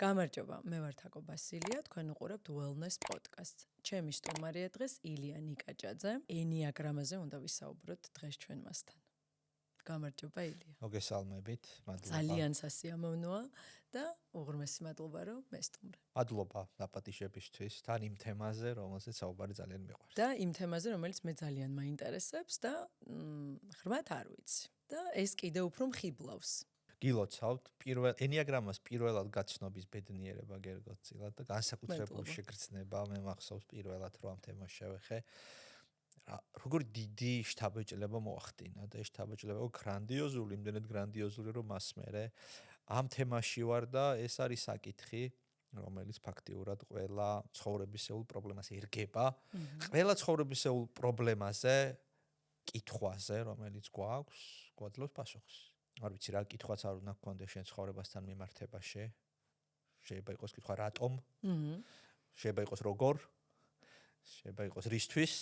გამარჯობა, მე ვარ თაკო ბასილია, თქვენ უყურებთ Wellness Podcast. ჩემი სტუმარია დღეს ილია ნიკაჭაძე. ენიაგრამაზე უნდა ვისაუბროთ დღეს ჩვენ მასთან. გამარჯობა ილია. მოგესალმებით, მადლობა. ძალიან სასიამოვნოა და უღრმესი მადლობა რომ მესტუმრე. მადლობა დაპატიჟებისთვის თან იმ თემაზე, რომელზეც საუბარი ძალიან მიყვარს. და იმ თემაზე, რომელიც მე ძალიან მაინტერესებს და ღრმად არ ვიცი. და ეს კიდევ უფრო მხიბლავს. გილოცავთ ენიაგრამას პირველად გაცნობის ბედნიერება გერგოცილად და განსაკუთრებული შეგრძნება მე მახსოვს პირველად რომ ამ თემას შევეხე. როგორი დიდი შთაბეჭდილება მოახდინა და ეს შთაბეჭდილება გრანდიოზული, იმდენად გრანდიოზული რომ მას მერე ამ თემაში ვარ და ეს არის საკითხი რომელიც ფაქტიურად ყველა ცხოვრებისეულ პრობლემას ერგება. ყველა ცხოვრებისეულ პრობლემაზე კითხვაზე, რომელიც გვაძლევს პასუხს. არ ვიცი რა კითხვაც არ უნდა გქონდეს შენ ცხოვრებასთან მიმართებაში. შეიძლება იყოს კითხვა რატომ? შეიძლება იყოს როგორ? შეიძლება იყოს რისთვის?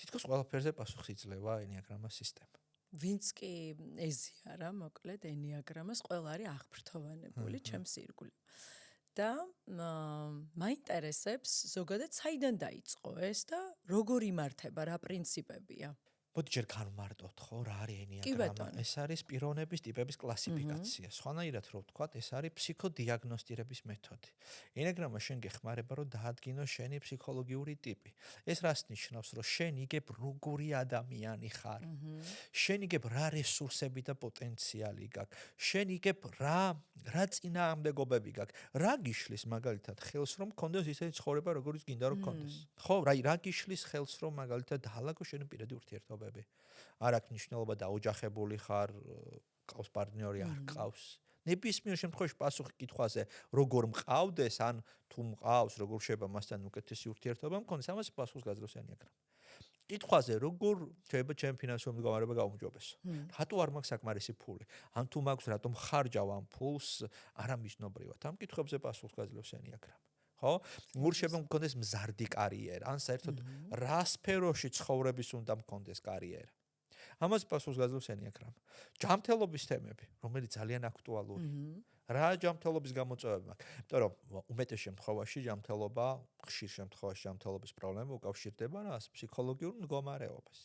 თითქოს ყველაფერზე პასუხს იძლევა ენიაგრამას სისტემა. ვინც კი ეზიარა, მოკლედ ენიაგრამას ყველა არის აღფრთოვანებული ჩემს ირგვლივ. და მაინტერესებს ზოგადად საიდან დაიწყო ეს და როგორ იმართება, რა პრინციპებია? მოდი ჯერ განვმარტოთ, ხო, რა არის ენიაგრამა? ეს არის პიროვნების ტიპების კლასიფიკაცია. სხვანაირად რო ვთქვათ, ეს არის ფსიქოდიაგნოსტირების მეთოდი. ენიაგრამა შენ გეხმარება, რომ დაადგინოს შენი ფსიქოლოგიური ტიპი. ეს რას ნიშნავს, რომ შენ იგებ როგორი ადამიანი ხარ? შენ იგებ რა რესურსები და პოტენციალი გაქვს? შენ იგებ რა წინააღმდეგობები გაქვს? რა გიშლის მაგალითად ხელს რომ გქონდეს ისეთი ცხოვრება, როგორიც გინდა რომ გქონდეს? ხო, რა გიშლის ხელს რომ მაგალითად დაალაგო შენი პირადი ურთიერთობა? არ აქვს მნიშვნელობა დაოჯახებული ხარ, ყავს პარტნიორი არ ყავს. ნებისმიერ შემთხვევაში პასუხი კითხვაზე, როგორ მყავდეს, ან თუ მყავს, როგორ შეიძლება მასთან უკეთესი ურთიერთობა მქონდეს, ამას პასუხს გაძლევს ენიაგრამა. კითხვაზე, როგორ შეიძლება ჩემი ფინანსური მდგომარეობა გაუმჯობესო? რატო არ მაქვს საკმარისი ფული? ან თუ მაქვს, რატომ ხარჯავ ამ ფულს არამიზნობრივად? ამ კითხვებზე პასუხს გაძლევს ენიაგრამა. ხო? მურშება მქონდეს მზარდი კარიერა, ან საერთოდ რა სფეროში ცხოვრების უნდა მქონდეს კარიერა. ამას პასუხს გაძლევს ენიაგრამა. ჯანმრთელობის თემები, რომელიც ძალიან აქტუალურია. რა ჯანმრთელობის გამოწვევები მაქვს? იმიტომ რომ უმეტეს შემთხვევაში ჯანმრთელობა, ხშირ შემთხვევაში ჯანმრთელობის პრობლემა უკავშირდება რას? ფსიქოლოგიურ მდგომარეობას.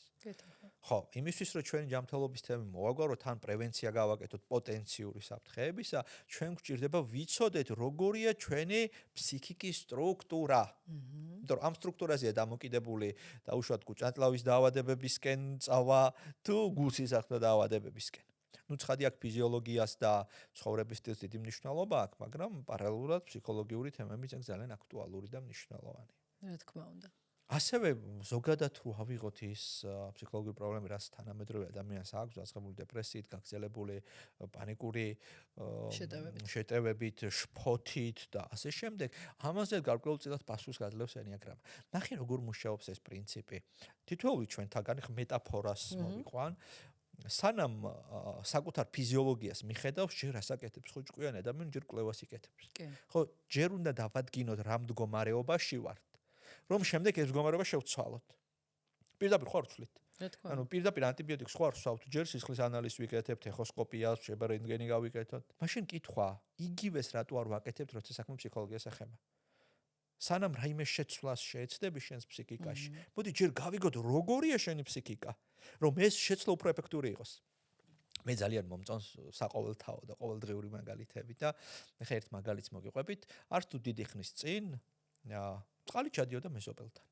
ხო, იმისთვის რომ ჩვენი ჯანმრთელობის თემები მოვაგვაროთ, ან პრევენცია გავაკეთოთ პოტენციური საფრთხეებისა, ჩვენ გვჭირდება ვიცოდეთ, როგორია ჩვენი ფსიქიკის სტრუქტურა. იმიტომ რომ ამ სტრუქტურაზეა დამოკიდებული დაუშვათ გუჭანტლავის დაავადებებისკენ წავა თუ გულსისახმო დაავადებებისკენ. ცხადი აქ ფიზიოლოგიას და ცხოვრების სტილს დიდი მნიშვნელობა აქვს, მაგრამ პარალელურად ფსიქოლოგიური თემებიც აქ ძალიან აქტუალური და მნიშვნელოვანია. რა თქმა უნდა. ასევე ზოგადად რო ავიღოთ ის ფსიქოლოგიური პრობლემები, რაც თანამედროვე ადამიანს აქვს, დაწყებული დეპრესიით, გაგრძელებული პანიკური შეტევებით, შფოთით და ასე შემდეგ, ამაზე გარკვეულწილად პასუხს გაძლევს ენიაგრამა. ნახე როგორ მუშაობს ეს პრინციპი. თითოეული ჩვენთაგანი მეტაფორას მოვიყვან. სანამ საკუთარ ფიზიოლოგიას მიხედავს, ჯერ ასაკეთებს ხო ჭკვიანი ადამიანი, ჯერ კვლევას იკეთებს. ხო, ჯერ უნდა დავადგინოთ რა მდგომარეობაში ვართ, რომ შემდეგ ეს მდგომარეობა შევცვალოთ. პირდაპირ ხო არ ვცვლით. ანუ პირდაპირ ანტიბიოტიკს ხო არ ვსვავთ, ჯერ სისხლის ანალიზს ვიკეთებთ, ეხოსკოპიას, შეიძლება რენტგენი გავიკეთოთ. მაშინ კითხვა, იგივეს რატო არ ვაკეთებთ, როცა საქმე ფსიქოლოგიას ეხება? სანამ რაიმე შეცვლას შეეცდები შენს ფსიქიკაში, მოდი ჯერ გავიგოთ როგორია შენი ფსიქიკა, რომ ეს შეცვლა უფრო ეფექტური იყოს. მე ძალიან მომწონს საყოველთაო და ყოველდღიური მაგალითები და ხა ერთ მაგალითს მოგიყვებით, არც თუ დიდი ხნის წინ წყალი ჩადიოდა მეზობელთან.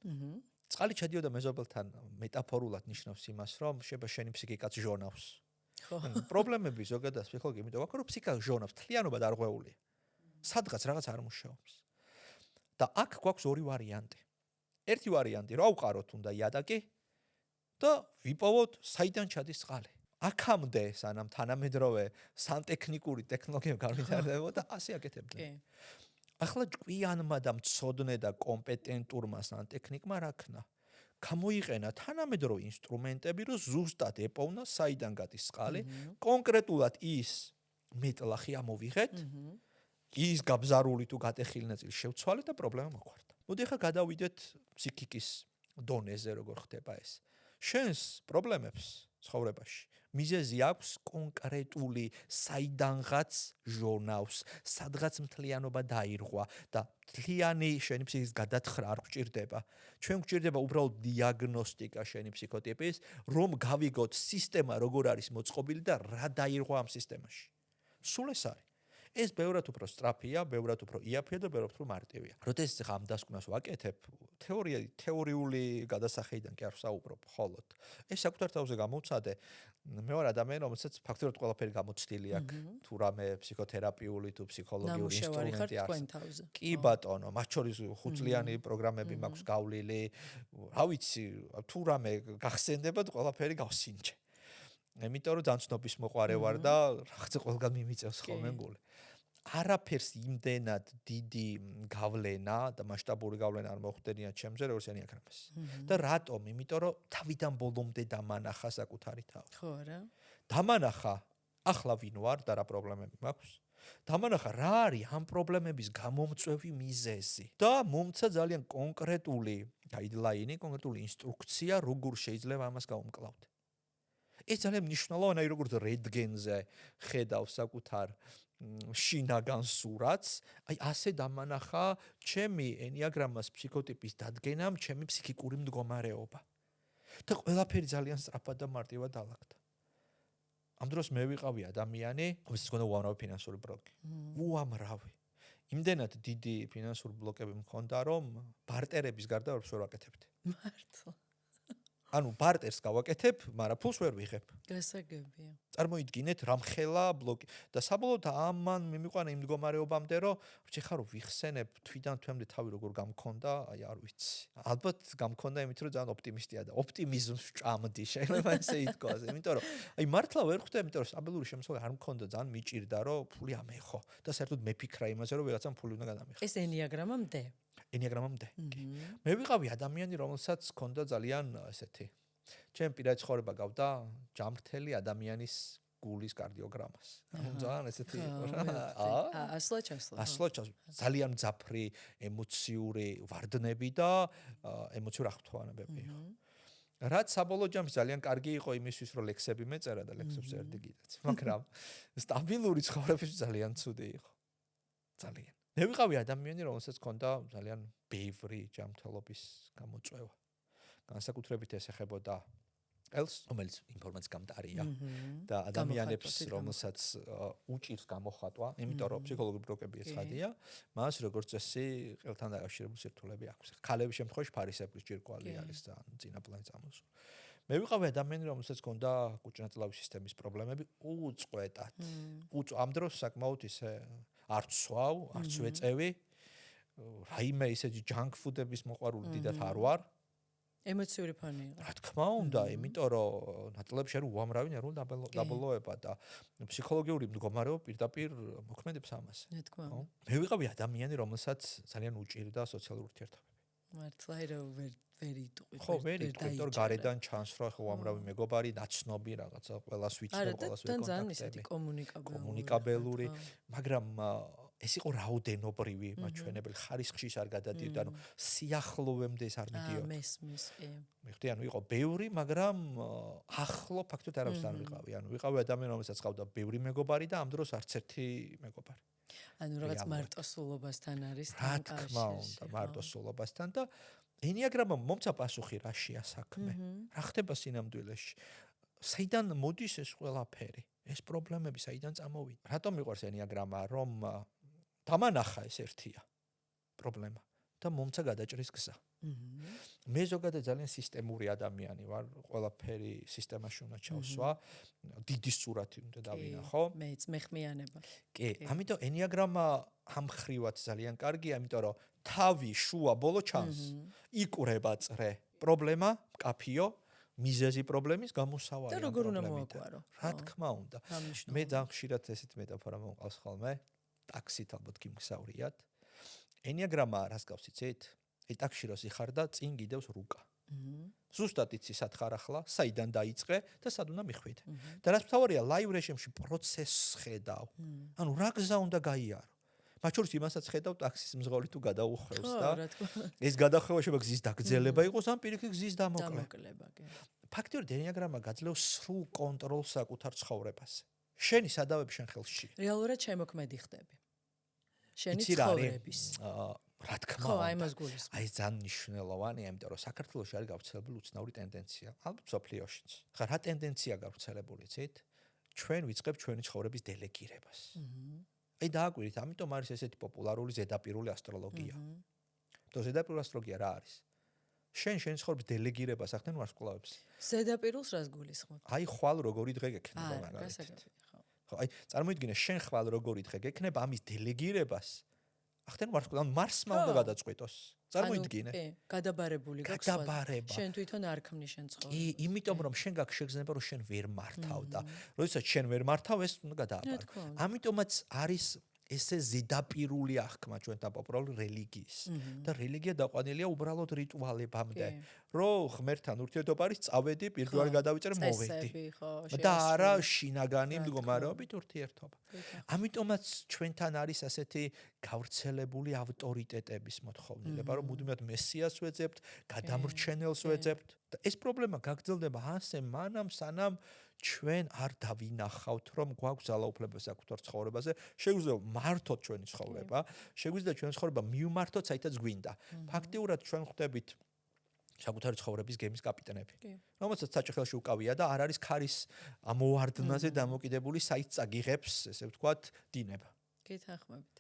წყალი ჩადიოდა მეზობელთან მეტაფორულად ნიშნავს იმას, რომ შეიძლება შენი ფსიქიკაც ჟონავს. პრობლემები ზოგადად ფსიქოლოგია, იმიტომ რომ ფსიქიკა ჟონავს, თლიანობა დარღვეულია. სადღაც რაღაც არ მუშაობს. და აქ გვაქვს ორი ვარიანტი. ერთი ვარიანტი, რა ვყაროთ უნდა იატაკი და ვიპოვოთ საიდან ჩადის წყალი. აქამდე სანამ თანამედროვე სანტექნიკური ტექნოლოგიები განვითარდებოდა, ასე აკეთებდნენ. ახლა ჭკვიანმა და მცოდნე და კომპეტენტურმა სანტექნიკმა რა ქნა? გამოიყენა თანამედროვე ინსტრუმენტები, რომ ზუსტად ეპოვნა საიდან გადის წყალი, კონკრეტულად ის მეტლახი ამოვიღეთ. ის გაბზარული თუ გატეხილი ნაწილი შევცვალეთ და პრობლემა მოგვარდა. მოდი ახლა გადავიდეთ ფსიქიკის დონეზე, როგორ ხდება ეს. შენს პრობლემებს ცხოვრებაში მიზეზი აქვს კონკრეტული საიდანღაც ჟორნავს, სადღაც მთლიანობა დაირღვა და მთლიანი შენი ფსიქიკის გადათხრა არ გვჭირდება. ჩვენ გვჭირდება უბრალოდ დიაგნოსტიკა შენი ფსიქოტიპის, რომ გავიგოთ სისტემა როგორ არის მოწყობილი და რა დაირღვა ამ სისტემაში. სულ ეს არის. ეს ბევრად უფრო სწრაფია, ბევრად უფრო იაფია და ბევრად უფრო მარტივია. როდესაც ამ დასკვნას ვაკეთებ, თეორიული გადასახედიდან კი არ ვსაუბრობ, მხოლოდ ეს საკუთარ თავზე გამოვცადე. მე ვარ ადამიანი, რომელსაც ფაქტობრივად ყველაფერი გამოცდილი აქვს, თუ რამე ფსიქოთერაპიული თუ ფსიქოლოგიური ინსტრუმენტი არის. კი ბატონო, მათ შორის ხუთწლიანი პროგრამები მაქვს გავლილი. რა ვიცი, თუ რამე გახსენდებათ, ყველაფერი გავსინჯე. იმიტომ რომ ძანცნობის მოყარე ვარ და რაღაცა ყველგან მიმიწევს ხოლმე გული. არაფერს იმდენად დიდი გავლენა და მასშტაბური გავლენა არ მოხდენია ჩემზე, როგორც ენიაგრამას. და რატომ? იმიტომ რომ თავიდან ბოლომდე დამანახა საკუთარი თავი. ხო რა. დამანახა ახლა ვინ ვარ და რა პრობლემები მაქვს. დამანახა რა არის ამ პრობლემების გამომწვევი მიზეზი და მომცა ძალიან კონკრეტული გაიდლაინი, კონკრეტული ინსტრუქცია, როგორ შეიძლება ამას გავუმკლავდე. ეს ძალიან მნიშვნელოვანია, როგორც რენტგენზე ხედავ საკუთარ შინაგან სურათს, აი ასე დამანახა ჩემი ენიაგრამას ფსიქოტიპის დადგენამ, ჩემი ფსიქიკური მდგომარეობა. და ყველაფერი ძალიან სწრაფად და მარტივად დაალაგდა. ამ დროს მე ვიყავი ადამიანი, რომელსაც ჰქონდა უამრავი ფინანსური ბლოკი. უამრავი. იმდენად დიდი ფინანსური ბლოკები მქონდა, რომ ბარტერების გარდა ვერც ვერ ვაკეთებდი. მართლა. ანუ ბარტერს გავაკეთებ, მაგრამ ფულს ვერ ვიღებ. გასაგებია. წარმოიდგინეთ რამხელა ბლოკი და საბოლოოდ ამან მიმიყვანა იმ მდგომარეობამდე, რომ ხარ ვიხსენებ თვითონ თვემდე თავი როგორ გამქონდა, აი არ ვიცი. ალბათ გამქონდა იმით, რომ ძალიან ოპტიმისტია და ოპტიმიზმს ვჭამდი, შეიძლება ესე ითქვას, იმიტომ რომ აი მართლა ვერ ხვდები, იმიტომ რომ სტაბილური შემოსავალი არ მქონდა, ძალიან მიჭირდა, რომ ფული ამეხო და საერთოდ მეფიქრა იმაზე, რომ ვიღაცამ ფული უნდა გადამეხო. ეს ენიაგრამა მდე. ენიაგრამამდე. მე ვიყავი ადამიანი, რომელსაც ჰქონდა ძალიან ესეთი. ჩემ პირადი ცხოვრება გავდა ჯამრთელი ადამიანის გულის კარდიოგრამას. ანუ ძალიან ესეთი ასლაჩას ძალიან მძაფრი ემოციური ვარდნები და ემოციური აღფრთოვანებები იყო. რაც საბოლოო ჯამში ძალიან კარგი იყო იმისთვის, რომ ლექსები მეწერა და ლექსებს წერდი კიდეც. მაგრამ სტაბილური ცხოვრებისთვის ძალიან ცუდი იყო. ძალიან. მე ვიყავი ადამიანი, რომელსაც ჰქონდა ძალიან ბევრი ჯანმრთელობის გამოწვევა. განსაკუთრებით ეს ეხებოდა ელს, რომელიც ინფორმაციის გამტარია და ადამიანებს, რომელსაც უჭირს გამოხატვა, იმიტომ რომ ფსიქოლოგიური ბლოკები ეცხადია, მას როგორც წესი ყელთან დაკავშირებული სირთულეები აქვს. ქალების შემთხვევაში ფარისებრის ჯირკვალი არის და წინა პლანზე წამოსული. მე ვიყავი ადამიანი, რომელსაც ჰქონდა კუჭნაწლავის სისტემის პრობლემები უწყვეტად. ამ დროს საკმაოდ ისე არც სვავ, არც ვეწევი. რაიმე ისეთი ჯანკ ფუდების მოყვარული დიდად არ ვარ. ემოციური ფონი იყო. რა თქმა უნდა, იმიტომ რომ ნაწილებში არის უამრავი ნერვული დაბოლოება და ფსიქოლოგიური მდგომარეობა პირდაპირ მოქმედებს ამაზე. რა თქმა უნდა. მე ვიყავი ადამიანი, რომელსაც ძალიან უჭირდა სოციალური ურთიერთობები. მართლა რომ ვერ იტყვი. ხო, ვერ იტყვი, რომ გარედან ჩანს, რომ ხო უამრავი მეგობარი, ნაცნობი რაღაცა, ყველას ვიცნობ, ყველას ვიკონტაქტები. კომუნიკაბელური, მაგრამ ეს იყო რაოდენობრივი მაჩვენებელი, ხარისხშიც არ გადადიოდა, ანუ სიახლოვემდე ეს არ მიდიოდა. მესმის, კი. მიხდი, ანუ იყო ბევრი, მაგრამ ახლო ფაქტობრივად არავის არ ვიყავი. ანუ ვიყავი ადამიანი, რომელსაც ყავდა ბევრი მეგობარი და ამ დროს არც ერთი მეგობარი. ანუ რაღაც მარტოსულობასთან არის რა თქმა უნდა, მარტოსულობასთან და ენიაგრამა მომცა პასუხი რაშია საქმე. რა ხდება სინამდვილეში? საიდან მოდის ეს ყველაფერი? ეს პრობლემები საიდან წამოვიდა? რატომ მიყვარს ენიაგრამა, რომ დამანახა ეს ერთია პრობლემა და მომცა გადაჭრის გზა. მე ზოგადად ძალიან სისტემური ადამიანი ვარ, ყველაფერი სისტემაში უნდა ჩავსვა, დიდი სურათი უნდა დავინახო. მეც მეხმიანება. კი, ამიტომ ენიაგრამა ამ ხრივად ძალიან კარგია, იმიტომ რომ თავი, შუა, ბოლო ჩანს. იკვრება წრე. პრობლემა, მკაფიო, მიზეზი პრობლემის გამოსავალი. და როგორ უნდა მოაკვარო? რა თქმა უნდა. მე ძალიან ხშირად ესეთი მეტაფორა მომყავს ხოლმე. ტაქსით ალბათ გიმგზავრიათ. ენიაგრამა რას გავს იცით? ტაქსში რო სიხარ და წინ გიდევს რუკა. ზუსტად იცი სად ხარ ახლა, საიდან დაიწყე და სად უნდა მიხვიდე. და რაც მთავარია, ლაივ რეჟიმში პროცესს ხედავ. ანუ რა გზა უნდა გაიარო. მათ შორის იმასაც ხედავ ტაქსის მძღოლი თუ გადაუხვევს და ეს გადახვევა შეიძლება გზის დაგრძელება იყოს ან პირიქით გზის დამოკლება. ფაქტიურად ენეაგრამა გაძლევს სრულ კონტროლს საკუთარ ცხოვრებაზე. შენი სადავები შენ ხელშია. რეალურად შემოქმედი ხდები. შენი იცი რა არის? ცხოვრების. რა თქმა ხო, უნდა. აი მას გულისხმობ. აი ძალიან მნიშვნელოვანია, იმიტომ რომ საქართველოში არის გავრცელებული უცნაური ტენდენცია, ალბათ სოფლიოშიც. ხა რა ტენდენცია გავრცელებული, იცით? ჩვენ ვიწყებთ ჩვენი ცხოვრების დელეგირებას. აი დააკვირდით, ამიტომ არის ესეთი პოპულარული ზედაპირული ასტროლოგია. то ზედაპირული ასტროლოგია რა არის? შენი ცხოვრების დელეგირებას ახდენ ვარსკვლავებს. ზედაპირულს რას გულისხმობ? აი ხვალ როგორი დღე გექნება მაგალითად. ხო, აი წარმოიდგინე შენ ხვალ როგორი დღე გექნება ამის დელეგირებას. ახდენ ვარსკვლავ მარსმა უნდა გადაწყვიტოს. წარმოიდგინე. კი, გადაბარებული გაქვს. გადაბარება. შენ თვითონ არ ქმნის შენ ცხოვრებას. კი, იმიტომ რომ შენ გაქვს შეგრძნება რომ შენ ვერ მართავ და როდესაც შენ ვერ მართავ ეს უნდა გადააბარო. ამიტომაც არის ესე ზედაპირული აღქმა ჩვენთან პოპულარული რელიგიის და რელიგია დაყვანილია უბრალოდ რიტუალებამდე რომ ღმერთთან ურთიერთობა არის წავედი პირდვარ გადავიწერე მოვედი და არა შინაგანი მდგომარეობით ურთიერთობა. ამიტომაც ჩვენთან არის ასეთი გავრცელებული ავტორიტეტების მოთხოვნილება რომ მუდმივად მესიას ვეძებთ, გადამრჩენელს ვეძებთ და ეს პრობლემა გაგრძელდება ასე მანამ სანამ ჩვენ არ დავინახავთ რომ გვაქვს ძალაუფლება საკუთარ ცხოვრებაზე, შეგვიძლია მართოთ ჩვენი ცხოვრება, შეგვიძლია ჩვენი ცხოვრება მივმართოთ საითაც გვინდა. ფაქტიურად ჩვენ ხვდებით საკუთარი ცხოვრების გემის კაპიტანები, რომელსაც საჭეხელში უკავია და არ არის ქარის ამოვარდნაზე დამოკიდებული საით წაგიღებს, ესე ვთქვათ, დინება. გითანხმებით.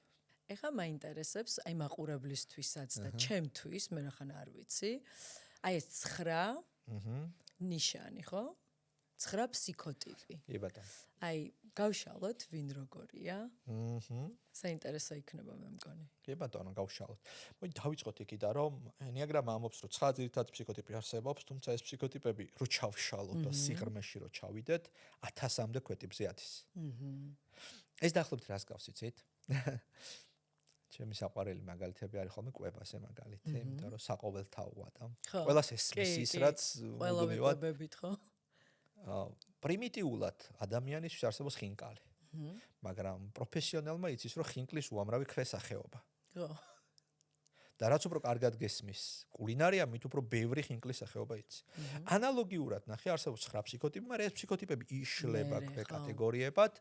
ეხლა მაინტერესებს აი მაყურებლისთვისაც და ჩემთვის, მე რახან არ ვიცი, აი ეს 9 ნიშანი, ხო? 9 ფსიქოტიპი. კი ბატონო. აი, გავშალოთ ვინ როგორია? საინტერესო იქნება მე მგონი. კი ბატონო, გავშალოთ. მოდი დავიწყოთ იქიდან, რომ ენეაგრამა ამბობს, რომ 9 ძირითადი ფსიქოტიპი არსებობს, თუმცა ეს ფსიქოტიპები რო ჩავშალოთ და სიღრმეში რო ჩავიდეთ, 1000-მდე ქვეტიპზე 1000. ეს დაახლოებით რას გავს, იცით? ჩემი საყვარელი მაგალითები არის ხოლმე კვებაზე მაგალითი, იმიტომ რომ საყოველთაოა და ყველას ესმის ის რაც მუდმივად კვებებით, ხო? პრიმიტიულად ადამიანისთვის არსებობს ხინკალი. მაგრამ პროფესიონალმა იცის, რომ ხინკლის უამრავი ქვესახეობა. ხო. და რაც უფრო კარგად გესმის კულინარია, მით უფრო ბევრი ხინკლის სახეობა იცის. ანალოგიურად ნახე არსებობს 9 ფსიქოტიპი, მაგრამ ეს ფსიქოტიპები იშლება კატეგორიებად,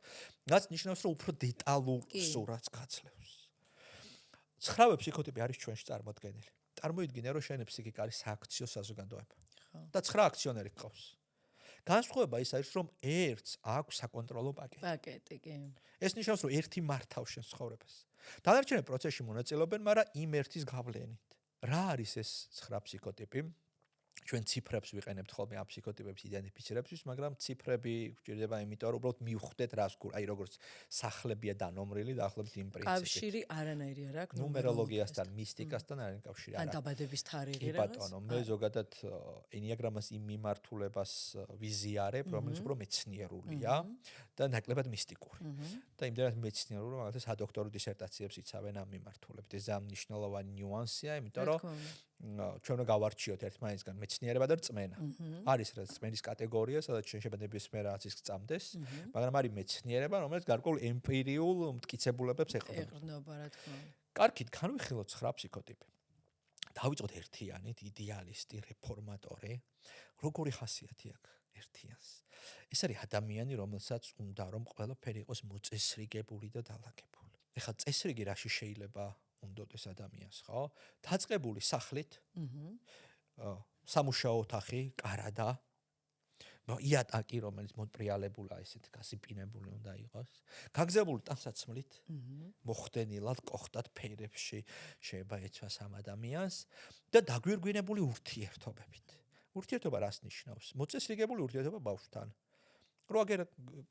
რაც ნიშნავს, რომ უფრო დეტალურ სურათს გაძლევს. 9 ფსიქოტიპი არის ჩვენში წარმოდგენილი. წარმოიდგინე, რომ შენი ფსიქიკა არის სააქციო საზოგადოება. და 9 აქციონერი გყავს. განსხვავება ის არის, რომ ერთს აქვს საკონტროლო პაკეტი. კი. ეს ნიშნავს, რომ ერთი მართავს შენ ცხოვრებას. დანარჩენი პროცესში მონაწილეობენ, მაგრამ იმ ერთის გავლენით. რა არის ეს 9 ფსიქოტიპი? ჩვენ ციფრებს ვიყენებთ ხოლმე ამ ფსიქოტიპებს იდენტიფიცირებისთვის, მაგრამ ციფრები გვჭირდება იმიტომ, რომ უბრალოდ მივხვდეთ რას გულ, აი როგორც სახლებია დანომრილი, დაახლოებით იმ პრინციპით. კავშირი არანაირი არ აქვს ნუმეროლოგიასთან, მისტიკასთან არ არის კავშირი. ან დაბადების თარიღი რაღაც. ბატონო, მე ზოგადად ენეაგრამას იმ მიმართულებას ვიზიარებ, რომელიც უფრო მეცნიერულია და ნაკლებად მისტიკური. და იმდენად მეცნიერული, რომ მაგალითად სადოქტორო დისერტაციებს იცავენ ამ მიმართულებით. ეს ძალიან მნიშვნელოვანი ნიუანსია, იმიტომ რომ ჩვენ უნდა გავარჩიოთ ერთმანეთისგან მეცნიერება და რწმენა. არის რა რწმენის კატეგორია, სადაც ჩვენ შეიძლება ნებისმიერ რაღაცის გწამდეს, მაგრამ არის მეცნიერება, რომელიც გარკვეულ ემპირიულ მტკიცებულებებს ეყრდნობა, რა თქმა უნდა. კარგით, განვიხილოთ 9 ფსიქოტიპი. დავიწყოთ ერთიანით, იდეალისტი, რეფორმატორი. როგორი ხასიათი აქვს ერთიანს? ეს არის ადამიანი, რომელსაც უნდა რომ ყველაფერი იყოს მოწესრიგებული და დალაგებული. ეხლა წესრიგი რაში შეიძლება უნდოდეს ადამიანს, ხო? დაწყებული სახლით. სამუშაო ოთახი, კარადა. იატაკი, რომელიც მოტრიალებულა, ესეთ გასიპინებული უნდა იყოს. გაგზავნილი ტანსაცმლით. მოხდენილად კოხტად ფერებში შეიძლება ეცვას ამ ადამიანს და დაგვირგვინებული ურთიერთობებით. ურთიერთობა რას ნიშნავს? მოწესრიგებული ურთიერთობა ბავშვთან. რო აგერ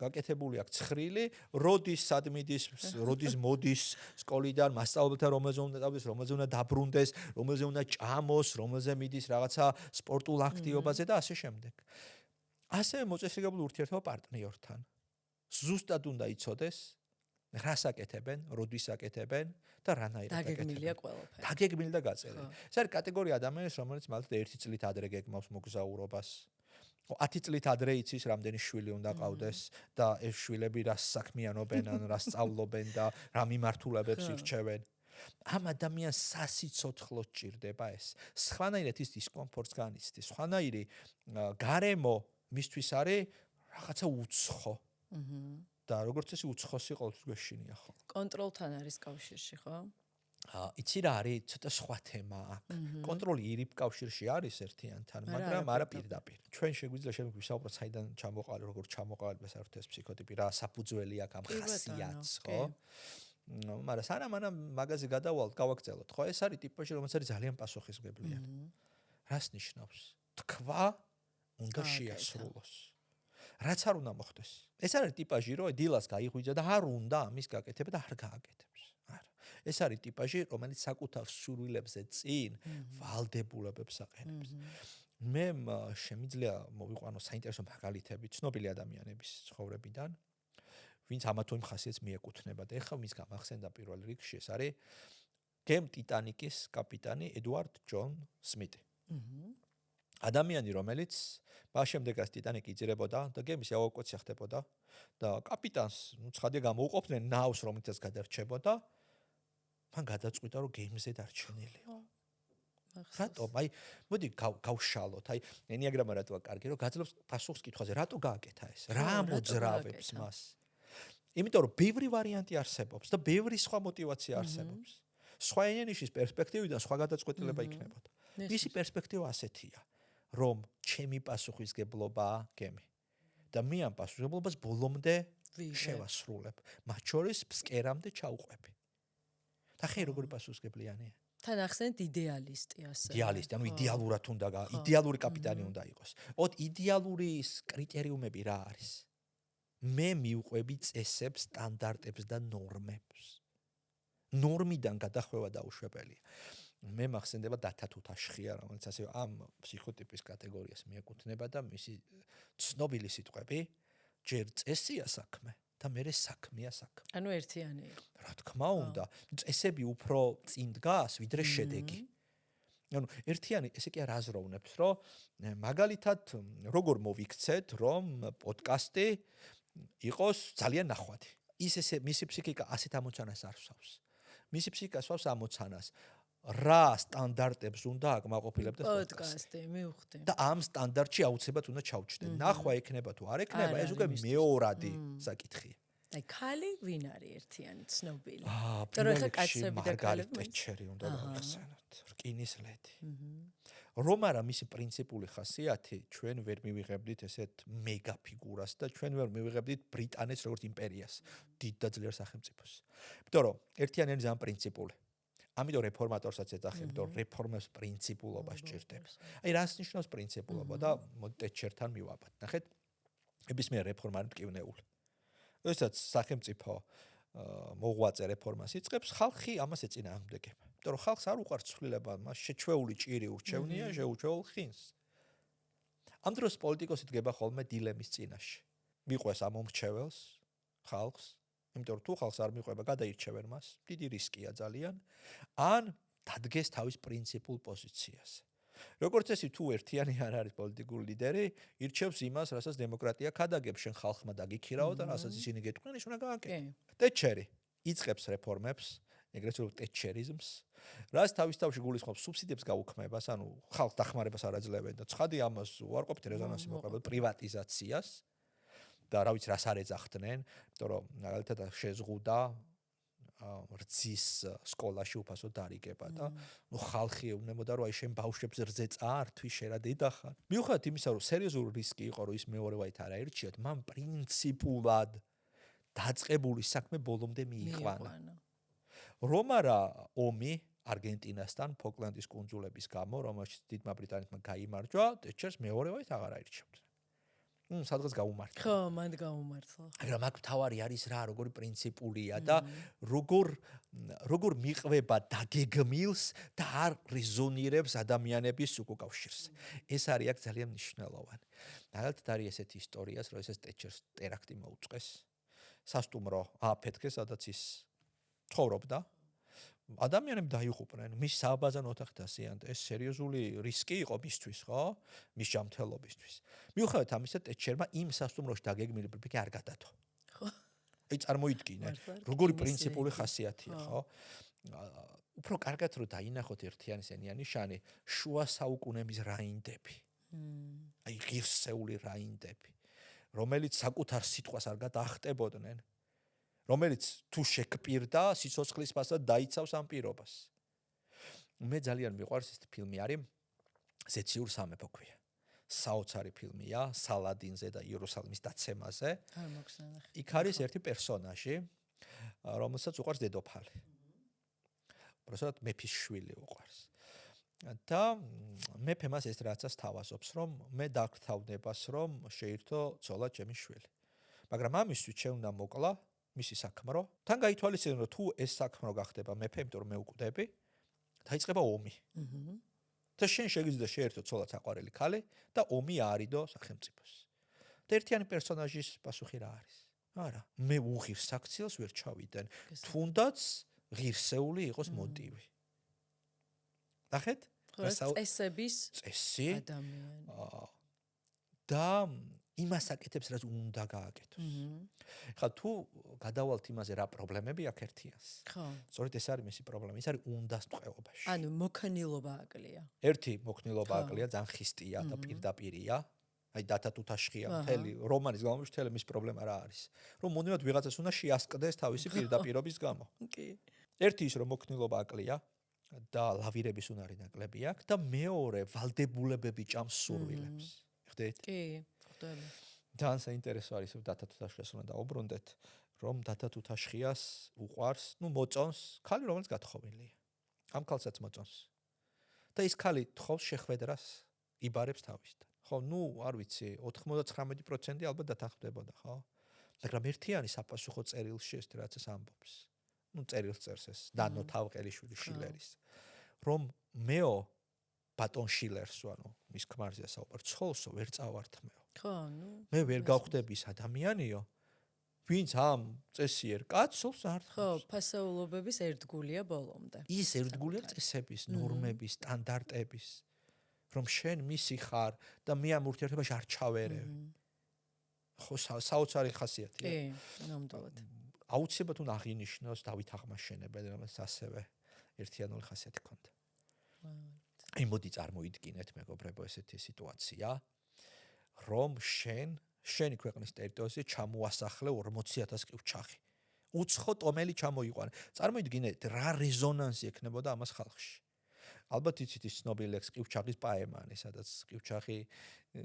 გაკეთებული აქვს ცხრილი, როდის სადმიდის, როდის მოდის სკოლიდან, მასწავლებელთან რომელზე უნდა დავდეს, რომელზე უნდა დაბრუნდეს, რომელზე უნდა ჭამოს, რომელზე მიდის რაღაცა სპორტულ აქტივობაზე და ასე შემდეგ. ასევე მოწესრიგებული ურთიერთობა პარტნიორთან. ზუსტად უნდა იცოდეს, რას აკეთებენ, როდის აკეთებენ და რანაირად აკეთებენ. დაგეგმილია ყველაფერი. დაგეგმილი და გაწერილი. ეს არის კატეგორია ადამიანის, რომელიც მალეთ 1 წლით ადრე გეგმავს მოგზაურობას. 10 წლით ადრე იცის, რამდენი შვილი უნდა ყავდეს და ეს შვილები რას საქმიანობენ, ან რას სწავლობენ და რა მიმართულებებს ირჩევენ. ამ ადამიანს სასიცოცხლოდ ჭირდება ეს. სხვანაირად ის დისკომფორტს განიცდის. სხვანაირი გარემო მისთვის არის რაღაცა უცხო. და როგორც წესი უცხოსი ყოველთვის გვეშინია ხო? კონტროლთან არის კავშირში, ხო? იცი რა არის ცოტა სხვა თემა აქ. კონტროლი ირიბ კავშირში არის ერთიანთან, მაგრამ არა პირდაპირ. ჩვენ შეგვიძლია ვისაუბროთ საიდან ჩამოყალიბდა, როგორ ჩამოყალიბდა საერთოდ ეს ფსიქოტიპი, რა საფუძველი აქვს ამ ხასიათს, ხო? მაგრამ სანამ მაგაზე გადავალთ, გავაგრძელოთ, ხო? ეს არის ტიპажი, რომელიც არის ძალიან პასუხისმგებლიანი. რას ნიშნავს? თქვა უნდა შეასრულოს. რაც არ უნდა მოხდეს. ეს არის ტიპажი, რომ დილას გაიღვიძა და არ უნდა ამის გაკეთება და არ გააკეთებს. არა. ეს არის ტიპажი, რომელიც საკუთარ სურვილებზე წინ ვალდებულებებს აყენებს. მე შემიძლია მოვიყვანო საინტერესო მაგალითები ცნობილი ადამიანების ცხოვრებიდან, ვინც ამა თუ იმ ხასიათს მიეკუთვნება და ეხლა მის გამახსენდა პირველ რიგში ეს არის გემ ტიტანიკის კაპიტანი ედუარდ ჯონ სმიტი. ადამიანი, რომელიც შემდეგაც ტიტანიკი იძირებოდა და გემის ევაკუაცია ხდებოდა და კაპიტანს ცხადია გამოუყოფდნენ ნავს, რომელიცაც გადარჩებოდა, მან გადაწყვიტა, რომ გემზე დარჩენილიო. რატომ? მოდი გავშალოთ. ენიაგრამა რატოა კარგი, რომ გაძლევს პასუხს კითხვაზე, რატო გააკეთა ეს? რა მოძრავებს მას? იმიტომ რომ ბევრი ვარიანტი არსებობს და ბევრი სხვა мотиваცია არსებობს. სხვა ენენიშის პერსპექტივიდან სხვა გადაწყვეტილება იქნებოდა. მისი პერსპექტივა ასეთია, რომ ჩემი პასუხისგებლობაა გემი. და მე ამ პასუხისგებლობას ბოლომდე შევასრულებ. მათ შორის ფსკერამდე ჩაუყვები. და ხე როგორი პასუხისგებლიანია? თან ახსენეთ იდეალისტი ასე. იდეალისტი, ანუ იდეალურად უნდა იდეალური კაპიტანი უნდა იყოს. ოთ იდეალური კრიტერიუმები რა არის? მე მივყვები წესებს, სტანდარტებს და ნორმებს. ნორმიდან გადახვევა დაუშვებელია. მე მახსენდება დათა თუთაშხია, რომელიც ასე ამ ფსიქოტიპის კატეგორიას მიეკუთვნება და მისი ცნობილი სიტყვები ჯერ წესია საქმე და მერე საქმეა საქმე. ანუ ერთიანი იყო. რა თქმა უნდა, წესები უფრო წინ დგას, ვიდრე შედეგი. ანუ ერთიანი ესე კი არ აზროვნებს, რომ მაგალითად როგორ მოვიქცეთ, რომ პოდკასტი იყოს ძალიან ნახვადი. ესე მისი ფსიქიკა ასეთ ამოცანას არ სვავს. მისი ფსიქიკა სვავს ამოცანას. რა სტანდარტებს უნდა აკმაყოფილებდეს პოდკასტი, მივხვდი. და ამ სტანდარტში აუცილებლად უნდა ჩავჭდე. ნახვა ექნება თუ არ ექნება, ეს უკვე მეორადი საკითხია. აი, ქალი ვინ არის ერთიანი ცნობილი? თორე ხა კაცები და ქალები ტეჩერი უნდა გავახსენოთ. რკინის ლედი. რომ არა მისი პრინციპული ხასიათი, ჩვენ ვერ მივიღებდით ესეთ მეგა ფიგურას და ჩვენ ვერ მივიღებდით ბრიტანეთს როგორც იმპერიას, დიდ და ძლიერ სახელმწიფოს. იმიტომ რომ ერთიანი არის ძალიან პრინციპული. ამიტომ რეფორმატორსაც ეძახებთ, რომ რეფორმებს პრინციპულობა სჭირდება. აი რას ნიშნავს პრინციპულობა და ტეჩერთან მივაბად. ნახეთ, ნებისმიერ რეფორმა არის მტკივნეული. როდესაც სახელმწიფო მოღვაწე რეფორმას იწყებს, ხალხი ამას ეწინააღმდეგება. იმიტომ რომ ხალხს არ უყვარს ცვლილება, მას შეჩვეული ჭირი ურჩევნია, შეუჩვეულ ხინს. ამ დროს პოლიტიკოსი დგება ხოლმე დილემის წინაშე. მიყვეს ამ მომრჩეველს, ხალხს, იმიტომ რომ თუ ხალხს არ მიყვება, გადაირჩევენ მას, დიდი რისკია ძალიან, ან დადგეს თავის პრინციპულ პოზიციაზე. როგორც წესი, თუ ერთიანი არ არის პოლიტიკური ლიდერი, ირჩევს იმას, რასაც დემოკრატია ქადაგებს, შენ ხალხმა დაგიქირავო და რასაც ისინი გეტყვიან, ის უნდა გააკეთო. ტეჩერი იწყებს რეფორმებს, ეგრეთ წოდებული ტეჩერიზმს, რაც თავის თავში გულისხმობს სუბსიდიებს გაუქმებას, ანუ ხალხს დახმარებას არ აძლევენ და ცხადი ამას უარყოფით რეზონანსი მოყოლებ პრივატიზაციას და რა ვიცი რას არ ეძახდნენ, იმიტომ რომ მაგალითად შეზღუდა რძის სკოლაში უფასო დარიგება და ნუ ხალხი ეუბნებოდა რომ აი შენ ბავშვებს რძე წაართვი შენ რა დედა ხარ. მიუხედავად იმისა რომ სერიოზული რისკი იყო რომ ის მეორე ვაით არ აირჩიათ, მან პრინციპულად დაწყებული საქმე ბოლომდე მიიყვანა. რომ არა ომი არგენტინასთან ფოკლენდის კუნძულების გამო, რომელშიც დიდმა ბრიტანეთმა გაიმარჯვა, ტეჩერს მეორე ვაით აღარ აირჩევდნენ. სადღაც გაუმართლა. ხო, მან გაუმართლა. მაგრამ აქ თავარი არის რა, როგორი პრინციპულია და როგორ მიყვება დაგეგმილს და არ რეზონირებს ადამიანების უკავშირს. ეს არის აქ ძალიან მნიშვნელოვანი. მაგალითად არის ესეთი ისტორიას, რომ ეს ტეჩერს ტერაქტი მოუწყეს. სასტუმრო ააფეთქეს, სადაც ის ცხოვრობდა. ადამიანები დაიღუპნენ, მის სააბაზანო ოთახი დასიანდა. ეს სერიოზული რისკი იყო მისთვის, ხო? მის ჯანმრთელობისთვის. მიუხედავად ამისა, ტეჩერმა იმ სასტუმროში დაგეგმილი პრინციპი არ გადადო. ხო. აი წარმოიდგინე, როგორი პრინციპული ხასიათია, ხო? უფრო კარგად რომ დაინახოთ ერთიანისენია ნიშანი შუა საუკუნეების რაინდები. აი ღირსეული რაინდები, რომელიც საკუთარ სიტყვას არ გადაახტებოდნენ, რომელიც თუ შექმპირდა სიცოცხლის ფასად დაიცავს ამ პირობას. მე ძალიან მიყვარს ეს ფილმი არის ზეციურ სამეფო ქვია. საოცარი ფილმია სალადინზე და იერუსალიმის დაცემაზე. არ მაქვს ნახე. იქ არის ერთი პერსონაჟი, რომელსაც უყვარს დედოფალი. უბრალოდ მეფის შვილი უყვარს. და მეფე მას ეს რაღაცას თავაზობს, რომ მე დაგრთავნებას, რომ შეირთო ცოლად ჩემი შვილი. მაგრამ ამისთვის შეუნდა მოკლა მისი საქმრო. თან გაითვალისწინე, რომ თუ ეს საქმრო გახდება მეფე, იმიტომ რომ მე უკვდები, დაიწყება ომი. და შენ შეგიძლია შეერთო ცოლად საყვარელი ქალი და ომი აარიდო სახელმწიფოს. და ერთიანი პერსონაჟის პასუხი რა არის? არა, მე უღირს საქციელს ვერ ჩავიდენ, თუნდაც ღირსეული იყოს მოტივი. ნახეთ? წესების წესი ადამიანი. და იმას აკეთებს, რაც უნდა გააკეთოს. ხა თუ გადავალთ იმაზე რა პრობლემები აქ ერთიანს. ხო. სწორედ ეს არის მისი პრობლემა, ის არის უნდასტყეობაში. ანუ მოქნილობა აკლია. ერთი მოქნილობა აკლია, ძალიან ხისტია და პირდაპირია. აი დათათუთაშხია მთელი რომანის გამომშველი მის პრობლემა რა არის? რომ მონიმად ვიღაცას უნდა შეასკდეს თავისი პირდაპირობის გამო. კი. ერთი ის რომ მოქნილობა აკლია და ლავირების უნარი ნაკლები აქვს და მეორე ვალდებულებები ჭამს სურვილებს. ხვდით? კი, ხვდები. ძალიან საინტერესო არის რომ დათათუთაშხიას უნდა დაუბრუნდეთ, რომ დათათუთაშხიას უყვარს, მოწონს ქალი რომელიც გათხოვილია. ამ ქალსაც მოწონს. და ის ქალი თხოვს შეხვედრას, იბარებს თავისთან. ხო, არ ვიცი, 99% ალბათ დათანხმდებოდა, ხო? მაგრამ ერთიანი საპასუხო წერილში ეს რაღაცას ამბობს. წერილს წერს ეს დანო თავყელიშვილი შილერის. რომ მეო ბატონ შილერს, ანუ მის ქმარზეა საუბარი, ცოლსო ვერ წავართმეო. ხო, მე ვერ გავხდები ის ადამიანიო, ვინც ამ წესიერ კაცს არ ხო, ფასეულობების ერთგულია ბოლომდე. ის ერთგულია წესების, ნორმების, სტანდარტების, რომ შენ მისი ხარ და მე ამ ურთიერთობაში არ ჩავერევ. ხო, საოცარი ხასიათია. კი, ნამდვილად. აუცილებლად უნდა აღინიშნოს დავით აღმაშენებელი, რომელსაც ასევე ერთიანული ხასიათი ჰქონდა. აი მოდი წარმოიდგინეთ მეგობრებო ესეთი სიტუაცია, რომ შენი ქვეყნის ტერიტორიაზე ჩამოასახლე 40,000 კივჩაღი. უცხო ტომელი ჩამოიყვანე. წარმოიდგინეთ რა რეზონანსი ექნებოდა ამას ხალხში. ალბათ იცით ის ცნობილი ლექსი კივჩაღის პაემანი, სადაც კივჩაღი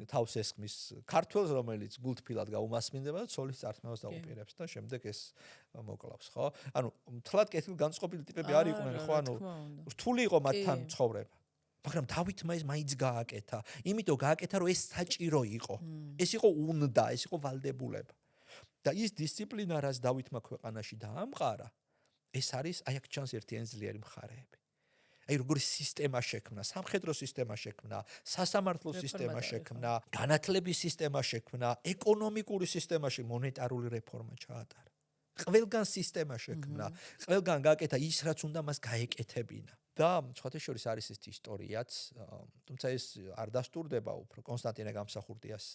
თავს ესხმის ქართველს, რომელიც გულთბილად გაუმასმინდება და ცოლის წართმევას დაუპირებს და შემდეგ ეს მოკლავს, ხო? ანუ მთლად კეთილგანწყობილი ტიპები არ იყვნენ, ხო? ანუ რთული იყო მათთან ცხოვრება. მაგრამ დავითმა ეს მაინც გააკეთა, იმიტომ გააკეთა, რომ ეს საჭირო იყო. ეს იყო უნდა, ეს იყო ვალდებულება. და ის დისციპლინა, რაც დავითმა ქვეყანაში დაამყარა, ეს არის აი აქ ჩანს ერთიანი ძლიერი მხარეები. აი როგორი სისტემა შექმნა, სამხედრო სისტემა შექმნა, სასამართლო სისტემა შექმნა, განათლების სისტემა შექმნა, ეკონომიკური სისტემაში მონეტარული რეფორმა ჩაატარა. ყველგან სისტემა შექმნა, ყველგან გააკეთა ის, რაც უნდა მას გაეკეთებინა. და სხვათა შორის არის ეს ისტორიაც, თუმცა ეს არ დასტურდება უფრო კონსტანტინე გამსახურდიას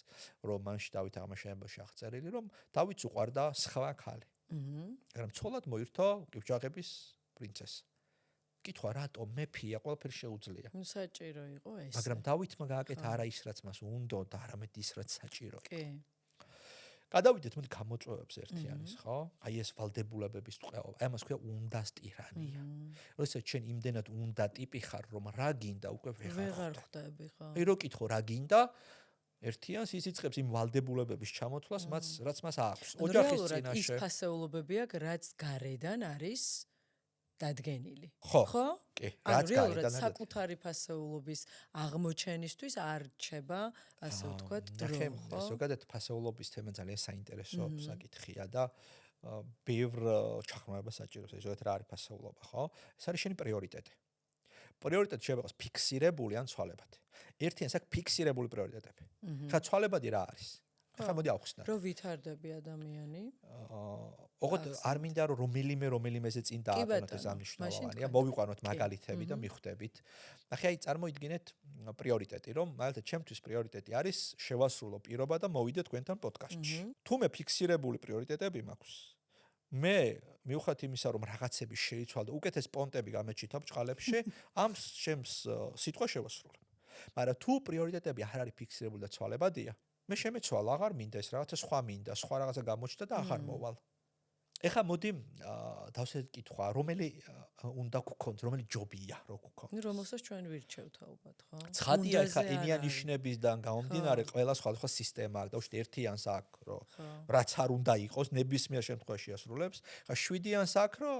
რომანში დავით აღმაშენებელში აღწერილი, რომ დავითს უყვარდა სხვა ქალი. მაგრამ ცოლად მოირთო კივჩაღების პრინცესა. კითხვა რატომ მეფია ყველაფერი შეუძლია. საჭირო იყო ეს. მაგრამ დავითმა გააკეთა არა ის რაც მას უნდოდა, არამედ ის რაც საჭირო იყო. კი. გადავიდეთ მოდი გამოწვევებს ერთიანის, ხო? აი ეს ვალდებულებების ტყეობა. აი ამას ქვია უნდას ტირანია. როდესაც შენ იმდენად უნდა ტიპი ხარ, რომ რა გინდა უკვე ვეღარ ხვდები, ხო? აი რო კითხო რა გინდა, ერთიანს ის იწყებს იმ ვალდებულებების ჩამოთვლას, რაც მას აქვს. ოჯახის წინაშე. ის ფასეულობები აქვს, რაც გარედან არის დადგენილი. ხო? კი, რაც გარედან საკუთარი ფასეულობის აღმოჩენისთვის არ რჩება, ასე ვთქვათ, დრო, ხო? ზოგადად ფასეულობის თემა ძალიან საინტერესო საკითხია და ბევრ ჩახმარებას საჭიროა. ზოგადად რა არის ფასეულობა, ხო? ეს არის შენი პრიორიტეტი. პრიორიტეტი შეიძლება იყოს ფიქსირებული ან ცვალებადი. ერთიანს აქვს ფიქსირებული პრიორიტეტები. ხა ცვალებადი რა არის? ხა მოდი ავხსნათ. რო ვითარდები ადამიანი. ოღონდ არ მინდა რომ რომელიმეზე წინ დააყენოთ ეს ამნიშნულოვანია. მოვიყვანოთ მაგალითები და მიხვდებით. ნახე აი წარმოიდგინეთ პრიორიტეტი, რომ მაგალითად ჩემთვის პრიორიტეტი არის შევასრულო პირობა და მოვიდე თქვენთან პოდკასტში. თუ მე ფიქსირებული პრიორიტეტები მაქვს, მე მიუხედავად იმისა, რომ რაღაცები შეიცვალა და უკეთეს პონტები გამეჩითა ბჭყალებში, ამ შემს სიტყვა შევასრულებ. მაგრამ თუ პრიორიტეტები არ არის ფიქსირებული და ცვალებადია, მე შემეცვალა, აღარ მინდა ეს რაღაცა სხვა მინდა, სხვა რაღაცა გამოჩნდა და აღარ მოვალ. ეხლა მოდი დავსეთ კითხვა, რომელი უნდა გქონდეს, რომელი ჯობია რო გქონდეს. რომელსაც ჩვენ ვირჩევთ ალბათ, ხო? ცხადია ეხლა ენიანიშნებისგან გამომდინარე ყველა სხვადასხვა სისტემა აქვს და უშ ერთიანს აქვს, რო რაც არ უნდა იყოს, ნებისმიერ შემთხვევაში ასრულებს. ხა 7-იანს აქვს, რო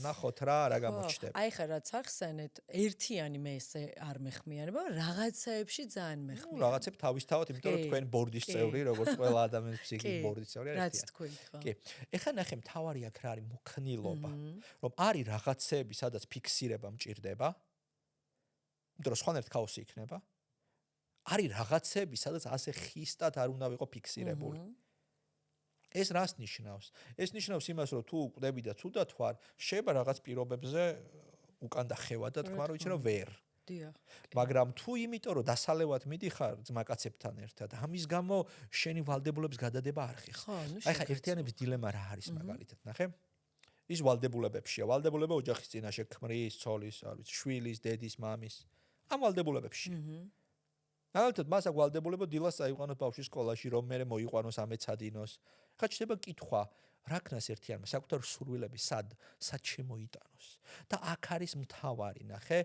ნახოთ რა გამოჩნდება. აი ხა რაც ახსენეთ, ერთიანი მე ესე არ მეხმიანება, რაღაცაებში ძალიან მეხმიანება. რაღაცებს თავისთავად, იმიტომ რომ თქვენ ბორდის წევრი, როგორც ყველა ადამიანის ფსიქიკის ბორდის წევრი არის. რაც თქვით, ხო. კი. ეხლა ნახე მთავარი აქ რა არის მოქნილობა, რომ არის რაღაცები, სადაც ფიქსირება მჭირდება, იმიტომ რომ სხვანაირად ქაოსი იქნება. არის რაღაცები, სადაც ასე ხისტად არ უნდა ვიყო ფიქსირებული. ეს რას ნიშნავს? ეს ნიშნავს იმას, რომ თუ ყვდები და ცუდად ვარ, შეიძლება რაღაც პირობებზე უკან დახევა და თქვა რომ იცი რომ ვერ. დიახ. მაგრამ თუ იმიტომ რომ დასალევად მიდიხარ ძმაკაცებთან ერთად, ამის გამო შენი ვალდებულების გადადება არ ხიხარ. აი ხა ერთიანების დილემა რა არის მაგალითად, ნახე? ის ვალდებულებებშია. ვალდებულება ოჯახის წინაშე ქმრის, ცოლის, არ ვიცი, შვილის, დედის, მამის. ამ ვალდებულებებშია. მაგალითად, მას აქვს ვალდებულება დილას წაიყვანოს ბავშვი სკოლაში, რომ მერე მოიყვანოს, ამეცადინოს. ხა ჩდება კითხვა, რა ქნას ერთიანმა საკუთარ სურვილები სად შემოიტანოს. და აქ არის მთავარი, ნახე,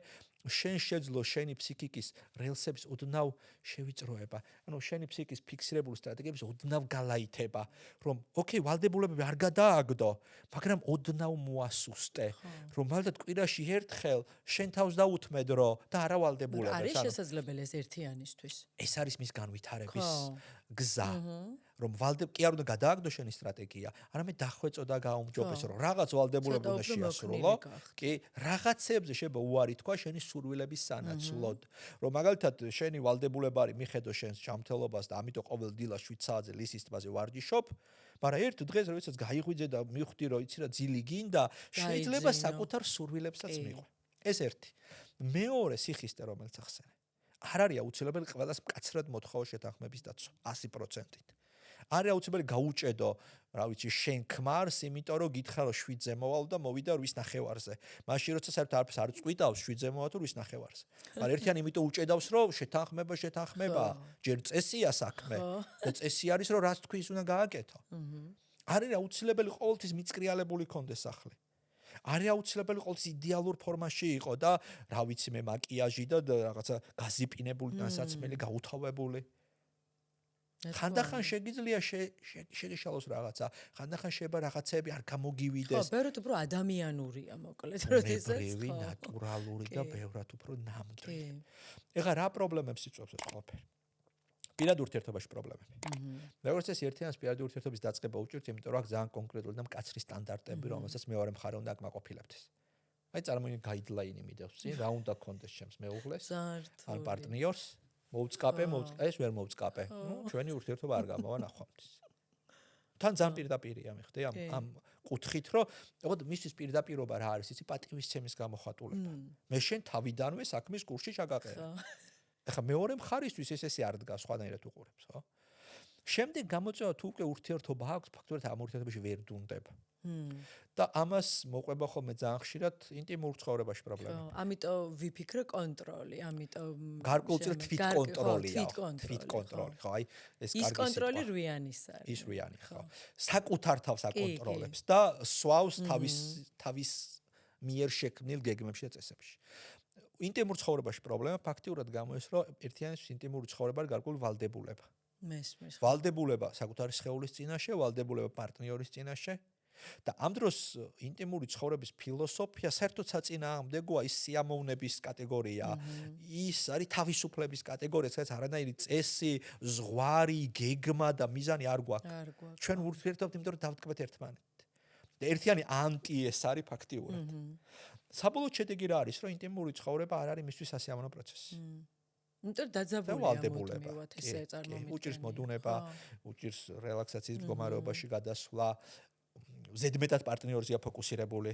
შენ შეძლო შენი ფსიქიკის რელსების ოდნავ შევიწროება. ანუ შენი ფსიქიკის ფიქსირებული სტრატეგიების ოდნავ გალაითება, რომ ოკეი, ვალდებულებები არ გადააგდო, მაგრამ ოდნავ მოასუსტე, რომ მალდად კვირაში ერთხელ შენ თავს დაუთმედ რო და არა ვალდებულებას. არის შესაძლებელი ეს ერთიანისთვის. ეს არის მის განვითარების გზა. რომ კი არ უნდა გადააგდო შენი სტრატეგია, არამედ დახვეწო და გაუმჯობესო, რომ რაღაც ვალდებულება უნდა შეასრულო. კი, რაღაცებზე შეიძლება უარი თქვა შენი სურვილების სანაცვლოდ. რომ მაგალითად შენი ვალდებულება არის მიხედო შენს ჯანმრთელობას და ამიტომ ყოველ დილას 7 საათზე ლისის ტბაზე ვარჯიშობ, მაგრამ ერთ დღეს როდესაც გაიღვიძე და მივხვდი რომ იცი რა ძილი გინდა, შეიძლება საკუთარ სურვილებსაც მიყვე. ეს ერთი. მეორე სიხისტე რომელიც ახსენე. არ არის აუცილებელი ყველას მკაცრად მოთხოვო შეთანხმების დაცვა 100%-ით. არის აუცილებელი გაუჭედო, რა ვიცი, შენ ქმარს, იმიტომ რომ გითხრა რომ 7-ზე მოვალ და მოვიდა რის ნახევარზე. მაშინ როცა საერთოდ არაფერს არ წვიდავს 7-ზე მოვა თუ რის ნახევარზე. მაგრამ ერთიანი იმიტომ უჭედავს რომ შეთანხმება, ჯერ წესია საქმე და წესი არის რომ რაც თქვის უნდა გააკეთო. არის აუცილებელი ყოველთვის მიწკრიალებული კონდეს სახლი. არის აუცილებელი ყოველთვის იდეალურ ფორმაში იყო და რა ვიცი მე მაკიაჟი და რაღაცა გაზიპინებული დასაცმელი, გაუთავებული. ხანდახან შეგიძლია შეგეშალოს რაღაცა, ხანდახან შეიძლება რაღაცები არ გამოგივიდეს. ხო, ბევრად უფრო ადამიანურია, მოკლედ, როდესაც ხო. ბევრი ნატურალური და ბევრად უფრო ნამდვილი. ეხლა რა პრობლემებს იწვევს ეს ყველაფერი? პირად ურთიერთობაში პრობლემები. როგორც ეს ერთიანს პირად ურთიერთობის დაწყება უჭირთ, იმიტომ რომ აქ ძალიან კონკრეტული და მკაცრი სტანდარტები, რომელსაც მეორე მხარე უნდა აკმაყოფილებდეს. აი წარმოიდგინე გაიდლაინი მიდევს წინ, რა უნდა გქონდეს ჩემს მეუღლეს, ან პარტნიორს. მოუწკაპე, ეს ვერ მოუწკაპე. ჩვენი ურთიერთობა არ გამოვა ნახვამდის. თან ძალიან პირდაპირია მიხდი ამ კუთხით, რომ ოღონდ მისთვის პირდაპირობა რა არის, იცი, პატივისცემის გამოხატულება. მე შენ თავიდანვე საქმის კურსში ჩაგაყერე. ეხლა მეორე მხარისთვის ესე არ დგას, სხვანაირად უყურებს, ხო? შემდეგ გამოწვევა თუ უკვე ურთიერთობა აქვს, ფაქტობრივად ამ ურთიერთობაში ვერ დუნდება. და ამას მოყვება ხოლმე ძალიან ხშირად ინტიმურ ცხოვრებაში პრობლემა. ამიტომ ვიფიქრე კონტროლი, ამიტომ გარკვეულწილად თვითკონტროლია. თვითკონტროლი, ხო, აი ეს კარგი ის კონტროლი რვიანის არის. ის რვიანი, ხო. საკუთარ თავს აკონტროლებს და სვავს თავის მიერ შექმნილ გეგმებში და წესებში. ინტიმურ ცხოვრებაში პრობლემა ფაქტიურად გამოდის, რომ ერთიანის ინტიმური ცხოვრება არის გარკვეული ვალდებულება. მესმის. ვალდებულება საკუთარი სხეულის წინაშე, ვალდებულება პარტნიორის წინაშე. და ამ დროს ინტიმური ცხოვრების ფილოსოფია საერთოდ საწინააღმდეგოა ის სიამოვნების კატეგორია, ის არის თავისუფლების კატეგორია, სადაც არანაირი წესი, ზღვარი, გეგმა და მიზანი არ გვაქვს. ჩვენ ურთიერთობთ, იმიტომ რომ დავტკბეთ ერთმანეთით. და ერთიანი ანტი ეს არის ფაქტიურად. საბოლოო შედეგი რა არის, რომ ინტიმური ცხოვრება არ არის მისთვის სასიამოვნო პროცესი. იმიტომ დაძაბულია მუდმივად ესე წარმომიდგენია. უჭირს მოდუნება, უჭირს რელაქსაციის მდგომარეობაში გადასვლა. ზედმეტად პარტნიორზეა ფოკუსირებული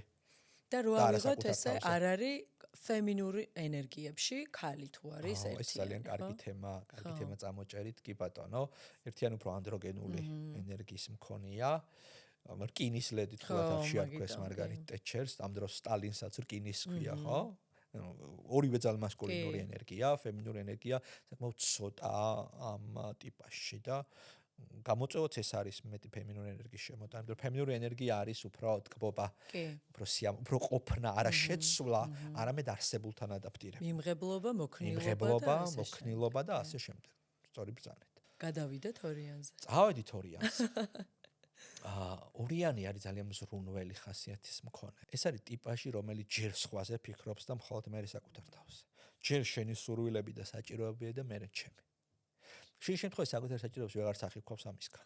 და რო ავიღოთ ესე არ არის ფემინური ენერგიებში ხალი თუ არის ერთი. ეს ძალიან კარგი თემა წამოჭერით, კი ბატონო. ერთიანი უფრო ანდროგენული ენერგიის მქონეა. რკინის ლედი თქვათ შეარქვეს მარგარიტ ტეჩერს, ამ დროს სტალინსაც რკინის ქვია, ხო? ორივე ძალ მასკულინური ენერგია, ფემინური ენერგია, საკმაოდ ცოტა ამ ტიპაში და გამოწვევაც ეს არის მეტი ფემინური ენერგიის შემოტანა, მაგრამ ფემინური ენერგია არის უფრო ტკბობა, უფრო ყოფნა, არა შეცვლა, არამედ არსებულთან ადაპტირება. მიმღებლობა, მოქნილობა და ასე შემდეგ. სწორი ბრძანეთ. გადავიდეთ ორიანზე. წავედით ორიანზე. ორიანი არის ძალიან მზრუნველი ხასიათის მქონე. ეს არის ტიპაჟი, რომელიც ჯერ სხვაზე ფიქრობს და მხოლოდ მე საკუთარ თავს. ჯერ შენი სურვილები და საჭიროებები და მე ჩემი. შენ შემთხვევაში საკუთარ საჭიროებს ვეღარ სახიფქვავს ამისგან.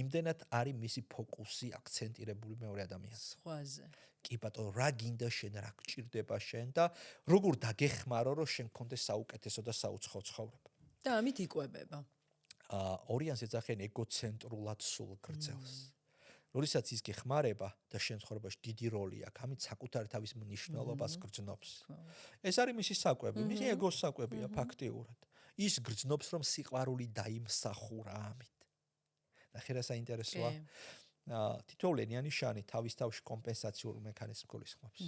იმდენად არის მისი ფოკუსი აქცენტირებული მეორე ადამიანზე. სხვაზე. კი ბატონო, რა გინდა შენ, რა გჭირდება შენ და როგორ დაგეხმარო, რომ შენ გქონდეს საუკეთესო და საუცხო ცხოვრება. და ამით იკვებება. ორიანს ეძახიან ეგოცენტრულად სულ გრძელს. როდესაც ის გეხმარება და შენ ცხოვრებაში დიდი როლი აქვს, ამით საკუთარი თავის მნიშვნელობას გრძნობს. ეს არის მისი საკვები, მისი ეგოს საკვებია ფაქტიურად. ის გრძნობს, რომ სიყვარული დაიმსახურა ამით. ნახე რა საინტერესოა. თითოეული ნიშანი თავის თავში კომპენსაციურ მექანიზმს გულისხმობს.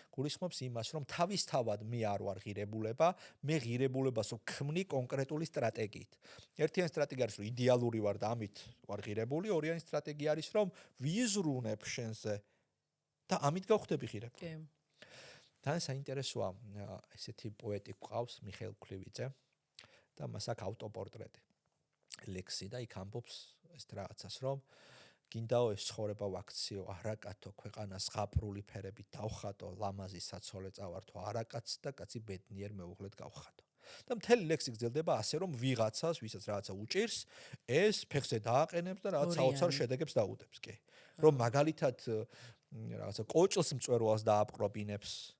გულისხმობს იმას, რომ თავის თავად მე არ ვარ ღირებულება, მე ღირებულებას ვქმნი კონკრეტული სტრატეგიით. ერთიანი სტრატეგია არის, რომ იდეალური ვარ და ამით ვარ ღირებული, ორიანი სტრატეგია არის, რომ ვიზრუნებ შენზე და ამით გავხდები ღირებული. თან საინტერესოა, ესეთი პოეტი გვყავს, მიხეილ ქლივიძე და მას აქვს ავტოპორტრეტი. ლექსი და იქ ამბობს ეს რაღაცას, რომ გინდაო ეს ცხოვრება ვაქციო, არაკათო ქვეყანას ღაპრული ფერებით დავხატო, ლამაზი საცოლე წავართო, არაკაც და კაცი ბედნიერ მეუღლედ გავხატო. და მთელი ლექსი გრძელდება ასე, რომ ვიღაცას, ვისაც რაღაცა უჭირს, ეს ფეხზე დააყენებს და რაღაც საოცარ შედეგებს დაუდებს, კი. რომ მაგალითად რაღაცა კოჭლს მწვერვალს დააპყრობინებს.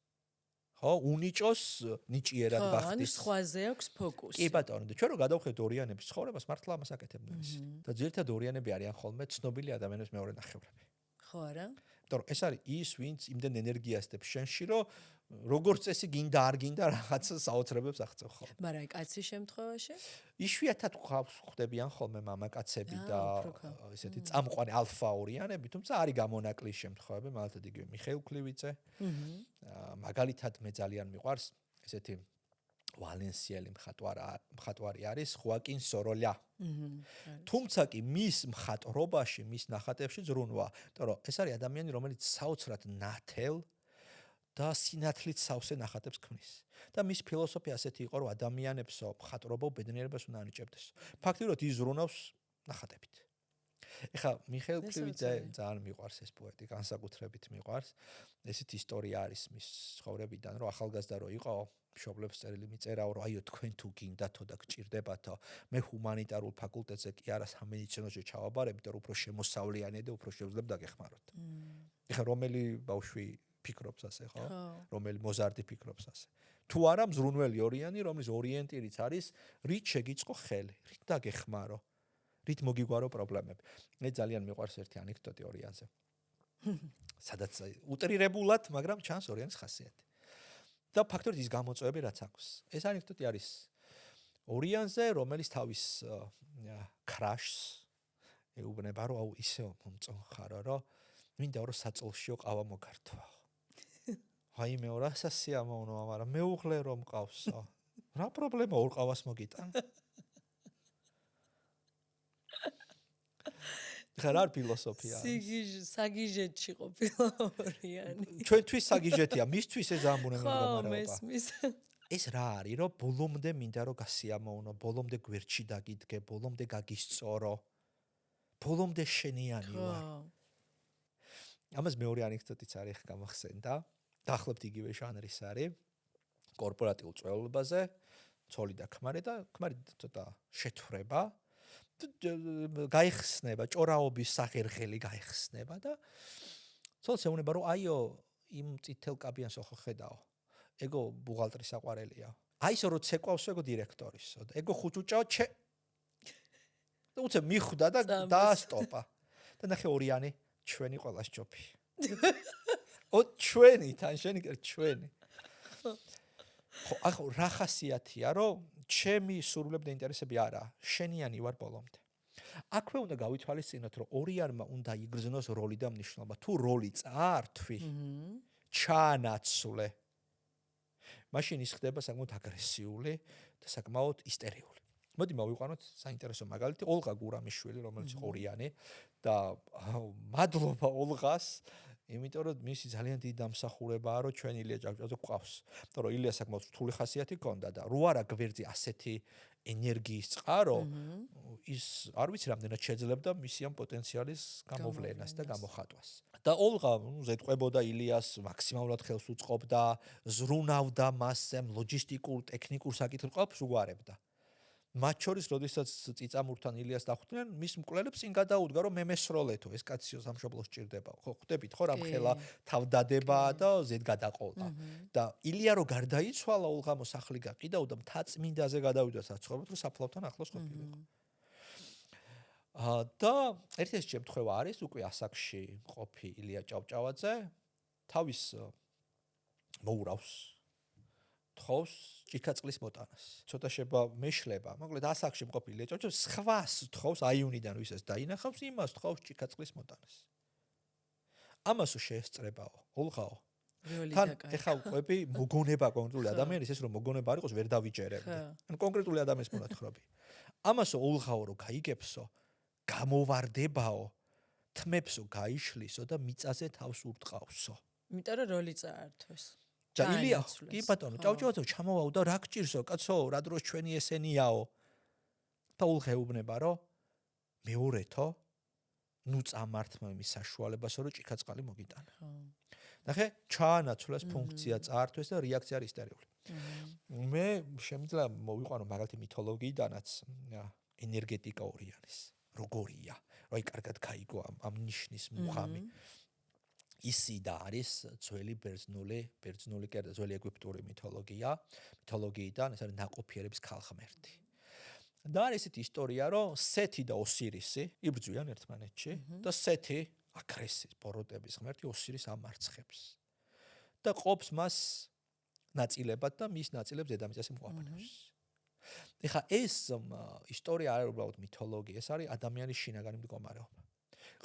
ხო, უნიჭოს ნიჭიერად გახდის. ანუ სხვაზე აქვს ფოკუსი. კი ბატონო, და ჩვენ რო გადავხედოთ ორიანების ცხოვრებას, მართლა ამას აკეთებდნენ ის. და ძირითადად ორიანები არიან ხოლმე ცნობილი ადამიანების მეორე ნახევრები. ხო არა? იმიტომ რომ ეს არის ის, ვინც იმდენ ენერგიას დებს შენში, რომ როგორც წესი გინდა არ გინდა რაღაც საოცრებებს აღწევ ხოლმე. მაგრამ აი კაცის შემთხვევაში? იშვიათად ხდებიან ხოლმე მამაკაცები და ესეთი წამყვანი ალფა ორიანები, თუმცა არის გამონაკლისი შემთხვევები, მაგალითად იგივე მიხეილ ქლივიძე. მაგალითად მე ძალიან მიყვარს ესეთი ვალენსიელი მხატვარი არის ხუაკინ სოროლა. თუმცა კი მის მხატვრობაში, მის ნახატებში ზრუნვა, იმიტომ რომ ეს არის ადამიანი, რომელიც საოცრად ნათელ და სინათლით სავსე ნახატებს ქმნის. და მის ფილოსოფია ასეთი იყო, რომ ადამიანებსო მხატვრობო ბედნიერებას უნდა ანიჭებდეს. ფაქტიურად ის ზრუნავს ნახატებით. ეხლა მიხეილ ქლივიძე ძალიან მიყვარს ეს პოეტი, განსაკუთრებით მიყვარს. ესეთი ისტორია არის მის ცხოვრებიდან, რომ ახალგაზრდა რო იყო, მშობლებს წერილი მიწერაო, რომ აიო თქვენ თუ გინდათო და გჭირდებათო, მე ჰუმანიტარულ ფაკულტეტზე კი არა სამედიცინოზე ჩავაბარებ, და უფრო შემოსავლიანი და უფრო შევძლებ დაგეხმაროთ. ეხლა რომელი ბავშვი ფიქრობს ასე, ხო? რომელი მოზარდი ფიქრობს ასე. თუ არა მზრუნველი ორიანი, რომლის ორიენტირიც არის, რით შეგიწყო ხელი, რით დაგეხმარო, რით მოგიგვარო პრობლემები. მე ძალიან მიყვარს ერთი ანეკდოტი ორიანზე. სადაც უტრირებულად, მაგრამ ჩანს ორიანის ხასიათი. და ფაქტობრივად ის გამოწვევები რაც აქვს. ეს ანეკდოტი არის ორიანზე, რომელიც თავის კრაშს ეუბნება, რომ აუ ისე მომწონხარო, რომ მინდა რომ საწოლშიო ყავა მოგართვაო. აი მე 200 სიამოვნოა, მაგრამ მეუღლე რომ მყავსო. რა პრობლემა ორ ყავას მოგიტან? ხარ ფილოსოფია. საგიჟეთში ყოფილა ორიანი. ჩვენთვის საგიჟეთია, მისთვის ეს ამბუნე მეგობრებო. მესმის. ეს რა არის, რომ ბოლომდე მინდა რომ გასიამოვნო, ბოლომდე გვერდში დაგიდგე, ბოლომდე გაგისწორო. ბოლომდე შენიანი ვარ. ამას მეორე ანეკდოტიც არის გამახსენდა. დაახლოებით იგივე ჟანრის არის. კორპორატიულ წვეულებაზე, ცოლი და ქმარი და ქმარი ცოტა შეთვრება. გაიხსნება, ჭორაობის სახერხელი გაიხსნება და ცოლს ეუბნება, რომ აიო, იმ წითელ კაბიანს ხო ხედაო. ეგო ბუღალტრის საყვარელია. აისო რო ცეკვავსო, ეგო დირექტორისო. ეგო ხუჭუჭაო, ჩე. და უცებ მიხვდა და დაასტოპა. და ნახე ორიანი, ჩვენი ყველას ჯობი. ჩვენი, თან შენი ჩვენი. ხო, ახლა რა ხასიათია, რომ ჩემი სურვილები და ინტერესები არა, შენიანი ვარ ბოლომდე. აქვე უნდა გავითვალისწინოთ, რომ ორიანმა უნდა იგრძნოს როლი და მნიშვნელობა. თუ როლი წაართვი, ჩაანაცვლე, მაშინ ის ხდება საკმაოდ აგრესიული და საკმაოდ ისტერიული. მოდი მოვიყვანოთ საინტერესო მაგალითი, ოლღა გურამიშვილი, რომელიც ორიანი და მადლობა ოლღას, იმიტომ რომ მისი ძალიან დიდი დამსახურებაა, რომ ჩვენ ილია ჭავჭავაძე გვყავს. იმიტომ რომ ილია საკმაოდ რთული ხასიათი ჰქონდა და რო არა გვერდზე ასეთი ენერგიის წყარო, ის არ ვიცი რამდენად შეძლებდა მისი ამ პოტენციალის გამოვლენას და გამოხატვას. და ოლღა ზეთყვებოდა ილიას, მაქსიმალურად ხელს უწყობდა, ზრუნავდა მასზე, ლოჯისტიკურ, ტექნიკურ საკითხებს უგვარებდა. მათ შორის, როდესაც წიწამურთან ილიას დახვდნენ, მის მკვლელებს წინ გადაუდგა, რომ მე მესროლეთო, ეს კაციო სამშობლოს ჭირდება. ხო, ხვდებით ხო, რამხელა თავდადებაა და ზედ გადაყოლა. და ილია რო გარდაიცვალა, ოლღა მოსახლე გაყიდაოდა, მთაწმინდაზე გადავიდა საცხოვრებლად, რომ საფლავთან ახლოს ყოფილიყო. და ერთ-ერთი შემთხვევა არის, უკვე ასაკში მყოფი ილია ჭავჭავაძე თავის მოურავს თხოვს ჭიქაწყლის მოტანას. ცოტა შეება მეშლება, მოკლედ ასაკში მყოფი ილია ჭავჭავაძე სხვას თხოვს, აიუნიდან ვისაც დაინახავს, იმას თხოვს ჭიქაწყლის მოტანას. ამასო შეესწრებაო, ოლღაო. თან ეხა უყვები მოგონება კონკრეტული ადამიანის, ეს რომ მოგონება არ იყოს, ვერ დავიჯერებდი. ან კონკრეტული ადამიანის მონათხრობი. ამასო ოლღაო რო გაიგებსო, გამოვარდებაო, თმებსო გაიშლისო და მიწაზე თავს ურტყავსო. იმიტომ რომ როლი წაართვეს. და ილია, კი ბატონო, ჭავჭავაძე ჩამოვაო და რა გჭირსო, კაცო, რა დროს ჩვენი ესენიაო. და ოლღა ეუბნება, რომ მეორეთო, ნუ წამართმა იმის საშუალებასო, რომ ჭიქაწყალი მოგიტანა. ნახე, ჩაანაცვლეს ფუნქცია წაართვეს და რეაქცია არის ისტერიული. მე შემიძლია მოვიყვანო მაგალითი მითოლოგიიდანაც ენერგეტიკა ორიანის. როგორია, რომ აი კარგად გაიგო ამ ნიშნის მუღამი. ისიდა არის ძველი ბერძნული კი არა, ძველი ეგვიპტური მითოლოგიიდან, ეს არის ნაყოფიერების ქალღმერთი. და არის ესეთი ისტორია, რომ სეთი და ოსირისი იბრძვიან ერთმანეთში და სეთი აკრესის ბოროტების ღმერთი ოსირისს ამარცხებს. და ყოფს მას ნაწილებად და მის ნაწილებს დედამიწაზე მოაბნევს. ეხა ეს ისტორია არ არის უბრალოდ მითოლოგია, ეს არის ადამიანის შინაგანი მდგომარეობა.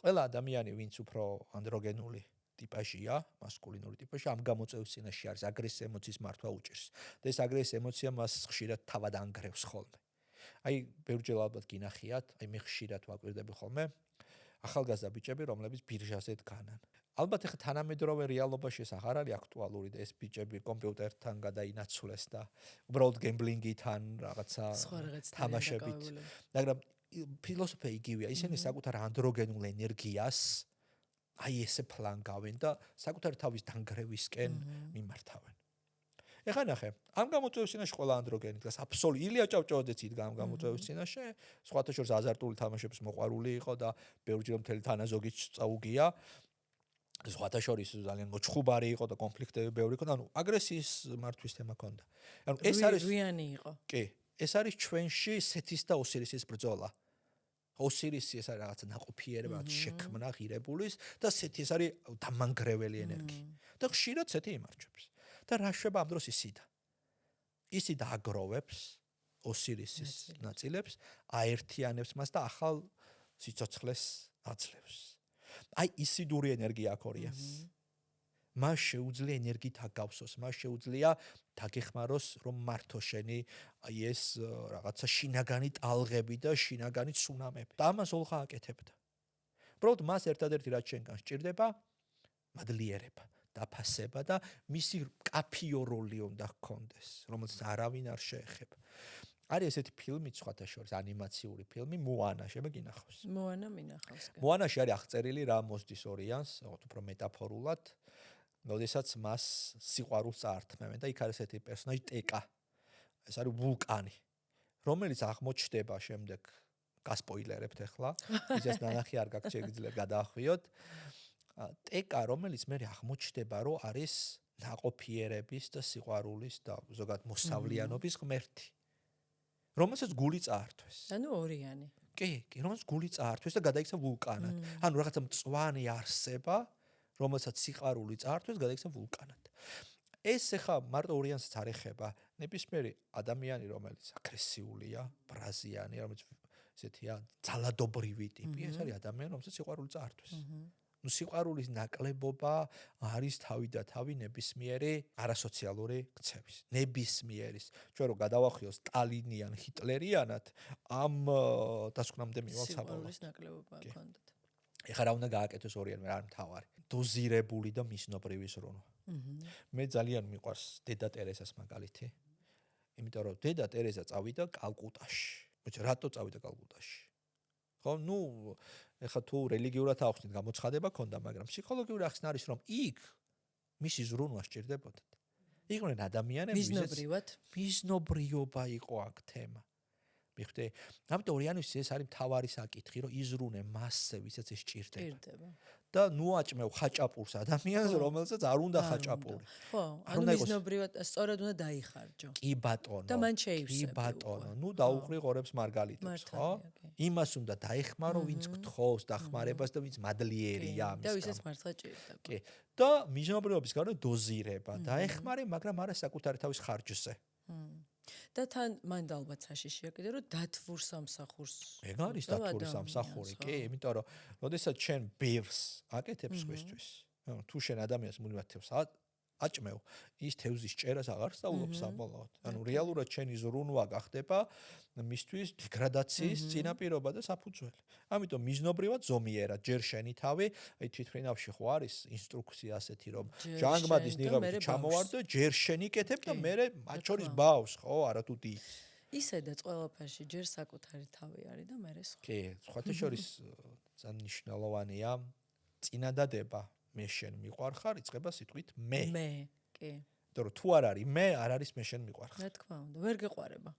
ყველა ადამიანი, ვინც უფრო ანდროგენული ტიპაჟია, მასკულინური ტიპაჟი, ამ გამოწვევის წინაშე არის აგრესიის ემოციის მართვა უჭირს. და ეს აგრესიის ემოცია მას ხშირად თავად ანგრევს ხოლმე. აი, ბევრჯერ ალბათ გინახიათ, აი მე ხშირად ვაკვირდები ხოლმე ახალგაზრდა ბიჭები, რომლებიც ბირჟაზე დგანან. ალბათ ახლა თანამედროვე რეალობაში ეს აღარ არის აქტუალური და ეს ბიჭები კომპიუტერთან გადაინაცვლეს და უბრალოდ გემბლინგითან რაღაცა თამაშებით. მაგრამ ფილოსოფია იგივეა, ისინი საკუთარ ანდროგენულ ენერგიას აი ესე ფლანგავენ და საკუთარ თავის დანგრევისკენ მიმართავენ. ეხლა ნახე, ამ გამოწვევის წინაშე ყველა ანდროგენი დგას, აბსოლუტურად ილია ჭავჭავაძეც იდგა ამ გამოწვევის წინაშე, სხვათა შორის აზარტული თამაშების მოყვარული იყო და ბევრჯერ მთელი თანაზოგიც წაუგია. სხვათა შორის ძალიან მოჩხუბარი იყო და კონფლიქტები ბევრი იყო, ანუ აგრესიის მართვის თემა ჰქონდა. ანუ ეს არის რუიანი იყო. კი, ეს არის ჩვენში სეთის და ოსირისის ბრძოლა. ოსირისი ეს არის რაღაცა ნაყოფიერება, შექმნა ღირებულის და სეთი ეს არის დამანგრეველი ენერგია. და ხშირად სეთი იმარჯვებს. და რა შვება ამ დროს ისიდა. ისიდა აგროვებს ოსირისის ნაწილებს, აერთიანებს მას და ახალ სიცოცხლეს აძლევს. აი ისიდური ენერგია აქ ორიანს. მას შეუძლია ენერგიით აგავსოს, მას შეუძლია დაგეხმაროს, რომ მართო შენი აი ეს რაღაცა შინაგანი ტალღები და შინაგანი ცუნამები. და ამას ოლღა აკეთებდა. უბრალოდ მას ერთადერთი რაც შენგან სჭირდება, მადლიერება, დაფასება და მისი კაფიო როლი უნდა ჰქონდეს, რომელსაც არავინ არ შეეხება. არის ესეთი ფილმი, სხვათა შორის ანიმაციური ფილმი, მოანა, შემეგინახავს. მოანა მინახავს. მოანაში არის აღწერილი რა მოსდის ორიანს, უფრო მეტაფორულად, როდესაც მას სიყვარულს წაართმევენ და იქ არის ესეთი პერსონაჟი ტეკა. ეს არის ვულკანი, რომელიც აღმოჩნდება შემდეგ, გასპოილერებთ ახლა, ისეს ნანახი არ გაქვს შეგიძლიათ გადაახვიოთ. ტეკა, რომელიც მე აღმოჩნდება, რომ არის ნაყოფიერების და სიყვარულის და ზოგადად მოსავლიანობის ღმერთი. რომელსაც გული წაართვეს. ანუ ორიანი. კი, რომელსაც გული წაართვეს და გადაიქცა ვულკანად. ანუ რაღაცა მწვანე არსება, რომელსაც სიყვარული წაართვეს, გადაიქცა ვულკანად. ეს ახლა მარტო ორიანსაც არ ეხება, ნებისმიერი ადამიანი, რომელიც აგრესიულია, ბრაზიანი, რომელიც ესეთია ძალადობრივი ტიპი, ეს არის ადამიანი, რომელსაც სიყვარული წაართვეს. ნუ სიყვარულის ნაკლებობა არის თავი და თავი ნებისმიერი არასოციალური ქცევის. ნებისმიერის. ჩვენ რო გადავახიოს სტალინიან, ჰიტლერიანად, ამ დასკვნამდე მივალ საბოლოოდ. სიყვარულის ნაკლებობა ჰქონდათ. ეხლა რა უნდა გააკეთოს ორიანვე არ მთავარი. დოზირებული და მისნობრივი ზრუნვა. მე ძალიან მიყვარს დედა ტერესას მაგალითი. იმიტომ რომ დედა ტერესა წავიდა კალკუტაში. მოიცა რატო წავიდა კალკუტაში? ხო, ნუ ეხლა თუ რელიგიურად ახსნით გამოცხადება ქონდა, მაგრამ ფსიქოლოგიური ახსნა არის რომ იქ მისი ზრუნვა სჭირდებოდა. იყვნენ ადამიანები, მიზნობრიობა იყო აქ თემა. მიხვდე? ამიტომ ორიანის ეს არის მთავარი საკითხი, რომ იზრუნე მასზე, ვისაც ეს სჭირდება. და ნუ აჭმევ ხაჭაპურს ადამიანს, რომელსაც არ უნდა ხაჭაპური. ხო, ანუ მიზნობრივად სწორად უნდა დაიხარჯო. კი ბატონო. და მან შეივსებო. კი ბატონო, ნუ დაუყრი ღორებს მარგალიტებს, ხო? იმას უნდა დაეხმარო, ვინც გთხოვს დახმარებას და ვინც მადლიერია ამის. და ვისაც მართლა ჭირდება. კი. და მიზნობრიობის გამო დოზირება, დაეხმარე, მაგრამ არა საკუთარი თავის ხარჯზე. და თან მან და ალბათ საშიშია კიდე რომ დათვურ სამსახურს. ეგ არის დათვური სამსახური, კი, იმიტომ რომ როდესაც შენ ბევრს აკეთებ სხვისთვის, თუ შენ ადამიანს მუდმივად აჭმევ, ის თევზის ჭერას აღარ სწავლობს საბოლოოდ. ანუ რეალურად შენი ზრუნვა გახდება მისთვის დეგრადაციის წინაპირობა და საფუძველი. ამიტომ მიზნობრივად ზომიერად ჯერ შენი თავი, აი თვითმფრინავში ხო არის ინსტრუქცია ასეთი რომ ჟანგბადის ნიღაბით ჩამოვარ და ჯერ შენი კეთებ და მე მათ შორის ბავს, ხო, არა თუ დი. ისედაც ყველაფერში ჯერ საკუთარი თავი არის და მე სხვა. კი, სხვათა შორის ძალიან მნიშვნელოვანია წინადადება. მე შენ მიყვარხარ, იწყება სიტყვით მე. მე, კი. იმიტომ რომ თუ არ არის მე, არ არის მე შენ მიყვარხარ. რა თქმა უნდა, ვერ გეყვარება.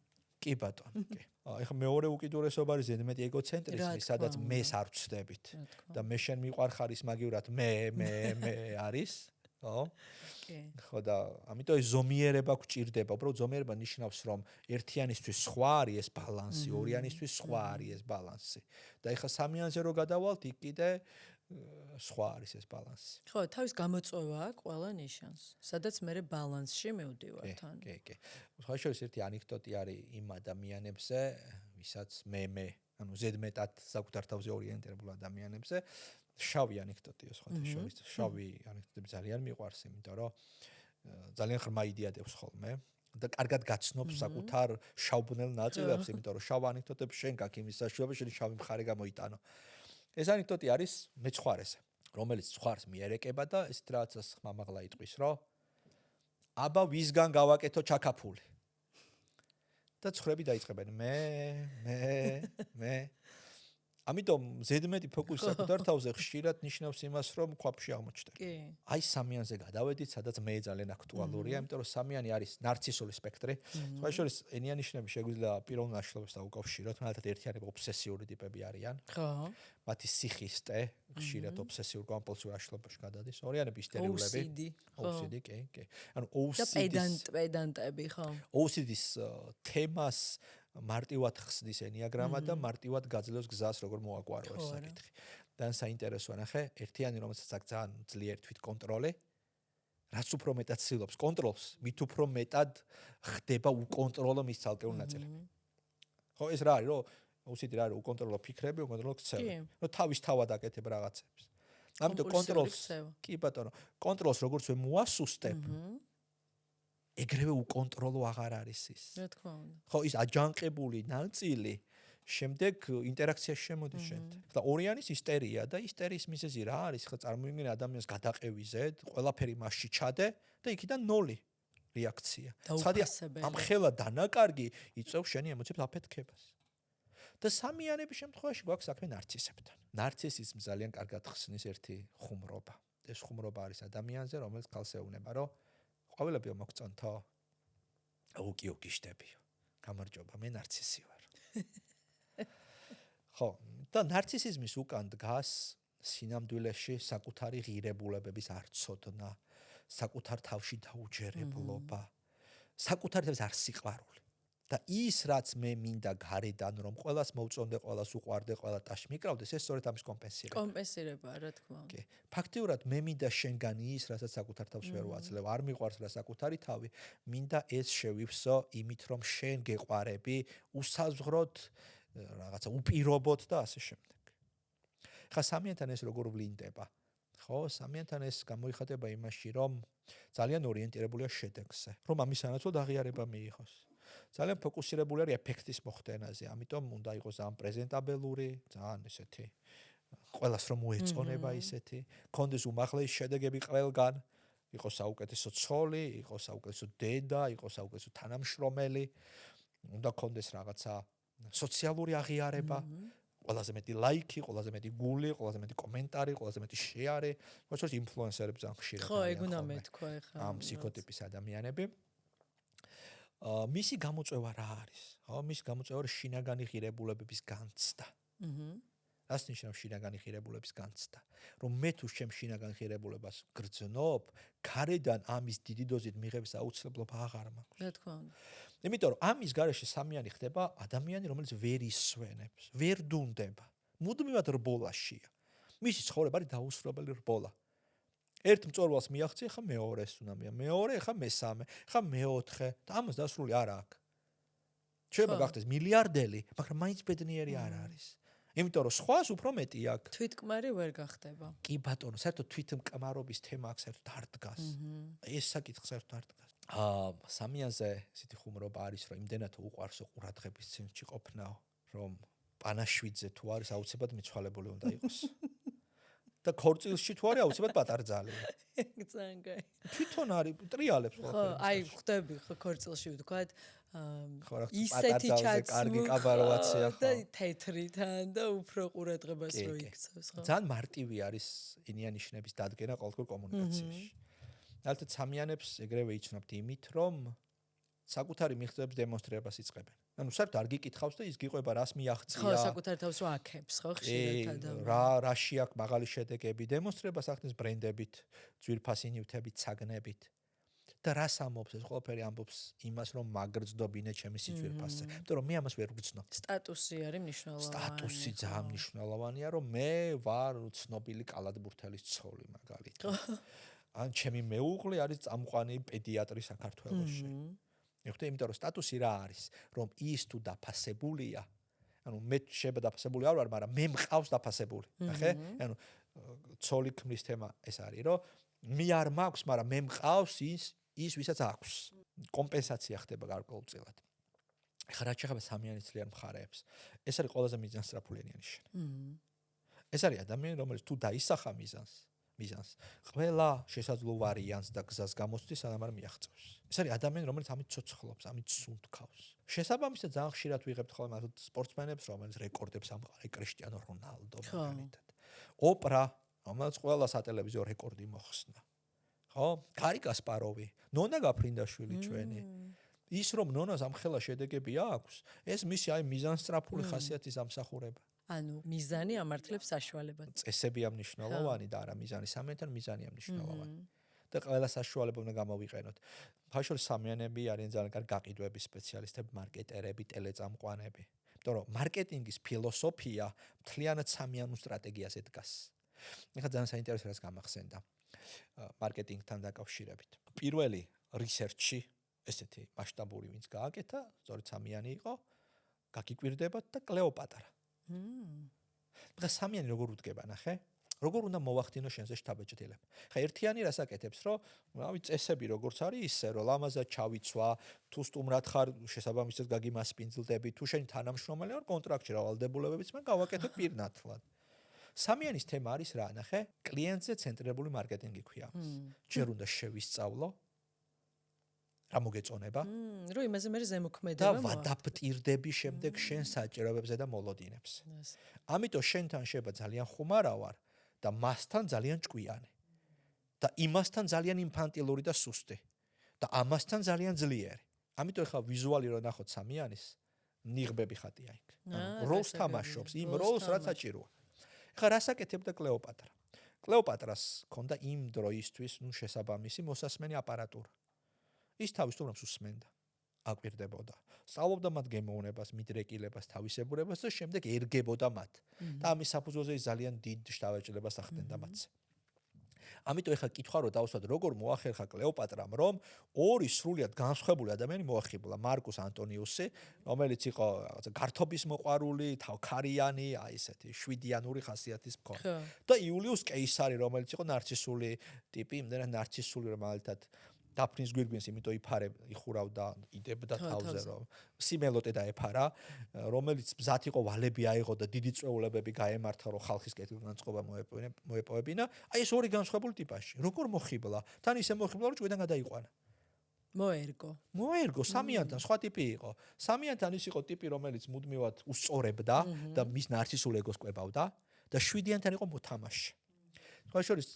კი ბატონო, კი. ეხლა მეორე უკიდურესობა არის ზედმეტი ეგოცენტრიზმი, სადაც მეს არ ვწდებით. და მე შენ მიყვარხარის მაგივრად მე არის, ხო? კი. ხო და ამიტომ ეს ზომიერება გვჭირდება. უბრალოდ ზომიერება ნიშნავს, რომ ერთიანისთვის სხვა არის ეს ბალანსი, ორიანისთვის სხვა არის ეს ბალანსი. და ეხლა სამიანზე რო გადავალთ, იქ კიდე სხვა არის ეს ბალანსი. ხო, თავის გამოწვევა აქვს ყველა ნიშანს, სადაც მე ბალანსში მივდივართ თან. კი, კი. სხვა შორის ერთი ანეკდოტი არის იმ ადამიანებზე, ვისაც მე, ანუ ზედმეტად საკუთარ თავზე ორიენტირებულ ადამიანებზე, შავი ანეკდოტია სხვა შორის. შავი ანეკდოტები ძალიან მიყვარს, იმიტომ რომ ძალიან ღრმა იდეადებს ხოლმე და კარგად გაცნობს საკუთარ შავბნელ ნაწილებს, იმიტომ რომ შავ ანეკდოტებს შენ გაქვს იმის საშუალება, შენი შავი მხარე გამოიტანო. ეს ანეკდოტი არის მეცხვარეზე, რომელიც ცხვარს მიერეკება და ესეთ რაღაცას ხმამაღლა იტყვის, რომ აბა ვისგან გავაკეთო ჩაკაფული. და ცხრები დაიწყებენ მე. ამიტომ ზედმეტი ფოკუსი საკუთარ თავზე ხშირად ნიშნავს იმას, რომ ქვაფში აღმოჩნდება. კი. აი სამიანზე გადავედით, სადაც მე ძალიან აქტუალურია, იმიტომ რომ სამიანი არის ნარცისული სპექტრი. სხვა შორის ენიანიშნები შეგვიძლია პიროვნულ ნაშრომებთან უკავშიროთ, მაგალითად ერთიანი ობსესიური ტიპები არიან. ხო. მათი სიხისტე ხშირად ობსესიურ კომპულსიურ აშლობაში გადადის. ორიანები ისტერიულები. OCD, კი. ანუ OCD პედანტები, ხო. OCD-ის თემას მარტივად ხსნის ენიაგრამა და მარტივად გაძლევს გზას, როგორ მოაგვარო ეს საკითხი. და საინტერესოა ნახე, ერთიანი რომელსაც აქვს ძალიან ძლიერი თვითკონტროლი, რაც უფრო მეტად ცდილობს კონტროლს, მით უფრო მეტად ხდება უკონტროლო მის ცალკეული ნაწილები. ხო, ეს რა არის, რომ OCD რა არის, უკონტროლო ფიქრები, უკონტროლო ქცევა. რომ თავის თავად აკეთებ რაღაცებს. ამიტომ კონტროლს, კი ბატონო, კონტროლს როგორც მე მოასუსტებ, ეგრევე უკონტროლო აღარ არის ის. რა თქმა უნდა. ხო, ის აჯანყებული ნაწილი შემდეგ ინტერაქციაში შემოდის შენთან. და ორიანის ისტერია და ისტერიის მიზეზი რა არის? ხა წარმოიდგინე ადამიანს გადაყევიზეთ, ყველაფერი მასში ჩადე და იქიდან 0 რეაქცია. ცხადია, ამ ხელა დანაკარგი იწევს შენი ემოციებს აფეთქებას. და სამიანების შემთხვევაში გვაქვს საქმე ნარცისებთან. ნარცისიზმი ძალიან კარგად ხსნის ერთი ხუმრობა. ეს ხუმრობა არის ადამიანზე, რომელიც ქალს ეუბნება, რომ ყვავილებიო მოგწონთო? უკი შტებიო. გამარჯობა, მე ნარცისი ვარ. ხო, და ნარცისიზმის უკან დგას სინამდვილეში საკუთარი ღირებულებების არცოდნა, საკუთარ თავში დაუჯერებლობა, საკუთარ თავის არ სიყვარული. და ის რაც მე მინდა გარედან რომ ყველას მოვწონდე, ყველას უყვარდე, ყველა ტაში მიკრავდეს, ეს სწორედ ამის კომპენსირება. კომპენსირება, რა თქმა უნდა. კი. ფაქტიურად მე მინდა შენგან ის, რასაც საკუთარ თავს ვერ ვაძლევ, არ მიყვარს რა საკუთარი თავი, მინდა ეს შევივსო იმით რომ შენ გეყვარები, უსაზღროდ რაღაცა უპირობოდ და ასე შემდეგ. ხა სამიანთან ეს როგორ ვლინდება? ხო, სამიანთან ეს გამოიხატება იმაში, რომ ძალიან ორიენტირებულია შედეგზე, რომ ამისანაცვლოდ აღიარება მიიღოს. ძალიან ფოკუსირებული არის ეფექტის მოხდენაზე, ამიტომ უნდა იყოს ძალიან პრეზენტაბელური, ძალიან ესეთი ყველას რომ მოეწონება ისეთი, კონდეს უმაღლესი შედეგები ყველგან, იყოს საუკეთესო ცოლი, იყოს საუკეთესო დედა, იყოს საუკეთესო თანამშრომელი, უნდა კონდეს რაღაცა სოციალური აღიარება, ყველაზე მეტი ლაიქი, ყველაზე მეტი გული, ყველაზე მეტი კომენტარი, ყველაზე მეტი შეარე, მოიცავს ინფლუენსერები ძალიან ხშირად. ხო, ეგ უნდა მეთქვა ეხლა. ამ ფსიქოტიპის ადამიანები. მისი გამოწვევა რა არის? ხო, მისი გამოწვევა არის შინაგანი ღირებულებების განცდა. რას ნიშნავს შინაგანი ღირებულების განცდა? რომ მე თუ ჩემ შინაგან ღირებულებას გრძნობ, გარედან ამის დიდი დოზით მიღების აუცილებლობა აღარ მაქვს. რა თქმა უნდა. იმიტომ რომ ამის გარეშე სამიანი ხდება ადამიანი, რომელიც ვერ ისვენებს, ვერ დუნდება, მუდმივად რბოლაშია. მისი ცხოვრება არის დაუსრულებელი რბოლა. ერთ მწვერვალს მიაღწია, ხა მეორეს უნდა მეორე, ხა მესამე, ხა მეოთხე და ამას დასრული არ აქვს. შეიძლება გახდეს მილიარდელი, მაგრამ მაინც ბედნიერი არ არის. იმიტომ რომ სხვას უფრო მეტი აქვს. თვითკმარი ვერ გახდება. კი ბატონო, საერთოდ თვითმკმარობის თემა აქ საერთოდ არ დგას. ეს საკითხი საერთოდ არ დგას. სამიანზე ისეთი ხუმრობა არის, რომ იმდენად უყვარსო ყურადღების ცენტრში ყოფნაო, რომ პანაშვიძე თუ არის აუცილებლად მიცვალებული უნდა იყოს. და ქორწილში თუ არის აუცილებლად პატარძალი. ძალიან კაი. თვითონ არის ტრიალებს ხო, აი ხვდები ხო ქორწილში ვთქვათ, ხო რა ისეთი პატარძალზე კარგი კაბაროვაცია და თეთრიდან და უფრო ყურადღებას რო იქცევს, ხო. ძალიან მარტივი არის ინიანიშნების დადგენა ყოველდღიურ კომუნიკაციაში. ალბათ სამიანებს ეგრევე იცნობთ იმით, რომ საკუთარი მიღწევების დემონსტრირებას იწყებენ. ანუ საერთოდ არ გიკითხავს და ის გიყვება რას მიაღწია. ხო, საკუთარ თავს რო აქებს, ხო, ხშირად ადამიანი. რაში აქვს მაღალი შედეგები, დემონსტრირებას ახდენს ბრენდებით, ძვირფასი ნივთებით, საგნებით. და რას ამბობს ეს ყველაფერი ამბობს იმას, რომ მაგრწდობინე ჩემი სიძვირფასზე. იმიტომ რომ მე ამას ვერ ვგრძნობ. სტატუსი არის მნიშვნელოვანი. სტატუსი ძალიან მნიშვნელოვანია, რომ მე ვარ ცნობილი კალათბურთელის ცოლი მაგალითად. ან ჩემი მეუღლე არის წამყვანი პედიატრი საქართველოში. ეხლა იმიტომ რომ სტატუსი რა არის, რომ ის თუ დაფასებულია, ანუ მე შეიძლება დაფასებული არ ვარ, მაგრამ მე მყავს დაფასებული. ნახე? ანუ ცოლი ქმრის თემა ეს არის, რომ მე არ მაქვს, მაგრამ მე მყავს ის ვისაც აქვს. კომპენსაცია ხდება გარკვეულწილად. ეხლა რა შეეხება სამიანის ძლიერ მხარეებს? ეს არის ყველაზე მიზანსწრაფული ნიშანი. ეს არის ადამიანი, რომელიც თუ დაისახა მიზანს, ყველა შესაძლო ვარიანტს და გზას გამოსცდის, სანამ არ მიაღწევს. ეს არის ადამიანი, რომელიც ამით ცოცხლობს, ამით სუნთქავს. შესაბამისად ძალიან ხშირად ვიღებთ ხოლმე ასეთ სპორტსმენებს, რომელიც რეკორდებს ამყარებს, კრისტიანო რონალდო მაგალითად. ოპრა, რომელიც ყველა სატელევიზიო რეკორდი მოხსნა. ხო? გარი კასპაროვი, ნონა გაფრინდაშვილი ჩვენი. ის რომ ნონას ამხელა შედეგები აქვს, ეს მისი აი მიზანსწრაფული ხასიათის ამსახურება. ანუ მიზანი ამართლებს საშუალებად. წესებია მნიშვნელოვანი და არა მიზანი, სამიანთან მიზანია მნიშვნელოვანი. და ყველა საშუალება უნდა გამოვიყენოთ. ხაშორის სამიანები არიან ძალიან კარგი გაყიდვების სპეციალისტები, მარკეტერები, ტელეწამყვანები. იმიტომ რომ მარკეტინგის ფილოსოფია მთლიანად სამიანურ სტრატეგიაზე დგას. ეხლა ძალიან საინტერესო რას გამახსენდა მარკეტინგთან დაკავშირებით. პირველი რისერჩი ესეთი მასშტაბური ვინც გააკეთა, სწორედ სამიანი იყო, გაგიკვირდებათ და კლეოპატრა. და სამიანი როგორ უდგება, ნახე? როგორ უნდა მოვახდინო შენზე შთაბეჭდილება? ხა ერთიანი რას აკეთებს, რომ რავი წესები როგორც არის, ისე რომ ლამაზად ჩავიცვა, თუ სტუმრად ხარ, შესაბამისად გაგიმასპინძლდები, თუ შენი თანამშრომელი ვარ კონტრაქტში რა ვალდებულებებიც მე გავაკეთებ პირნათლად. სამიანის თემა არის რა, ნახე? კლიენტზე ცენტრირებული მარკეტინგი ქვია. ჯერ უნდა შევისწავლო რა მოგეწონება? რომ იმაზე მე ზემოქმედება და ვადაპტირდები შემდეგ შენ საჭიროებებზე და მოლოდინებს. ამიტომ შენთან შეიძლება ძალიან ხუმარა ვარ და მასთან ძალიან ჭკვიანი. და იმასთან ძალიან ინფანტილური და სუსტი. და ამასთან ძალიან ძლიერი. ამიტომ ხა ვიზუალი რო ნახოთ სამიანის, ნიღბები ხატია იქ. ანუ როლს თამაშობს, იმ როლს რაც საჭიროა. ხა რას აკეთებდა კლეოპატრა? კლეოპატრას ჰქონდა იმ დროისთვის, შესაბამისი მოსასმენი აპარატურა. ის თავის სტუმრებს უსმენდა, აკვირდებოდა, სწავლობდა მათ გემოვნებას, მიდრეკილებას, თავისებურებას და შემდეგ ერგებოდა მათ. და ამის საფუძველზე ის ძალიან დიდ შთაბეჭდილებას ახდენდა მათზე. ამიტომ ეხლა კითხვა რომ დავსვათ როგორ მოახერხა კლეოპატრამ რომ ორი სრულიად განსხვავებული ადამიანი მოახიბლა მარკუს ანტონიუსი რომელიც იყო რაღაცა გართობის მოყვარული თავქარიანი აი ესეთი შვიდიანური ხასიათის მქონე და იულიუს კეისარი რომელიც იყო ნარცისული ტიპი იმდენად ნარცისული რომ მაგალითად დაფნის გვირგვინს იმიტომ იხურავდა იდებდა თავზე რომ სიმელოტე დაეფარა რომელიც მზად იყო ვალები აიღო და დიდი წვეულებები გაემართა რომ ხალხის კეთილგანწყობა მოეპოვებინა აი ეს ორი განსხვავებული ტიპაში როგორ მოხიბლა თან ისე მოხიბლა რომ ჭვიდან გადაიყვანა მოერგო სამიანთან სხვა ტიპი იყო სამიანთან ის იყო ტიპი რომელიც მუდმივად უსწორებდა და მის ნარცისულ ეგოს კვებავდა და შვიდიანთან იყო მოთამაშე სხვა შორის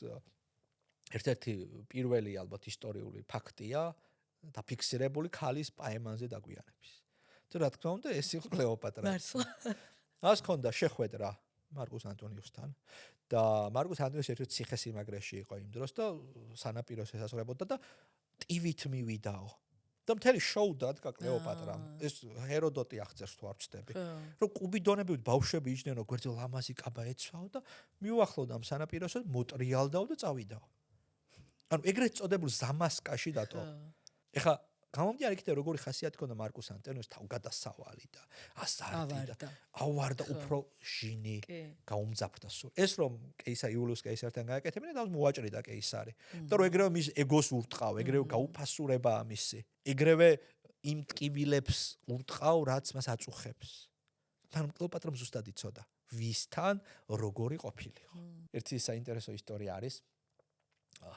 ერთ-ერთი პირველი ალბათ ისტორიული ფაქტია დაფიქსირებული ქალის პაემანზე დაგვიანების. თუ რა თქმა უნდა ეს იყო კლეოპატრა. მას ჰქონდა შეხვედრა მარკუს ანტონიუსთან და მარკუს ანტონიუსი ერთ ციხესიმაგრეში იყო იმ დროს და სანაპიროს ესაზღვრებოდა და ტივით მივიდაო. და მთელი შოუ დადგა კლეოპატრამ. ეს ჰეროდოტი აღწერს თუ არ ვცდები. რომ კუბიდონები ბავშვები იჯდნენ რომ გვერდზე ლამაზი კაბა ეცვაო და მიუახლოვდა ამ სანაპიროსად მოტრიალდაო და წავიდაო. ანუ ეგრეთ წოდებულ ზამასკაში დატო. ეხლა გამომდინარე იქიდან როგორი ხასიათი ჰქონდა მარკუს ანტონიუსს თავგადასავალი და აზარტი და ავარდა უფრო ჟინი გაუმძაფრდა სულ. ეს რომ კეისარი იულიუს კეისართან გააკეთებინა და მოაჭრიდა კეისარი. და რომ ეგრევე მის ეგოს ურტყავ, ეგრევე გაუფასურებაა მისი. ეგრევე იმ ტკივილებს ურტყავ, რაც მას აწუხებს. თან კლეოპატრამ ზუსტად იცოდა, ვისთან როგორი ყოფილიყო. ერთი საინტერესო ისტორია არის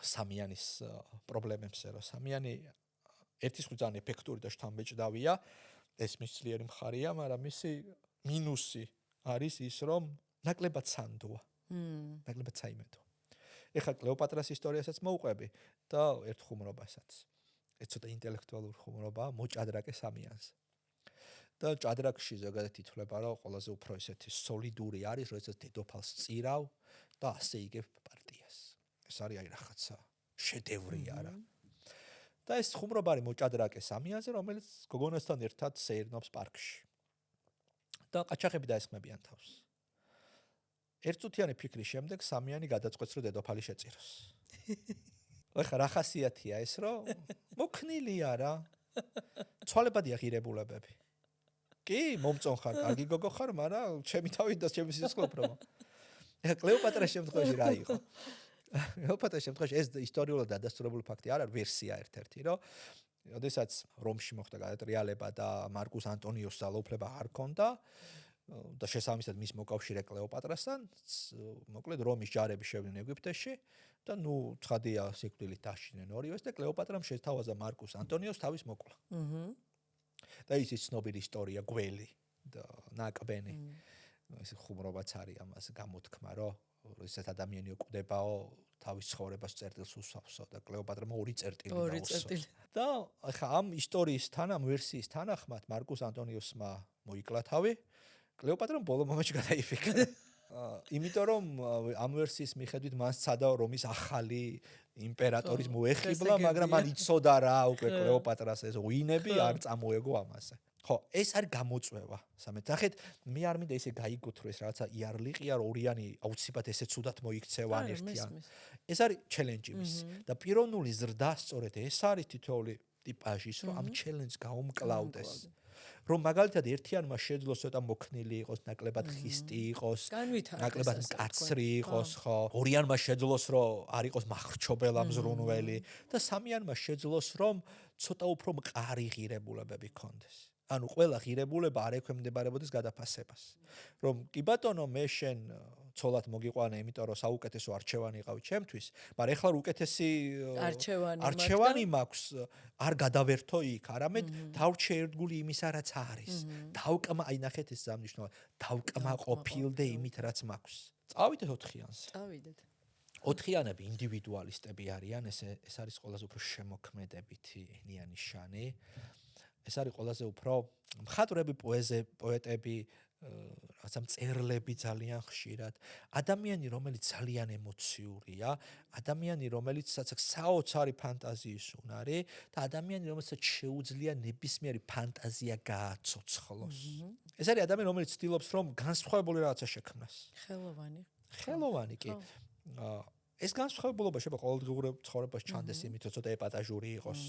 სამიანის პრობლემებზე, რომ სამიანი ერთის ძალიან ეფექტური და შთამბეჭდავია, ეს მის ძლიერი მხარეა, მაგრამ მისი მინუსი არის ის, რომ ნაკლებად სანდოა. ნაკლებად საიმედო. ეხლა კლეოპატრას ისტორიასაც მოუყვები და ერთ ხუმრობასაც. ეს ცოტა ინტელექტუალური ხუმრობა მოჭადრაკე სამიანზე. და ჭადრაკში ზოგადად ითვლება, რომ ყველაზე უფრო ესეთი სოლიდური არის, როდესაც დედოფალს წირავ და ასე იგებ პარტიას. ეს არის აი რაღაცა შედევრი არა. და ეს ხუმრობა არის მოჭადრაკე სამიანზე, რომელიც გოგონასთან ერთად სეირნობს პარკში. და ყაჩაღები დაესხმებიან თავს. ერთწუთიანი ფიქრის შემდეგ სამიანი გადაწყვეტს, რომ დედოფალი შეწიროს. ეხლა რა ხასიათია ეს, რომ მოქნილია რა. ცვალებადია ღირებულებები. კი, მომწონ ხარ, კარგი გოგო ხარ, მაგრამ ჩემი თავით და ჩემი სიცოცხლე უფრო. ეხლა კლეოპატრას შემთხვევაში რა იყო? კლეოპატრას შემთხვევაში ეს ისტორიულად დადასტურებული ფაქტი არ არის ვერსია ერთ-ერთი, რომ როდესაც რომში მოხდა გადატრიალება და მარკუს ანტონიუსს ძალაუფლება არ ჰქონდა და შესაბამისად მის მოკავშირე კლეოპატრასთან, მოკლედ რომის ჯარები შევდნენ ეგვიპტეში და ცხადია სიკვდილით დაშინენ ორივეს და კლეოპატრამ შეთავაზა მარკუს ანტონიუსს თავის მოკვლა. და ის ცნობილი ისტორია გველი და ნაკბენი. ეს ხუმრობაც არის ამას გამოთქმა, რომ როდესაც ადამიანი კვდებაო თავის ცხოვრებას წერტილს უსვავსო და კლეოპატრამ ორი წერტილი დაუსვა. და ახლა ამ ისტორიისთან, ამ ვერსიის თანახმად მარკუს ანტონიუსმა მოიკლა თავი, კლეოპატრამ ბოლო მომენტში გადაიფიქრა. იმიტომ რომ ამ ვერსიის მიხედვით მას სცადა რომის ახალი იმპერატორის მოეხიბლა, მაგრამ მან იცოდა რა უკვე კლეოპატრას ეს უინები არ წამოეგო ამაზე. ხო, ეს არის გამოწვევა. სამეთახეთ, მე არ მინდა ისე გაიგოთროს რაღაცა იარლიყია, რომ ორიანი აუცილებლად ესე ცუდად მოიქცევან ერთიან. ეს არის ჩელენჯი მისი. და პიროვნული ზრდა სწორედ ეს არის თითოეული ტიპაჟი ის, რომ ამ ჩელენჯს გაუმკლავდეს. რომ მაგალითად ერთიანმა შეძლოს ცოტა მოქნილი იყოს, ნაკლებად ხისტი იყოს, ნაკლებად მკაცრი იყოს, ხო. ორიანმა შეძლოს, რომ არ იყოს მახრჩობელა მზრუნველი და სამიანმა შეძლოს, რომ ცოტა უფრო მყარი ღირებულებები ჰქონდეს. ანუ ყველა ღირებულება არ ექვემდებარებოდეს გადაფასებას. რომ კი ბატონო, მე შენ ცოლად მოგიყვანე, იმიტომ რომ საუკეთესო არჩევანი იყავი ჩემთვის, მაგრამ ეხლა უკეთესი არჩევანი მაქვს, არ გადავერთო იქ, არამედ დავრჩე ერთგული იმისა, რაც არის. დავკმა, აი ნახეთ ეს სამნიშნავია, დავკმაყოფილდე იმით, რაც მაქვს. წავიდეთ 4-იანზე. წავიდეთ. 4-იანები ინდივიდუალისტები არიან, ეს არის ყველაზე უფრო შემოქმედებითი ენიანი ჟანი. ეს არის ყველაზე უფრო მხატვრები, პოეტები, რაღაცა მწერლები ძალიან ხშირად, ადამიანი, რომელიც ძალიან ემოციურია, ადამიანი, რომელიც საოცარი ფანტაზიის უნარი და ადამიანი, რომელსაც შეუძლია ნებისმიერი ფანტაზია გააცოცხლოს. ეს არის ადამიანი, რომელიც ცდილობს, რომ განსხვავებული რაღაცა შექმნას. ხელოვანი. ხელოვანი კი. ეს განსხვავებულობა შეიძლება ყოველდღიურ ცხოვრებაში ჩანდეს იმით, რომ ცოტა ეპატაჟური იყოს.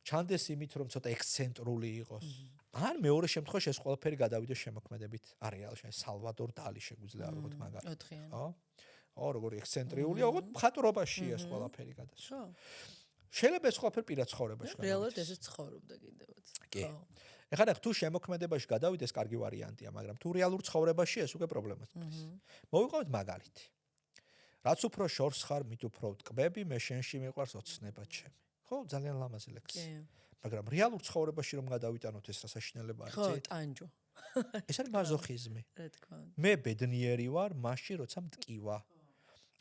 ჩანდეს იმით, რომ ცოტა ექსცენტრული იყოს. ან მეორე შემთხვევაში ეს ყველაფერი გადავიდეს შემოქმედებით არეალში, სალვადორ დალი შეგვიძლია ვიღოთ მაგალითად. ხო? როგორი ექსცენტრიულია, ოღონდ მხატვრობაშია ეს ყველაფერი გადასვა. შეიძლება ეს ყველაფერი პირად ცხოვრებაში გადავიდეს. რეალურად ესე ცხოვრობდა კიდევაც. კი. ეხლა თუ შემოქმედებაში გადავიდეს, კარგი ვარიანტია, მაგრამ თუ რეალურ ცხოვრებაში ეს უკვე პრობლემად არის. მოვიყვებით მაგალითი. რაც უფრო შორს ხარ, მით უფრო ვტკბები, მე შენში მიყვარს ოცნება ჩემი. ხო, ძალიან ლამაზი ლექსი. მაგრამ რეალურ ცხოვრებაში რომ გადავიტანოთ ეს სასაშინელება არის. ხო, ტანჯო. ეს არის მაზოხიზმი. რა თქმა უნდა. მე ბედნიერი ვარ, მაშინ როცა მტკივა.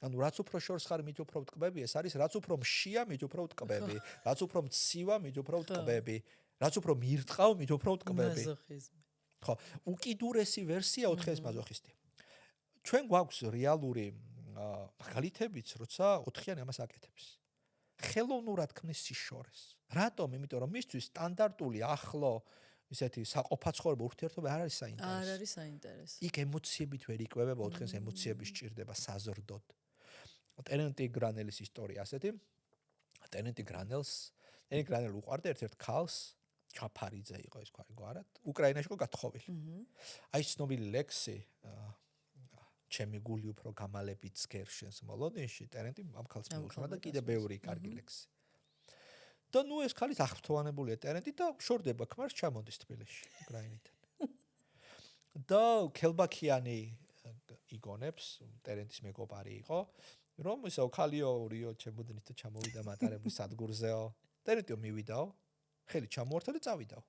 ანუ რაც უფრო შორს ხარ, მით უფრო ვტკბები, ეს არის რაც უფრო მშია, მით უფრო ვტკბები, რაც უფრო მცივა, მით უფრო ვტკბები, რაც უფრო მირტყავ, მით უფრო ვტკბები. მაზოხიზმი. ხო, უკიდურესი ვერსია ოთხის მაზოხისტი. ჩვენ გვაქვს რეალური მაგალითებიც, როცა ოთხიანი ამას აკეთებს. ხელოვნურად ქმნის სიშორეს. რატომ? იმიტომ რომ მისთვის სტანდარტული ახლო ისეთი საყოფაცხოვრებო ურთიერთობა არ არის საინტერესო. არ არის საინტერესო. იქ ემოციებით ვერ იკვებება, ოთხის ემოციების სჭირდება საზრდოდ. ტენენტი გრანელის ისტორია ასეთი. ტენენტი გრანელი უყვარდა ერთ-ერთ ქალს, ჩაფარიძე იყო ეს ქვარი გვარად, უკრაინაში იყო გათხოვილი. აი ცნობილი ლექსი ჩემი გული უფრო გამალებით სგერშენს მოლოდინში, ტენენტი ამ ქალს მიუძღვნა და კიდე ბევრი კარგი ლექსი. და ნუ ეს ქალი აღფრთოვანებულია ტენენტი და შორდება ქმარს ჩამოდის თბილისში, უკრაინიდან. და ქელბაქიანი იგონებს, ტენენტის მეგობარი იყო, რომ ისო ქალიო რიო ჩემოდნით და ჩამოვიდა მატარებლის სადგურზეო. ტენენტიო მივიდაო, ხელი ჩამოართვა და წავიდაო.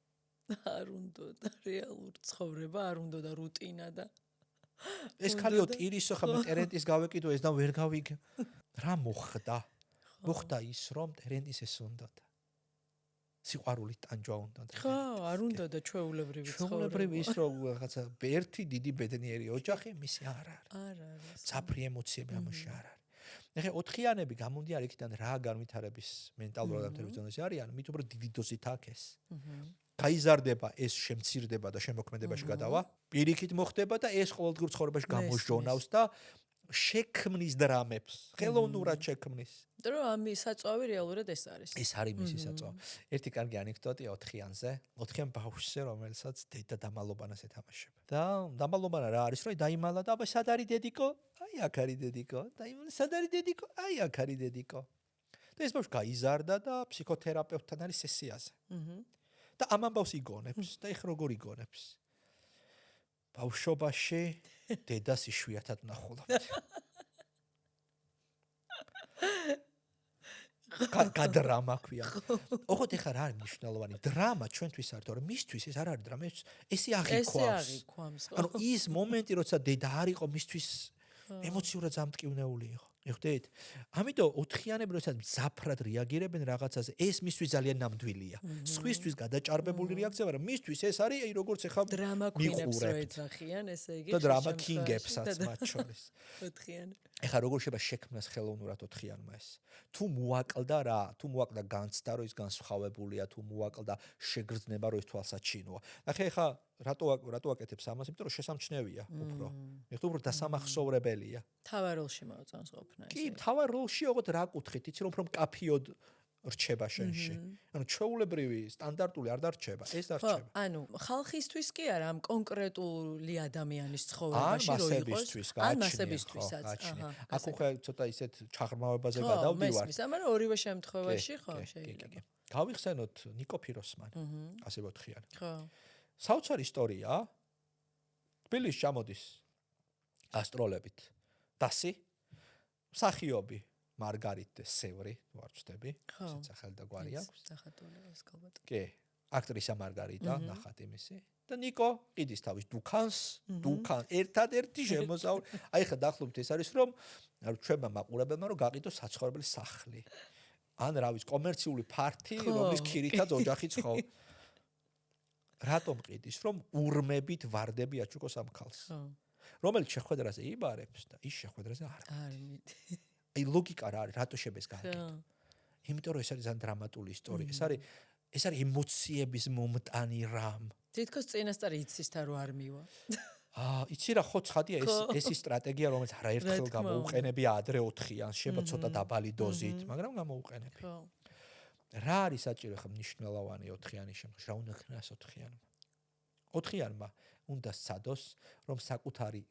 არ უნდა რეალურ ცხოვრება, არ უნდა და რუტინა და ეს ქალიო ტირისო ხა მე ტერენტის გავეკიდო ეს და ვერ გავიგე. რა მოხდა? მოხდა ის რომ ტერენტის ეს უნდათ. სიყვარული ტანჯვა უნდათ. ხო, არ უნდა და ჩვეულებრივი ცხოვრება. ჩვეულებრივი ის რომ რაღაცა ერთი დიდი ბედნიერი ოჯახი მისი არ არის. არ არის. საფრი ემოციები ამაში არ არის. ეხლა ოთხიანები გამომდინარე იქიდან რა განვითარების მენტალურად ამთერების ზონაში არიან, მით უფრო დიდი დოზით აქვს ეს. გაიზარდება ეს შემცირდება და შემოქმედებაში გადავა. პირიქით მოხდება და ეს ყოველდღიურ ცხოვრებაში გამოჟონავს და შექმნის დრამებს, ხელოვნურად შექმნის. რომ ამის საწვავი რეალურად ეს არის. ეს არის მისი საწვავი. ერთი კარგი ანეკდოტია ოთხიანზე, ოთხიან ბავშვზე, რომელსაც დედა დამალობანას ეთამაშება. და დამალობანა რა არის, რომ დაიმალა და აბა სად არის დედიკო? აი აქ არის დედიკო. დაიმალა სად არის დედიკო? აი აქ არის დედიკო. და ეს ბავშვი გაიზარდა და ფსიქოთერაპევტთან არის სესიაზე. და ამ ამბავს იგონებს და ეხ როგორ იგონებს. ბავშვობაში დედას იშვიათად ვნახულობთ. გადრამა ქვია. ოღონდ ეხლა რა არის მნიშვნელოვანი? დრამა ჩვენთვის არის, თორემ მისთვის ეს არ არის დრამა, ესე აღიქვამს. ანუ ის მომენტი, როცა დედა არ იყო მისთვის ემოციურად დამტკივნეული იყო. მიხვდით? ამიტომ ოთხიანები როდესაც მძაფრად რეაგირებენ რაღაცაზე, ეს მისთვის ძალიან ნამდვილია. სხვისთვის გადაჭარბებული რეაქცია, მაგრამ მისთვის ეს არის, აი როგორც ეხა დრამა queen-ებს რო ეძახიან, ესე იგი. და დრამა king-ესაც მათ შორის. ოთხიანი. ეხა როგორ შეიძლება შექმნას ხელოვნურად ოთხიანმა ეს? თუ მოაკლდა რა, თუ მოაკლდა განცდა, რომ ის განსხვავებულია, თუ მოაკლდა შეგრძნება, რომ ის თვალსაჩინოა. ეხა რატო აკეთებს ამას? იმიტომ რომ შესამჩნევია უფრო. ეხლა უფრო დასამახსოვრებელია. თავარ როლში მოაწონს ყოფნა ეს. კი, თავარ როლში ოღონდ რა კუთხით, იცი რომ უფრო მკაფიოდ რჩება შენში. ანუ ჩვეულებრივი სტანდარტული არ დარჩება, ეს დარჩება. ანუ ხალხისთვის კი არა, ამ კონკრეტული ადამიანის ცხოვრებაში რო იყოს. ან მასებისთვისაც. აქ უკვე ცოტა ისეთ ჩაღრმავებაზე გადავდივარ. მესმის, მაგრამ ორივე შემთხვევაში ხო შეიძლება. გავიხსენოთ ნიკო ფიროსმანი, ასევე ოთხიანი. ხო. საოცარი ისტორია. თბილისში ჩამოდის გასტროლებით. დასი მსახიობი მარგარიტ დე სევრი, ვარ ვწდები, ესეც ახალი და გვარი აქვს. სახატული ეს ალბათ. კი, აქტრისა მარგარიტა, ნახატი მისი. და ნიკო ყიდის თავის დუქანს, ერთადერთი შემოსავლი. აი ხა დაახლოებით ეს არის რომ ჩვენმა მაყურებელმა რომ გაყიდოს საცხოვრებელი სახლი. ან რა ვიცი, კომერციული ფართი, რომლის ქირითაც ოჯახი ცხოვრობს. რატომ ყიდის რომ ურმებით ვარდები აჩუქოს ამ ქალს? რომელიც შეხვედრაზე იბარებს და ის შეხვედრაზე არ მიდის. აი ლოგიკა რა არის, რატო შებეს გააკეთო? იმიტომ რომ ეს არის ძალიან დრამატული ისტორია. ეს არის ემოციების მომტანი რამ. თითქოს წინასწარ იცის თა რო არ მივა. იცი რა ხო ცხადია ეს ის სტრატეგია რომელიც არაერთხელ გამოუყენები ადრე 4-იანს შეიძლება ცოტა დაბალი დოზით მაგრამ გამოუყენები რა არის საჭირო ხა მნიშვნელოვანი 4-იანის შემთხვევაში რა უნდა ქნას 4-იანმა 4-იანმა უნდა სცადოს რომ საკუთარი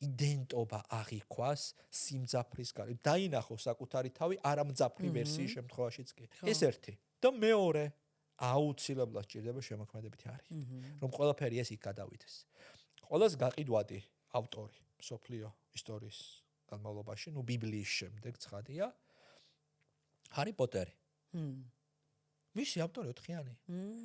იდენტობა აღიქვას სიმძაფრის გარეთ დაინახოს საკუთარი თავი არამძაფრი ვერსიის შემთხვევაშიც კი ეს ერთი და მეორე აუცილებლად ჭირდება შემოქმედებითი არი რომ ყველაფერი ეს იქ გადავიდეს ყველას გაყიდვადი ავტორი სოფლიო ისტორიის განმავლობაში ნუ ბიბლიის შემდეგ ცხადია ჰარი პოტერი მისი ავტორი 4-იანი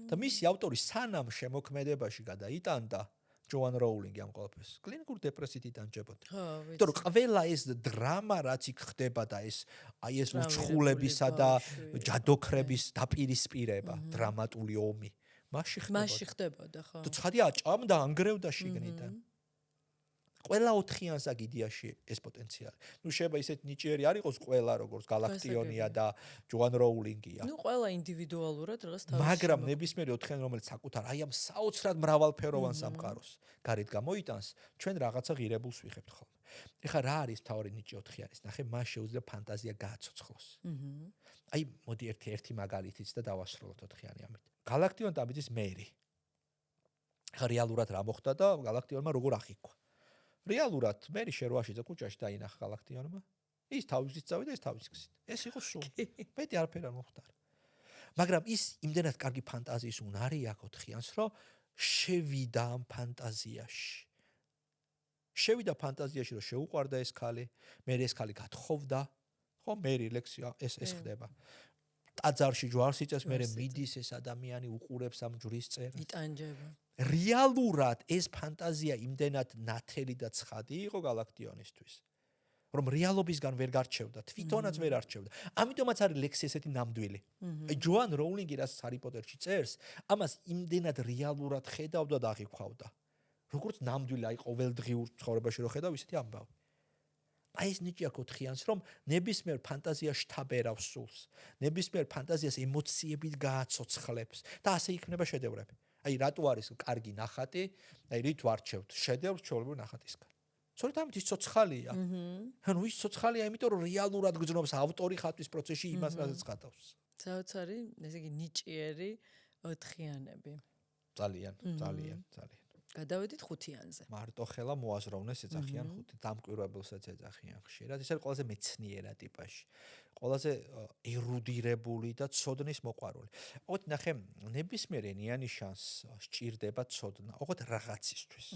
და მისი ავტორი სანამ შემოქმედებაში გადაიტანდა ჯოან როულინგი ამ ყველაფერს კლინიკურ დეპრესიით იტანჯებოდა. იმიტომ რომ ყველა ეს დრამა რაც იქ ხდება და ეს აი ეს უცხულებისა და ჯადოქრების დაპირისპირება, დრამატული ომი, მასში ხდებოდა, ხო. თუ ცხადია აჭამდა ანგრევდა შიგნიდან. ყველა 4-იანს აგიდიაში ეს პოტენციალი. ნუ შეიძლება ისეთ ნიჭიერი არ იყოს ყველა როგორც galaktionia და ჯოან როულინგია. ნუ ყველა ინდივიდუალურად რაღაც თავის. მაგრამ ნებისმიერი 4-იანი რომელიც საკუთარ აი ამ საოცრად მრავალფეროვან სამყაროს გარეთ გამოიტანს, ჩვენ რაღაცა ღირებულს ვიხებთ ხოლმე. ეხლა რა არის თავი ნიჭი 4-იანის? ნახე, მას შეუძლია ფანტაზია გააცოცხლოს. აი, მოდი ერთი მაგალითიც და დავასრულოთ 4-იანი ამით. galaktion დამიცის მერი. ეხლა რეალურად რა მოხდა და galaktionმა როგორ აღიქვა? რეალურად მერი შერვაშიძე კუჭაში დაინახა galaktionმა. ის თავისით წავიდა, ეს თავის გზით. ეს იყო სულ. მეტი არაფერი არ მოხდა. მაგრამ ის იმდენად კარგი ფანტაზიის უნარი აქვს 4-იანს, რომ შევიდა ამ ფანტაზიაში. შევიდა ფანტაზიაში, რომ შეუყვარდა ეს ქალი, მე ეს ქალი გათხოვდა, ხო, მერი ლექსია ეს ხდება. ტაძარში ჯვარს იწევს, მე მიდის ეს ადამიანი უყურებს ამ ჯვრის წერას. იტანჯება. რეალურად ეს ფანტაზია იმდენად ნათელი და ცხადი იყო galaktionისთვის, რომ რეალობისგან ვერ გარჩევდა, თვითონაც ვერ არჩევდა. ამიტომაც არის ლექსი ესეთი ნამდვილი. აი ჯოან როულინგი რაც ჰარი პოტერში წერს, ამას იმდენად რეალურად ხედავდა და აღიქვავდა. როგორც ნამდვილი, აი ყოველდღიურ ცხოვრებაში რო ხედავ, ისეთი ამბავი. აი ეს ნიჭი აქვს 4-იანს, რომ ნებისმიერ ფანტაზიაში თაბერავს სულს, ნებისმიერ ფანტაზიას ემოციებით გააცოცხლებს და ასე იქნება შედევრები. აი რატო არის კარგი ნახატი, აი რით ვარჩევთ შედევრს ჩვეულებრივ ნახატისგან. სწორედ ამით ის ცოცხალია. ანუ ის ცოცხალია, იმიტომ რომ რეალურად გრძნობს ავტორი ხატვის პროცესში იმას, რასაც ხატავს. საოცარი, ესე იგი ნიჭიერი 4-იანები. ძალიან. გადავედით 5-იანზე. მარტო ხელა მოაზროვნეს ეძახიან 5, დამკვირვებელსაც ეძახიან ხშირად. ის არის ყველაზე მეცნიერა ტიპაში. ყველაზე ერუდირებული და ცოდნის მოყვარული. ოღონდ ნახე, ნებისმიერ ენიანი შანსს სჭირდება ცოდნა, ოღონდ რაღაცისთვის.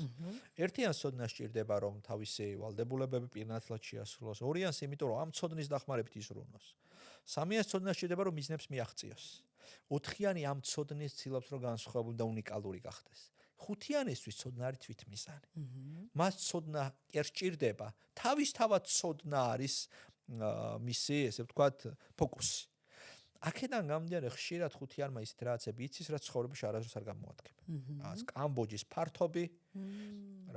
ერთიან ცოდნა სჭირდება, რომ თავისი ვალდებულებები პირნათლად შეასრულოს. ორიანს, იმიტომ რომ ამ ცოდნის დახმარებით იზრუნოს. სამიანს ცოდნა სჭირდება, რომ მიზნებს მიაღწიოს. 4-იანი ამ ცოდნის ცდილობს, რომ განსხვავებული და უნიკალური გახდეს. 5-იანისთვის ცოდნა არის თვითმიზანი. მას ცოდნა კი არ სჭირდება, თავისთავად ცოდნა არის მისი, ესე ვთქვათ, ფოკუსი. აქედან გამომდინარე, ხშირად 5-იანმა ისეთ რაღაცები იცის, რაც ცხოვრებაში არასდროს არ გამოადგება. კამბოჯის ფართობი,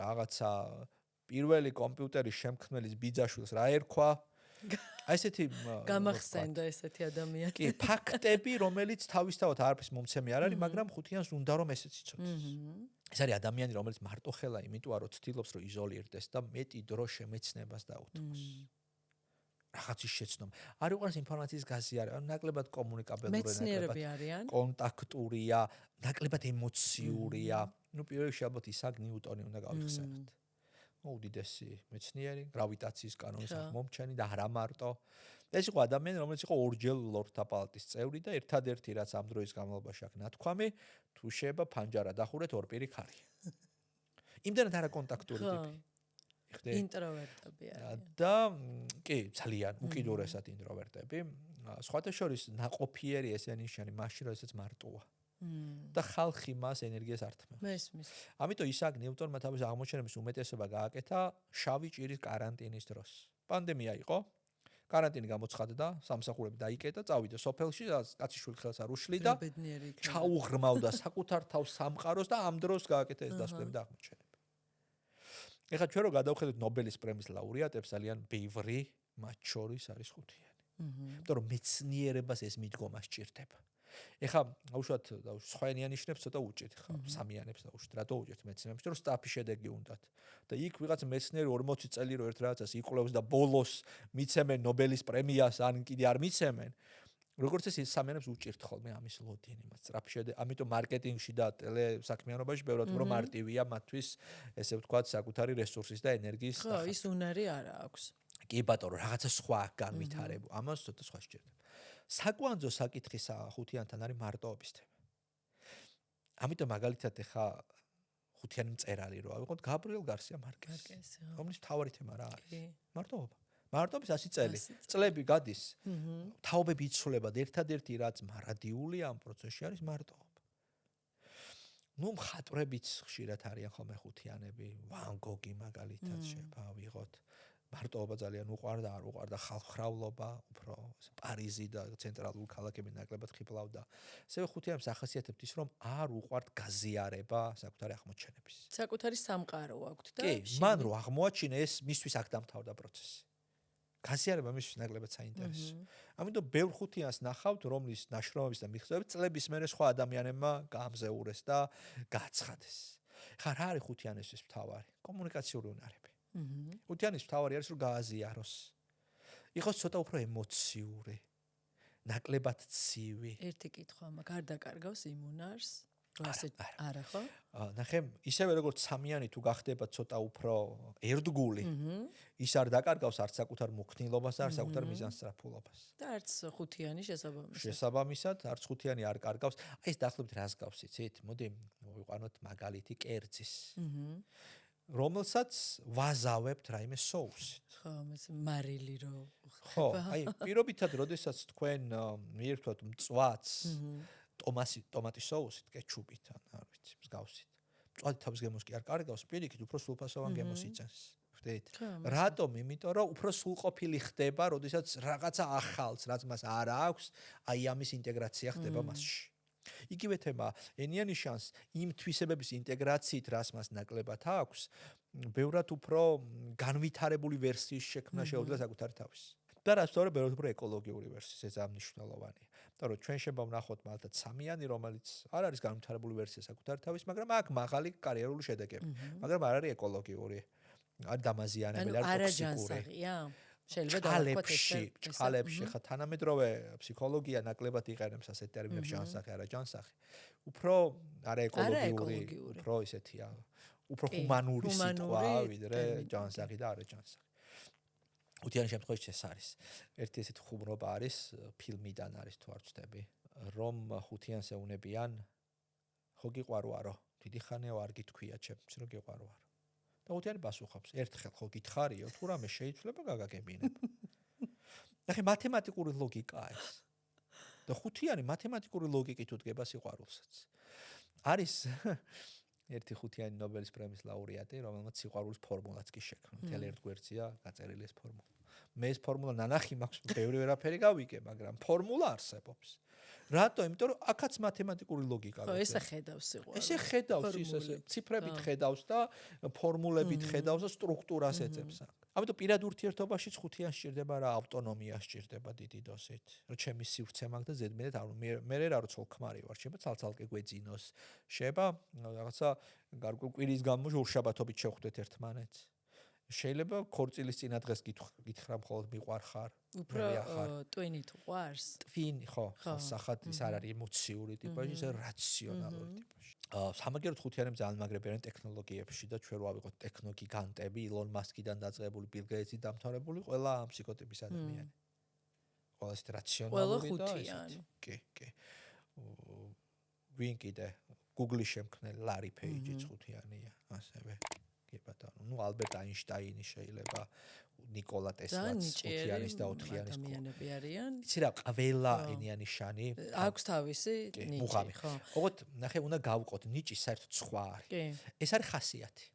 რაღაცა პირველი კომპიუტერის შემქმნელის ბიძაშვილს რა ერქვა. აი ესეთი გამახსენდა ესეთი ადამიანი. კი, ფაქტები, რომელიც თავისთავად არაფრის მომცემი არ არის, მაგრამ 5-იანს უნდა რომ ესეც იცოდეს. ეს არის ადამიანი, რომელიც მარტო ხელა იმიტომ რომ ცდილობს რომ იზოლირდეს და მეტი დრო შემეცნებას დაუთმოს. რაღაცის შეცნობა. არ უყურს ინფორმაციის გაზიარება, ნაკლებად კომუნიკაბელური, მეცნიერები არიან. კონტაქტურია, ნაკლებად ემოციურია. ნუ პირველ რიგში ალბათ ისააკ ნიუტონი უნდა გავიხსენოთ. უდიდესი მეცნიერი, გრავიტაციის კანონის აღმომჩენი და არა მარტო. ეს იყო ადამიანი, რომელიც იყო ორჯერ ლორდთა პალატის წევრი და ერთადერთი რაც ამ დროის განმავლობაში აქვს ნათქვამი, თუ შეიძლება ფანჯარა დახურეთ ორპირი ქალი. იმდენად არაკონტაქტური ტიპი. ინტროვერტები არიან. და კი, ძალიან უკიდურესად ინტროვერტები. სხვათა შორის ნაყოფიერი ესე ნიშანი მაშინ, როდესაც მარტოა. და ხალხი მას ენერგიას ართმევს. მესმის. ამიტომ ისააკ ნიუტონმა თავის აღმოჩენების უმეტესობა გააკეთა შავი ჭირის კარანტინის დროს. პანდემია იყო. карантине გამოცხადდა, სამსახურები დაიკეტა, წავიდა სოფელში, კაციშვილი ხელს არ უშლიდა, ჩაუღრმავდა საკუთარ თავს სამყაროს და ამ დროს გააკეთა ეს დასკვნები და აღმოჩენები. ეხლა ჩვენ რო გადავხედოთ ნობელის პრემიის ლაურეატებს, ძალიან ბევრი მათ შორის არის 5-იანი. იმიტომ რომ მეცნიერებას ეს მიდგომა სჭირდება. ეხლა უშუალოდ სხვაენიან ნიშნებს ცოტა უჭირთ ხა სამიანებს და უშუალოდ რატო უჭირთ მეცნიერებს რომ სტაფი შედეგი უნდათ და იქ ვიღაც მეცნიერი 40 წელი რო ერთ რაღაცას იკვლევს და ბოლოს მიცემენ ნობელის პრემიას ან კიდე არ მიცემენ როგორც ეს სამიანებს უჭირთ ხოლმე ამის ლოდინი მათ სწრაფი შედეგი ამიტომ მარკეტინგში და ტელესაქმიანობაში ბევრად უფრო მარტივია მათთვის ესე ვთქვათ საკუთარი რესურსის და ენერგიის ხო ის უნარი არა აქვს კი ბატონო რაღაცა სხვა განვითარებო ამას ცოტა სხვა შეჭერდა საკვანძო საკითხის ხუთიანთან არის მარტოობის თემა. ამიტომ მაგალითად ეხა ხუთიანი მწერალი რო ავიღოთ გაბრიელ გარსია მარკესი. რომლის მთავარი თემა რა არის? მარტოობა. მარტოობის 100 წელი. წლები გადის. თაობები იცვლება და ერთადერთი რაც მარადიული ამ პროცესში არის მარტოობა. ნუ მხატვრებიც ხშირად არიან ხოლმე ხუთიანები, ვან გოგი მაგალითად შევავიღოთ. მარტოობა ძალიან უყვარდა, არ უყვარდა ხალხმრავლობა, უფრო პარიზი და ცენტრალური ქალაქები ნაკლებად ხიბლავდა. ასევე ხუთიანებს ახასიათებთ ის, რომ არ უყვართ გაზიარება საკუთარი აღმოჩენების. საკუთარი სამყარო აქვთ და კი, მან რო აღმოაჩინა ეს მისთვის აქ დამთავრდა პროცესი. გაზიარება მისთვის ნაკლებად საინტერესოა. ამიტომ ბევრ ხუთიანს ნახავთ, რომლის ნაშრომების და მიღწევების წლების მერე სხვა ადამიანებმა გაამზეურეს და გააცხადეს. ხა რა არის ხუთიანისთვის მთავარი? კომუნიკაციური უნარები. ხუთიანის მთავარი არის რომ გააზიაროს. იყოს ცოტა უფრო ემოციური, ნაკლებად ცივი. ერთი კითხვა მაგ არ დაკარგავს იმ უნარს? არა ხო? ნახე, ისევე როგორც სამიანი თუ გახდება ცოტა უფრო ერთგული, ის არ დაკარგავს არც საკუთარ მოქნილობას, არც საკუთარ მიზანსწრაფულობას. და არც ხუთიანი შესაბამისად. შესაბამისად, არც ხუთიანი არ კარგავს. აი ეს დაახლოებით რას გავს, იცით? მოდი ვიყვანოთ მაგალითი კერძის. რომელსაც ვაზავებთ რაიმე соусით. ხო, მარილი რო ხო, აი პირობითად, როდესაც თქვენ მიერთვათ მწვადს ტომატის соусით, კეჩუპით, არ ვიცი, მსგავსით. მწვადი თავის გემოს კი არ კარგავს, პირიქით უფრო სულფასოვან გემოს იწენს. ხვდით? რატომ? იმიტომ რომ უფრო სულყოფილი ხდება, როდესაც რაღაცა ახალს, რაც მას არ აქვს, აი ამის ინტეგრაცია ხდება მასში. იგივე თემა ენიანიშანს იმ თვისებების ინტეგრაციით, რაც მას ნაკლებად აქვს, ბევრად უფრო განვითარებული ვერსიის შექმნა შეუძლია საკუთარი თავის. და რაც თორე ბევრად უფრო ეკოლოგიური ვერსიის, ეს ამნიშნულოვანია. იმიტომ რომ ჩვენ შეგვიძლია ვნახოთ მაგალითად სამიანი, რომელიც არ არის განვითარებული ვერსია საკუთარი თავის, მაგრამ აქ მაღალი კარიერული შედეგები, მაგრამ არ არის ეკოლოგიური. არ დამაზიანებელი, არ ტოქსიკური. ჭყალებში ხა თანამედროვე ფსიქოლოგია ნაკლებად იყენებს ასეთ ტერმინებს ჯანსაღი, არა ჯანსაღი. უფრო არა ეკოლოგიური, უფრო ისეთია, უფრო ჰუმანური სიტყვა, ვიდრე ჯანსაღი და არა ჯანსაღი. უთიანი შემთხვევაში ეს არის. ერთი ესეთი ხუმრობა არის, ფილმიდან არის თუ არ ვცდები, რომ ხუთიანს ეუნებიან, ხო გიყვარვარო, დიდი ხანია არ გითქვია ჩემს, რომ გიყვარვარო. და უთიანი პასუხობს, ერთხელ ხო გითხარიო, თუ რამე შეიძლება გაგაგებინებ. ნახე, მათემატიკური ლოგიკაა ეს. და ხუთიანი მათემატიკური ლოგიკით უდგება სიყვარულსაც. არის ერთი ხუთიანი ნობელის პრემიის ლაურეატი, რომელმაც სიყვარულის ფორმულაც კი შექმნა. მთელი ერთ გვერდზეა გაწერილი ეს ფორმულა. მე ეს ფორმულა ნანახი მაქვს, ბევრი ვერაფერი გავიგე, მაგრამ ფორმულა არსებობს. რატო? იმიტომ რომ აქაც მათემატიკური ლოგიკა აქვს. ხო, ესე ხედავს სიყვარულს. ესე ხედავს ის ესე ციფრებით ხედავს და ფორმულებით ხედავს და სტრუქტურას ეძებს. ამიტომ პირად ურთიერთობაშიც ხუთიან სჭირდება რა ავტონომია სჭირდება დიდი დოზით. რომ ჩემი სივრცე მაქვს და ზედმეტად არ მე რა რო ცოლ-ქმარი ვარ, შეიძლება ცალ-ცალკე გვეძინოს. შეიძლება რაღაცა გარკვეულ კვირის გამო ურშაბათობით შევხვდეთ ერთმანეთს. შეიძლება ქორწილის წინა დღეს გითხრა მხოლოდ მიყვარხარ. უფრო ტვინი თუ ყვარს? ტვინი, ხო, სახად ის არ არის ემოციური ტიპაჟი, ეს რაციონალური ტიპაჟი. სამაგეროთ ხუთიანებს ძალიან მაგრებიან ტექნოლოგიებში და ჩვენ ვავიღოთ ტექნოგიგანტები, ილონ მასკიდან დაწყებული, ბილ გეიტსი დამთავრებული, ყველა ამ ფსიქოტიპის ადამიანი. ყველა ეს რაციონალური და ესეთი. კი. ვინ კიდე? Google-ის შემქმნელი ლარი პეიჯიც ხუთიანია, ასევე. კი ბატონო, ნუ ალბერტ აინშტაინი შეიძლება, ნიკოლა ტესლაც ხუთიანის და ოთხიანის ადამიანები არიან. იცი რა, ყველა ენიანიშანი აქვს თავისი ნიჭი, ხო. ოღონდ ნახე, უნდა გავყოთ, ნიჭი საერთოდ სხვა არის. ეს არის ხასიათი.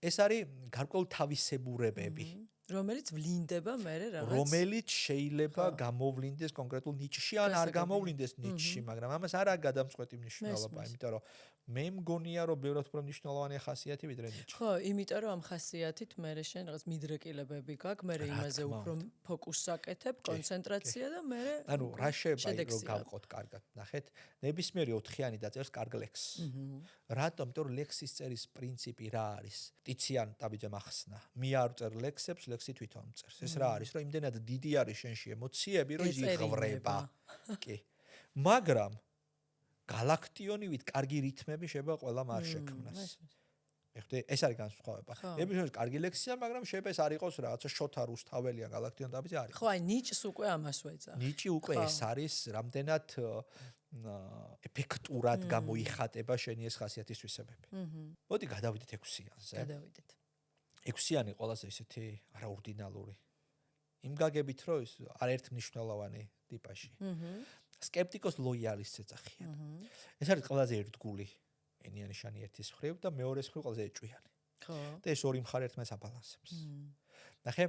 ეს არის გარკვეული თავისებურებები. რომელიც ვლინდება მერე რაღაც. რომელიც შეიძლება გამოვლინდეს კონკრეტულ ნიჭში ან არ გამოვლინდეს ნიჭში, მაგრამ ამას არ აქვს გადამწყვეტი მნიშვნელობა, იმიტომ რომ მე მგონია რომ ბევრად უფრო მნიშვნელოვანია ხასიათი ვიდრე ნიჭი. ხო, იმიტომ რომ ამ ხასიათით მე შენ რაღაც მიდრეკილებები გაქვს, მე იმაზე უფრო ფოკუსს აკეთებ, კონცენტრაცია და მე ანუ რა შეიძლება რომ გავყოთ კარგად. ნახეთ, ნებისმიერი 4-იანი დაწერს კარგ ლექსს. რატომ? იმიტომ რომ ლექსის წერის პრინციპი რა არის? ტიციან ტაბიძემ ახსნა. მე არ წერ ლექსებს, ლექსი თვითონ წერს. ეს რა არის? რომ იმდენად დიდი არის შენში ემოციები, რომ იღვრება. კი. მაგრამ galaktionivit კარგი რითმები შეიძლება ყველამ არ შექმნას. ეხლა ეს არის განსხვავება. ნებისმიერ კარგი ლექსია, მაგრამ შეიძლება ეს არ იყოს რაღაცა შოთა რუსთაველია galaktion ტაბიძე არის. ხო, აი ნიჭს უკვე ამას ვეძახ. ნიჭი უკვე ეს არის რამდენად ეფექტურად გამოიხატება შენი ეს ხასიათის თვისებები. მოდი გადავიდეთ 6-იანზე. გადავიდეთ. 6-იანი ყველაზე ისეთი არაორდინალური. იმ გაგებით რომ ის არაერთმნიშვნელოვანი ტიპაში. სკეპტიკოს ლოიალისტს ეძახიან. ეს არის ყველაზე ერთგული ენიანი შანი ერთის მხრივ და მეორეს მხრივ ყველაზე ეჭვიანი. ხო. და ეს ორი მხარე ერთმანეთს აბალანსებს. ნახე,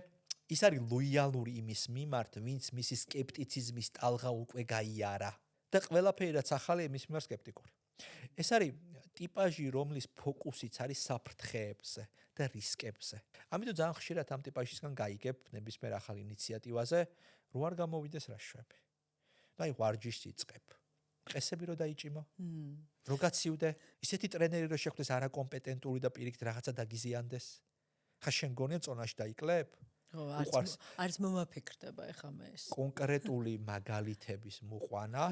ის არის ლოიალური იმის მიმართ, ვინც მისი სკეპტიციზმის ტალღა უკვე გაიარა და ყველაფერი რაც ახალი იმის მიმართ სკეპტიკური. ეს არის ტიპაჟი, რომლის ფოკუსიც არის საფრთხეებზე და რისკებზე. ამიტომ ძალიან ხშირად ამ ტიპაჟისგან გაიგებ ნებისმიერ ახალ ინიციატივაზე, რო არ გამოვიდეს რა შვები. აი ვარჯიშს იწყებ. ყესები რო დაიჭიმო. რო გაცივდე, ისეთი ტრენერი რო შეხვდეს არაკომპეტენტური და პირიქით რაღაცა დაგიზიანდეს. ხა შენ გონია წონაში დაიკლებ? ხო, არც მომაფიქრდება ეხა მე ეს. კონკრეტული მაგალითების მოყვანა,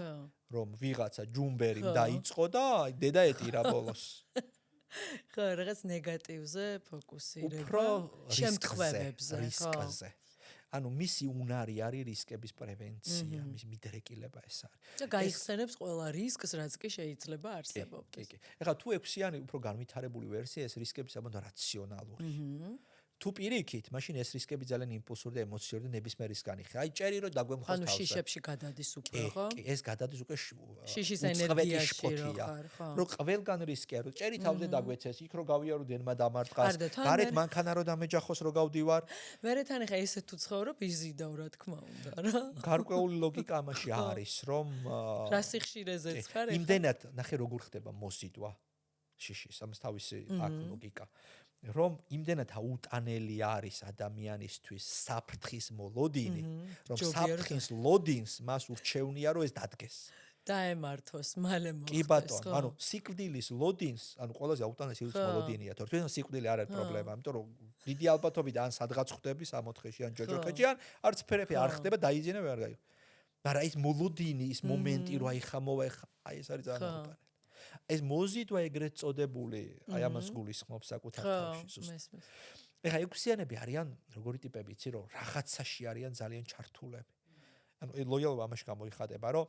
რომ ვიღაცა ჯუმბერი დაიწყო და დედა ეტირა ბოლოს. ხო, რაღაც ნეგატივზე ფოკუსირება, უფრო შემთხვევებზე, რისკზე. ანუ მისი უნარი არის რისკების პრევენცია, მისი მიდრეკილება ეს არის. და გაიხსენებს ყველა რისკს, რაც კი შეიძლება არსებობდეს. კი. ეხლა თუ 6-იანი უფრო განვითარებული ვერსია, ეს რისკები საბოლოოდ რაციონალური. თუ პირიქით, მაშინ ეს რისკები ძალიან იმპულსური და ემოციური და ნებისმიერ რისკანი ხარ. აი ჭერი რომ დაგვემხოს თავზე. ანუ შიშებში გადადის უკვე, ხო? კი, ეს გადადის უკვე შიშის ენერგიაში რო ხარ, ხო? რომ ყველგან რისკია, რომ ჭერი თავზე დაგვეცეს, იქ რო გავიარო დენმა დამარტყას, გარეთ მანქანა რო დამეჯახოს რო გავდივარ. მერე თან ეხა ესე თუ ცხოვრობ, იზიდავ რა თქმა უნდა, რა. გარკვეული ლოგიკა ამაში არის, რომ რა სიხშირეზეც ხარ ეხა? იმდენად ნახე როგორ ხდება მოსიდვა შიშის, ამას თავისი აქ ლოგიკა. რომ იმდენად აუტანელი არის ადამიანისთვის საფრთხის მოლოდინი, რომ საფრთხის ლოდინს მას ურჩევნია რომ ეს დადგეს. დაემართოს, მალე მოხდეს. კი ბატონო, ანუ სიკვდილის ლოდინს, ანუ ყველაზე აუტანელი სიკვდილის მოლოდინია, თორემ სიკვდილი არ არის პრობლემა, იმიტომ რომ დიდი ალბათობით ან სადღაც ხვდები 60-ში ან ჯოჯოხეთში ან არც ფერები არ ხდება, დაიძინებ არ გაიგო. მაგრამ ის მოლოდინი, ის მომენტი რომ აი ხა მოვა, აი ეს არის ძალიან აუტანელი. ეს მოზიდვა ეგრეთ წოდებული, აი ამას გულისხმობს საკუთარ თავში ზუსტად. ეხა 6-იანები არიან როგორი ტიპები, იცი რომ რაღაცაში არიან ძალიან ჩართულები. ანუ ლოიალობა ამაში გამოიხატება, რომ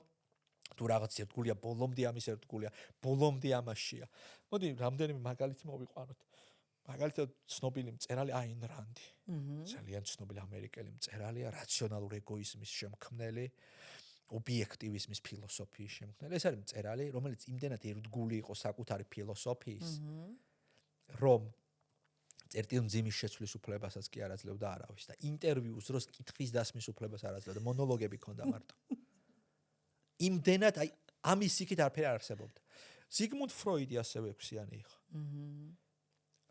თუ რაღაც ერთგულია, ბოლომდე ამის ერთგულია, ბოლომდე ამაშია. მოდი რამდენიმე მაგალითი მოვიყვანოთ. მაგალითად ცნობილი მწერალი აინ რანდი. ძალიან ცნობილი ამერიკელი მწერალია, რაციონალურ ეგოიზმის შემქმნელი. ობიექტივიზმის ფილოსოფიის შემქმნელი. ეს არის მწერალი, რომელიც იმდენად ერთგული იყო საკუთარი ფილოსოფიის, რომ წერტილ მძიმის შეცვლის უფლებასაც კი არ აძლევდა არავის და ინტერვიუს დროს კითხვის დასმის უფლებას არ აძლევდა, მონოლოგები ჰქონდა მარტო. იმდენად აი ამის იქით არაფერი არ არსებობდა. ზიგმუნდ ფროიდი ასევე 6-იანი იყო.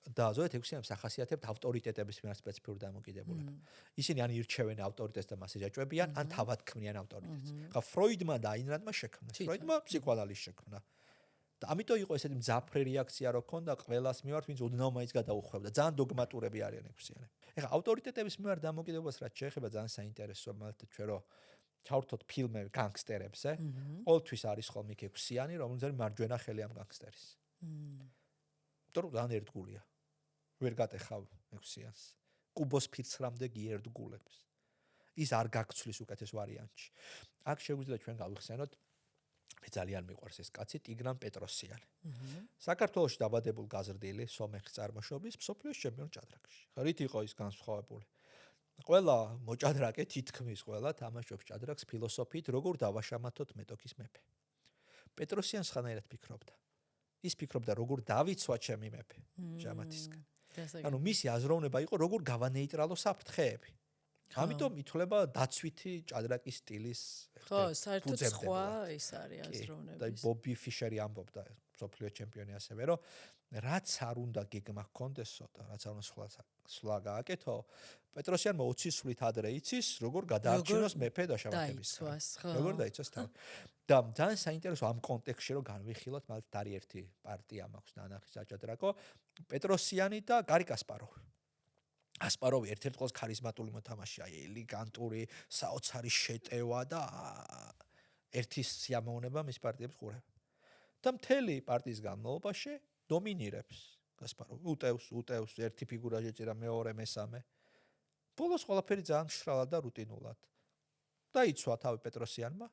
და ზოგადად 6-იანს ახასიათებთ ავტორიტეტების მიმართ სპეციფიური დამოკიდებულება. ისინი ან ირჩევენ ავტორიტეტს და მას ეჯაჭვებიან, ან თავად ქმნიან ავტორიტეტს. ხა ფროიდმა და აინ რანდმა შექმნეს. ფროიდმა ფსიქოანალიზს შექმნა. და ამიტომ იყო ესეთი მძაფრი რეაქცია რო ქონდა ყველას მიმართ, ვინც ოდნავ მაინც გადაუხვევდა. ძალიან დოგმატურები არიან 6-იანები. ეხლა ავტორიტეტების მიმართ დამოკიდებულებას რაც შეეხება ძალიან საინტერესოა, მაგალითად ჩვენ რო ჩავრთოთ ფილმები განგსტერებზე, ყოველთვის არის ხოლმე 6-იანი, რომელიც არის მარჯვენა ხელი ამ განგსტერის. იმიტომ რომ ძალიან ერთგულია. ვერ გატეხავ 6-იანს. კუბოს ფირცრამდე გიერდგულებს. ის არ გაგცვლის უკეთეს ვარიანტში. აქ შეგვიძლია ჩვენ გავიხსენოთ, მე ძალიან მიყვარს ეს კაცი, ტიგრან პეტროსიანი. საქართველოში დაბადებულ გაზრდილი სომეხის წარმოშობის მსოფლიოს ჩემპიონი ჭადრაკში. რით იყო ის განსხვავებული? ყველა მოჭადრაკე თითქმის ყველა თამაშობს ჭადრაკს ფილოსოფიით, როგორ დავაშამათოთ მეტოქის მეფე. პეტროსიანს ხანაერად ფიქრობდა. ის ფიქრობდა, როგორ დავიცვა ჩემი მეფე ჟამათისგან. ანუ მისი აზროვნება იყო, როგორ გავანეიტრალო საფრთხეები. ამიტომ ითვლება დაცვითი ჭადრაკის სტილის ხო, საერთოდ სხვა ის არის აზროვნება. და ბობი ფიშერი ამბობდა, სოფლიო ჩემპიონი ასევე, რომ რაც არ უნდა გეგმა ჰქონდესო და რაც არ უნდა სვლა გააკეთო, პეტროსიანმა 20 სვლით ადრე იცის, როგორ გადაარჩინოს მეფე დაშავებისგან. როგორ დაიცვას თავი. და ძალიან საინტერესო ამ კონტექსტში რომ განვიხილოთ, მაგრამ დარი ერთი პარტია მაქვს ნანახი საჭადრაკო, პეტროსიანი და გარი კასპაროვი. ასპაროვი ერთ-ერთი ყველაზე ქარიზმატული მოთამაშეა, ელეგანტური, საოცარი შეტევა და ერთი სიამოვნება მის პარტიებს ყურებ. და მთელი პარტიის განმავლობაში დომინირებს კასპაროვი. უტევს ერთი ფიგურა შეჭირა, მეორე, მესამე. ბოლოს ყველაფერი ძალიან მშრალად და რუტინულად. დაიცვა თავი პეტროსიანმა.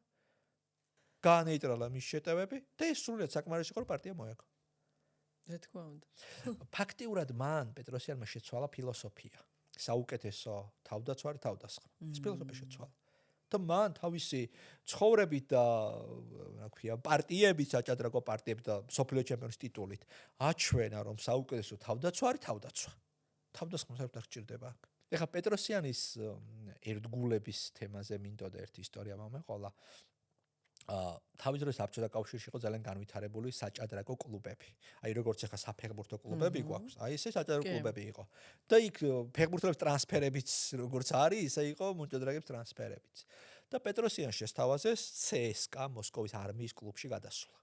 გაანეიტრალა მის შეტევები და ეს სრულიად საკმარისი იყო, რომ პარტია მოექო. რა თქმა უნდა. ფაქტიურად მან პეტროსიანმა შეცვალა ფილოსოფია. საუკეთესო თავდაცვა, თავდასხმა. ეს ფილოსოფია შეცვალა. და მან თავისი ცხოვრებით და რა ქვია, პარტიებით, საჭადრაკო პარტიებით და სოფლიო ჩემპიონის ტიტულით აჩვენა, რომ საუკეთესო თავდაცვა, თავდაცვა. თავდასხმა საერთოდ არ გჭირდება აქ. ეხლა პეტროსიანის ერთგულების თემაზე მინდოდა ერთი ისტორია მომეყოლა. თავის დროს საბჭოთა კავშირში იყო ძალიან განვითარებული საჭადრაკო კლუბები. აი როგორც ახლა საფეხბურთო კლუბები გვაქვს, აი ესე საჭადრაკო კლუბები იყო. და იქ ფეხბურთელებს ტრანსფერებიც როგორც არის, ისე იყო მონჭადრაკეებს ტრანსფერებიც. და პეტროსიანს შესთავაზეს CSKA მოსკოვის არმიის კლუბში გადასვლა.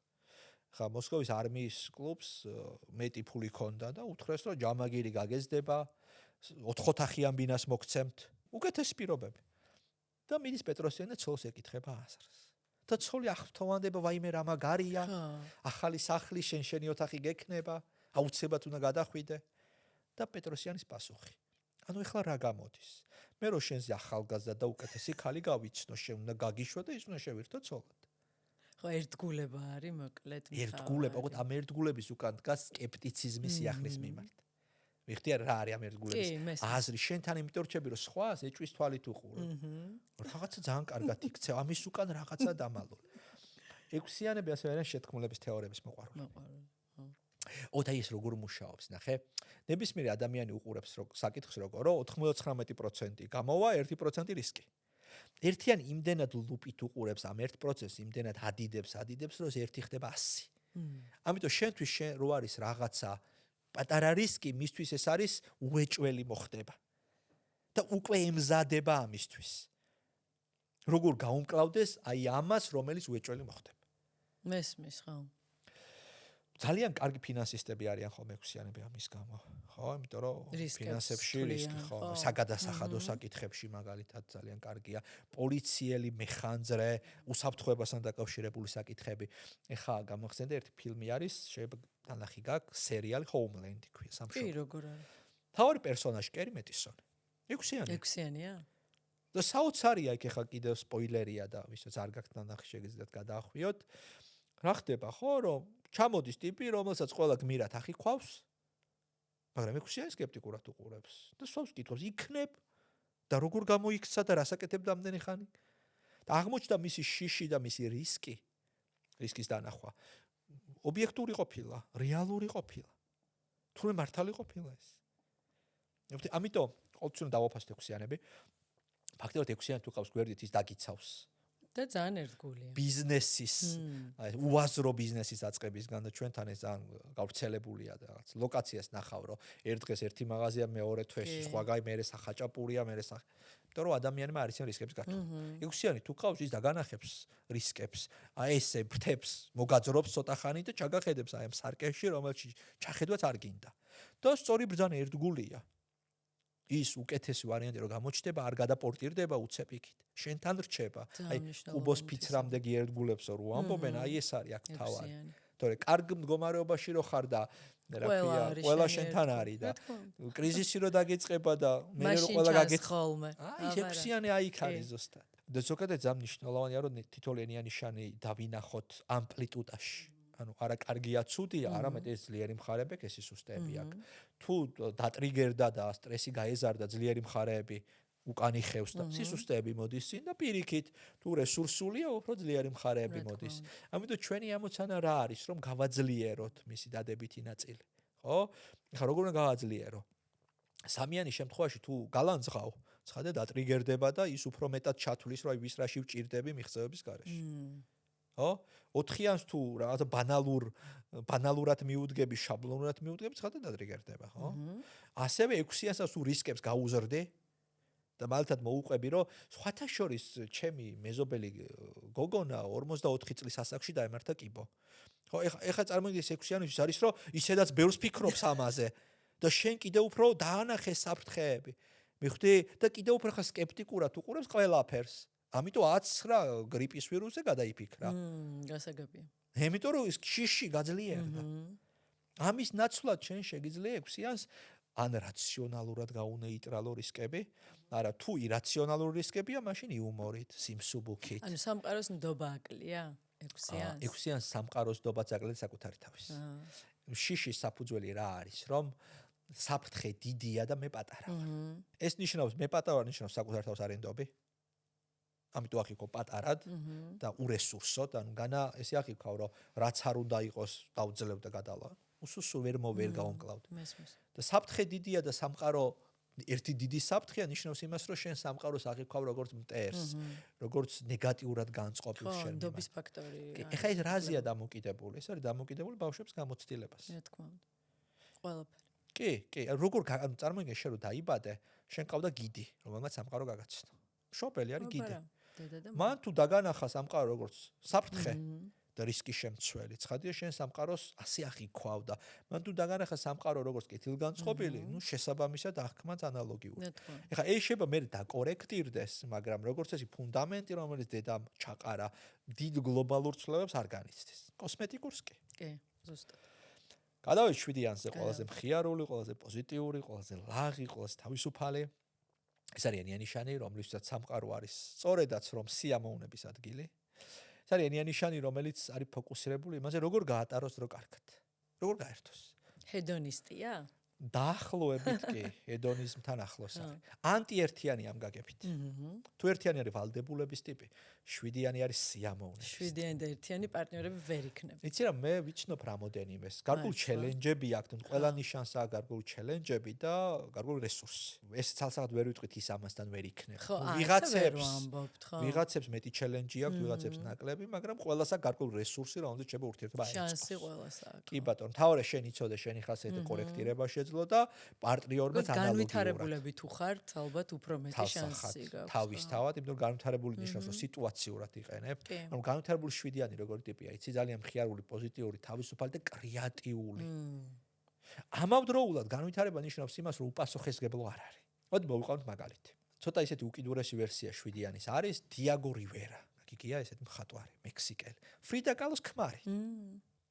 ხა მოსკოვის არმიის კლუბს მეტი ფული ჰქონდა და უთხრეს, რომ ჯამაგირი გაგეზდება, 4 ოთახიან ბინას მოგცემთ, უკეთესი პირობები. და მიდის პეტროსიანი და ცოლს ეკითხება აზრს. და ცოლი აღფრთოვანდება, ვაიმე რა მაგარია, ახალი სახლი, შენი ოთახი გექნება, აუცილებლად უნდა გადახვიდე. და პეტროსიანის პასუხი. ანუ ეხლა რა გამოდის? მე რო შენზე ახალგაზრდა და უკეთესი ქალი გავიცნო, შენ უნდა გაგიშვა და ის უნდა შევირთო ცოლად. ხო, ერთგულება არის, მოკლედ. ერთგულება, ოღონდ ამ ერთგულების უკან დგას სკეპტიციზმის სიახლის მიმართ. მიხდია რა არის ამ ერთგულების აზრი, შენთან იმიტომ რჩები, რომ სხვას ეჭვის თვალით უყურებ. რაღაცა ძალიან კარგად იქცევ, ამის უკან რაღაცა დამალული. ექვსიანები ასევე არიან შეთქმულების თეორიების მოყვარული. და ის როგორ მუშაობს, ნახე? ნებისმიერი ადამიანი უყურებს საკითხს როგორ, რომ 99% გამოვა, 1% რისკი. ერთიან იმდენად ლუპით უყურებს ამ ერთ პროცესს, იმდენად ადიდებს, რომ ეს 1 ხდება 100. ამიტომ შენთვის რო არის რაღაცა პატარა რისკი, მისთვის ეს არის უეჭველი მოხდება. და უკვე ემზადება ამისთვის. როგორ გაუმკლავდეს აი ამას, რომელიც უეჭველი მოხდება. მესმის, ხო. ძალიან კარგი ფინანსისტები არიან ხოლმე ექვსიანები ამის გამო. ხო, იმიტომ რომ ფინანსებში რისკი ხო, საგადასახადო საკითხებში მაგალითად ძალიან კარგია. პოლიციელი, მეხანძრე, უსაფრთხოებასთან დაკავშირებული საკითხები. ეხა გამახსენდა ერთი ფილმი არის, შეიძლება ნახი გაქვს, სერიალი Homeland ქვია, სამშობლო. კი, როგორ არის? თავი პერსონაჟი კერი მეტისონი. ექვსიანია. და საოცარია იქ ეხა კიდევ სპოილერია და ვისაც არ გაქვთ ნახი შეგიძლიათ გადაახვიოთ. რა ხდება ხო, რომ ჩამოდის ტიპი, რომელსაც ყველა გმირად ახიქვავს, მაგრამ ექვსიანი სკეპტიკურად უყურებს და სვავს კითხავს, იქნებ და როგორ გამოიქცა და რას აკეთებდა ამდენი ხანი? და აღმოჩნდა მისი შიში და მისი რისკის დანახვა. ობიექტური ყოფილა, რეალური ყოფილა. თუნდაც მართალი ყოფილა ეს. ამიტომ ყოველთვის უნდა დავაფასოთ ექვსიანები. ფაქტობრივად ექვსიანი თუ ყავს გვერდით ის დაგიცავს. და ძალიან ერთგულია. ბიზნესის, უაზრო ბიზნესის აწყებისგან და ჩვენთან ეს ძალიან გავრცელებულია და რაღაც ლოკაციას ნახავ, რომ ერთ დღეს ერთი მაღაზია, მეორე თვეს სხვა გაი, მერე სახაჭაპურია, მერე იმიტომ რომ ადამიანმა არის რისკებს გართული. ექვსიანი თუ ყავს ის დაგანახებს რისკებს, აი ესე ბრთებს, მოგაძრობს ცოტა ხანი და ჩაგახედებს აი ამ სარკეში, რომელშიც ჩახედვაც არ გინდა. და სწორი ბრძანა ერთგულია. ის უკეთესი ვარიანტი რომ გამოჩნდება, არ გადაპორტირდება უცებ იქით. შენთან რჩება. აი კუბოს ფიცრამდე გიერთგულებსო რო ამბობენ, აი ეს არის აქ თავარი. თორე კარგ მდგომარეობაში რო ხარ და რა ქვია, ყველა შენთან არის და კრიზისი რო დაგეწყება და მე რო ყველა გაგეწყხოლმე. აი ექვსიანი აი იქ არის ზუსტად. და ზოგადად ძალიან მნიშვნელოვანია რომ თითოეული ნიშანი დავინახოთ ამპლიტუდაში. ანუ არა კარგია, ცუდია, არამედ ეს ძლიერი მხარეები, ეს სუსტეები აქვს. თუ დატრიგერდა და სტრესი გაეზარდა, ძლიერი მხარეები უკან იხევს და სისუსტეები მოდის წინ და პირიქით, თუ რესურსულია, უფრო ძლიერი მხარეები მოდის. ამიტომ ჩვენი ამოცანა რა არის, რომ გავაძლიეროთ მისი დადებითი ნაწილი, ხო? ხა როგორ უნდა გავაძლიერო? სამიანის შემთხვევაში თუ გალანძღავ, ცხადე დატრიგერდება და ის უფრო მეტად ჩათვლის, რომ ვის რაში ვჭირდები მიღწევების გარეშე. ხო? 4-იანს თუ რაღაცა ბანალურად მიუდგები, შაბლონურად მიუდგები, ცხადად ადრიგერდება, ხო? ასევე 6-იანსაც თუ რისკებს გაუზრდი და მალთად მოუყვები, რომ სხვათა შორის ჩემი მეზობელი გოგონა 44 წლის ასაკში დაემართა კიბო. ხო, ეხლა წარმოგიდგენთ 6-იანის არის, რომ ისედაც ბევრს ფიქრობს ამაზე და შენ კიდევ უფრო დაანახე საფრთხეები. მიხვდი და კიდევ უფრო ხა სკეპტიკურად უყურებს ყველაფერს. ამიტომ 19 გრიპის ვირუსზე გადაიფიქრა. გასაგებია. იმიტომ რომ ის შიში გაძლიერდა. ამის ნაცვლად შენ შეგიძლია 6-იანს ან რაციონალურად გაუნეიტრალო რისკები, არა თუ ირაციონალური რისკებია, მაშინ იუმორით, სიმსუბუქით. ანუ სამყაროს ნდობა აკლია 6-იანს. 6-იანს სამყაროს ნდობა აკლია საკუთარი თავის. შიშის საფუძველი რა არის, რომ საფრთხე დიდია და მე პატარა ვარ. ეს ნიშნავს მე პატარა ნიშნავს საკუთარ თავს არ ენდობი. ამიტომ აქ იყო პატარად და ურესურსოდ, ანუ განა ესე აქ იქაო, რომ რაც არ უნდა იყოს დავძლევ და გადალა. უსუსო ვერ გავონკლავთ. და საფრთხე დიდია და სამყარო ერთი დიდი საფრთხეა ნიშნავს იმას, რომ შენ სამყაროს აქ იქაო როგორც მტერს, როგორც ნეგატიურად განწყობილ შენ. ნდობის ფაქტორი. ეხლა ეს რაზეა დამოკიდებული? ეს არის დამოკიდებული ბავშვებს გამოცდილებას. რა თქმა უნდა. ყველაფერი. კი, როგორ წარმოგიდგენ შენ რომ დაიბადე, შენ ყავდა გიდი, რომელმაც სამყარო გაგაცნო. მშობელი არის გიდი. მან თუ დაგანახა სამყარო როგორც საფრთხე და რისკის შემცველი, ცხადია შენ სამყაროს ასე აღიქვავ და მან თუ დაგანახა სამყარო როგორც კეთილგანწყობილი, ნუ შესაბამისად აღქმაც ანალოგიური. ეხლა ეს შეიძლება მე დაკორექტირდეს, მაგრამ როგორც ეს ფუნდამენტი, რომელიც დედამ ჩაყარა, დიდ გლობალურ ცვლილებებს არ განიცდის. კოსმეტიკურს კი. კი, ზუსტად. გადავიდეთ 7-იანზე, ყველაზე მხიარული, ყველაზე პოზიტიური, ყველაზე ლაღი, ყველაზე თავისუფალი. ეს არის ნიშანი, რომლითაც სამყარო არის სწორედაც რომ სიამოვნების ადგილი. ეს არის ნიშანი, რომელიც არის ფოკუსირებული იმაზე, როგორ გაატაროს დრო კარგად. როგორ გაერთოს. ჰედონისტია? დაახლოებით კი, ჰედონიზმთან ახლოს არის. ანტიერთიანი ამ გაგებით. თუ ერთიანი არის ვალდებულების ტიპი, 7-იანი არის სიამოვნების. 7-იანი და ერთიანი პარტნიორები ვერ იქნება. იცი რა, მე ვიცნობ რამოდენიმეს. გარკვეული ჩელენჯები აქვს, ყველა ნიშანს აქვს გარკვეული ჩელენჯები და გარკვეული რესურსი. ეს ცალსაღად ვერ ვიტყვით ის ამასთან ვერ იქნება. ვიღაცებს მეტი ჩელენჯი აქვს, ვიღაცებს ნაკლები, მაგრამ ყველას აქვს გარკვეული რესურსი, რომელზეც შეიძლება ურთიერთობა აიწყოს. შანსი ყველას აქვს. კი ბატონო, თავარია შენ იცოდე შენი ხასიათი კორექტირება შეძლო და პარტნიორმაც ანალოგიურად. განვითარებულები თუ ხართ, ალბათ უფრო მეტი შანსი გაქვს. თავისთავად, იმიტომ რომ განვითარებული ნიშნავს, რომ სიტუაციურად იყენებ. ანუ განვითარებული 7-იანი როგორი ტიპია, იცი ძალიან მხიარული, პოზიტიური, თავისუფალი და კრეატიული. ამავდროულად განვითარება ნიშნავს იმას, რომ უპასუხისმგებლო არ არის. მოდი მოვიყავთ მაგალითი. ცოტა ისეთი უკიდურესი ვერსია 7-яნის არის დიაგო რივერა. გიგია ესეთი მხატვარი, მექსიკელი. ფრიდა კალოს ქმარი.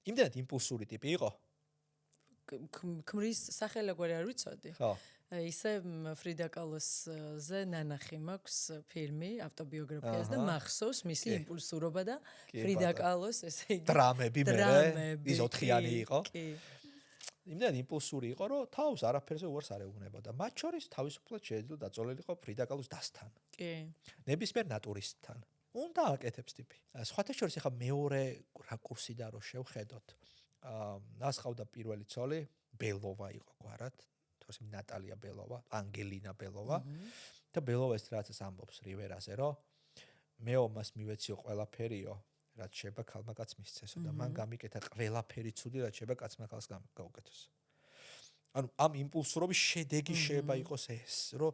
იმდენად იმპულსური ტიპი იყო. ქმრის სახელაგვარი არ ვიცოდი. ხო. ისე ფრიდა კალოსზე ნანახი მაქვს ფილმი ავტობიოგრაფიას და მახსოვს მისი იმპულსურობა და ფრიდა კალოს ესე იგი დრამები მე ის 4-იანი იყო. კი. იმდენად იმპულსური იყო, რომ თავს არაფერზე უარს არ ეუბნებოდა. მათ შორის თავისუფლად შეიძლება დაწოლილიყო ფრიდა კალოს დასთან. კი. ნებისმიერ ნატურისტთან. უნდა აკეთებს ტიპი. სხვათა შორის ახლა მეორე რაკურსიდან რო შევხედოთ. მას ყავდა პირველი ცოლი, ბელოვა იყო გვარად. თორსა ნატალია ბელოვა, ანგელინა ბელოვა და ბელოვა ეს რაც ამბობს რივერაზე, რომ მე ომას მივეციო ყველაფერიო, რაც შეიძლება ქალმა კაცს მისცესო და მან გამიკეთა ყველაფერი ცუდი, რაც შეიძლება კაცმა ქალს გაუკეთოს. ანუ ამ იმპულსურობის შედეგი შეიძლება იყოს ეს, რომ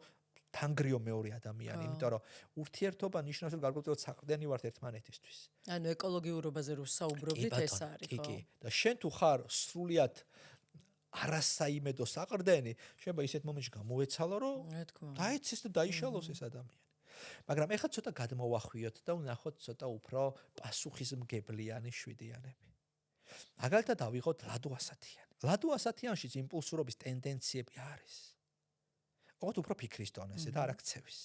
თანგრიო მეორე ადამიანი, იმიტომ რომ ურთიერთობა ნიშნავს, რომ გარკვეულწილად საყრდენი ვართ ერთმანეთისთვის. ანუ ეკოლოგიურობაზე რო საუბრობთ, ეს არის, ხო? კი. და შენ თუ ხარ სრულიად არასაიმედო საყრდენი, შეიძლება ისეთ მომენტში გამოეცალო, რომ დაეცეს და დაიშალოს ეს ადამიანი. მაგრამ ეხლა ცოტა გადმოვახვიოთ და ვნახოთ ცოტა უფრო პასუხისმგებლიანი 7-იანები. მაგალითად დავიღოთ ლადო ასათიანი. ლადო ასათიანშიც იმპულსურობის ტენდენციები არის. ოღონდ უფრო ფიქრის დონეზე და არა ქცევის.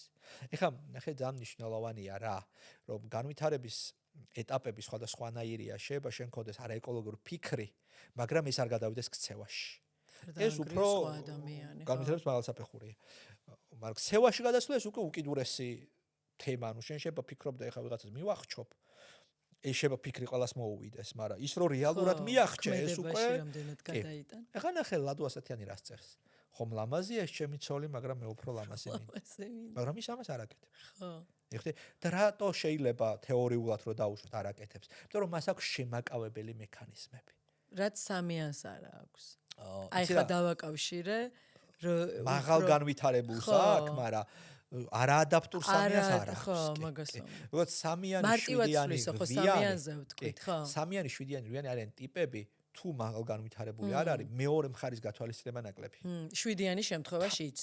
ეხლა ნახე ძალიან მნიშვნელოვანია რა, რომ განვითარების ეტაპები სხვადასხვანაირია, შეიძლება შენ გქონდეს არაეკოლოგიური ფიქრი, მაგრამ ეს არ გადავიდეს ქცევაში. ეს უფრო განვითარების მაღალსაფეხურია. მაგრამ ქცევაში გადასვლა ეს უკვე უკიდურესი თემა, ანუ შენ შეიძლება ფიქრობ და ეხლა ვიღაცას მივახჩობ. ეს შეიძლება ფიქრი ყველას მოუვიდეს, მაგრამ ის რო რეალურად მიახჩე, ეს უკვე რამდენად გადაიტან. ეხლა ნახე ლადო ასათიანი რას წერს. ხომ ლამაზია ეს ჩემი ცოლი, მაგრამ მე უფრო ლამაზი მინდა. მაგრამ ის ამას არ აკეთებს. ხო. ეხლა და რატო შეიძლება თეორიულად რომ დაუშვათ არ აკეთებს? იმიტომ რომ მას აქვს შემაკავებელი მექანიზმები. რაც სამიანს არ აქვს. აი ხა დავაკავშირე მაღალ განვითარებულს აქვს, მაგრამ არაადაპტურ სამიანს არ აქვს. ხო, მაგას ვამბობ. როგორც სამიანი, შვიდიანი, ხო, სამიანზე ვთქვით, ხო. სამიანი, შვიდიანი, რვიანი არიან ტიპები, თუ მაღალ განვითარებული არ არის, მეორე მხარის გათვალისწინება ნაკლები. შვიდიანი შემთხვევაშიც.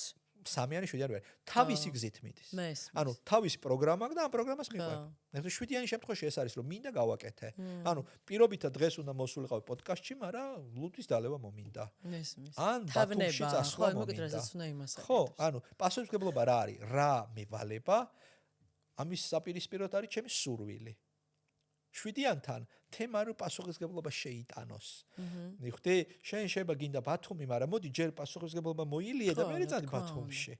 სამიანი, შვიდიანი ვერ. თავისი გზით მიდის. ანუ თავისი პროგრამა აქვს და ამ პროგრამას მიყვება. ნახე შვიდიანი შემთხვევაში ეს არის, რომ მინდა გავაკეთე. ანუ პირობითად დღეს უნდა მოსულიყავი პოდკასტში, მაგრამ ლუთის დალევა მომინდა. ან ბათუმში წასვლა მომინდა. ხო, ანუ პასუხისმგებლობა რა არის? რა მევალება? ამის საპირისპიროდ არის ჩემი სურვილი. შვიდიანთან თემა რო პასუხისმგებლობა შეიტანოს. ნიხდი, შენ შეიძლება გინდა ბათუმი, მაგრამ მოდი ჯერ პასუხისმგებლობა მოილიე და მე წადი ბათუმში.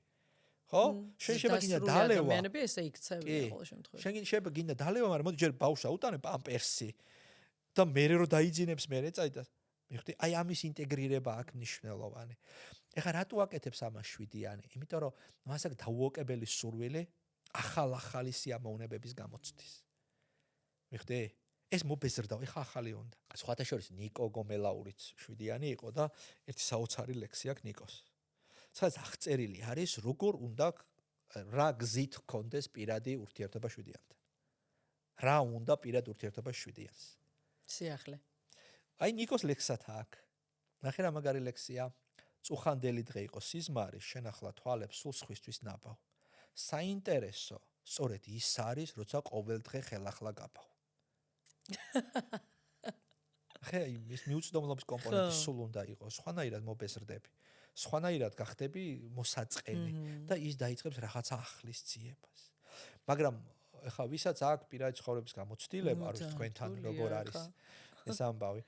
ხო? შენ შეიძლება გინდა დალევა. ადამიანები ესე იქცევიან ყოველ შემთხვევაში. შენ შეიძლება გინდა დალევა, მაგრამ მოდი ჯერ ბავშვა უტანე პამპერსი. და მე რო დაიძინებს მე წადი და ნიხდი, აი ამის ინტეგრირება აქ მნიშვნელოვანი. ეხლა რატო აკეთებს ამას შვიდიანი? იმიტომ რომ მას აქვს დაუოკებელი სურვილი ახალი სიამოვნებების გამოცდის. მიხდი? ეს მობეზრდა, ეხა ახალი უნდა. სხვათა შორის ნიკო გომელაურიც შვიდიანი იყო და ერთი საოცარი ლექსი აქვს ნიკოს. სადაც აღწერილი არის, როგორ უნდა რა გზით ჰქონდეს პირადი ურთიერთობა შვიდიანთან. რა უნდა პირად ურთიერთობა შვიდიანს. სიახლე. აი ნიკოს ლექსად აქვს. ნახე რა მაგარი ლექსია. წუხანდელი დღე იყო სიზმარი, შენახლა თვალებს სულ სხვისთვის ნაბავ. საინტერესო, სწორედ ის არის, როცა ყოველ დღე ხელახლა გაბავ. ხე ის მიუწვდომლობის კომპონენტი სულ უნდა იყოს, სხვანაირად მობეზრდები, სხვანაირად გახდები მოსაწყენი და ის დაიწყებს რაღაცა ახლის ძიებას. მაგრამ ეხა ვისაც აქვს პირადი ცხოვრების გამოცდილება, არ ვიცი თქვენთან როგორ არის ეს ამბავი.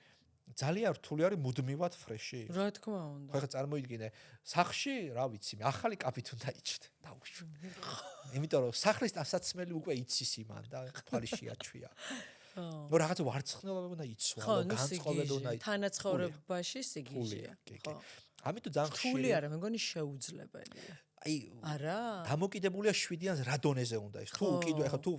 ძალიან რთული არის მუდმივად ფრეში. რა თქმა უნდა. ხო, წარმოიდგინე, სახლში, რა ვიცი, ახალი კაფით უნდა იჭრდე, დაუშვი. იმიტომ რომ სახლის დასაცმელი უკვე იცის იმან და თვალი შეაჩვია. ნუ რაღაცა ვარცხნილობა უნდა იცვალო, განწყობები უნდა იცვალო. თანაცხოვრებაში სიგიჟეა. ხო. ამიტომ ძალიან ხშირი. რთული არა, მე მგონი შეუძლებელია. აი, არა? დამოკიდებულია შვიდიანს რა დონეზე უნდა ის. თუ კიდე ეხა თუ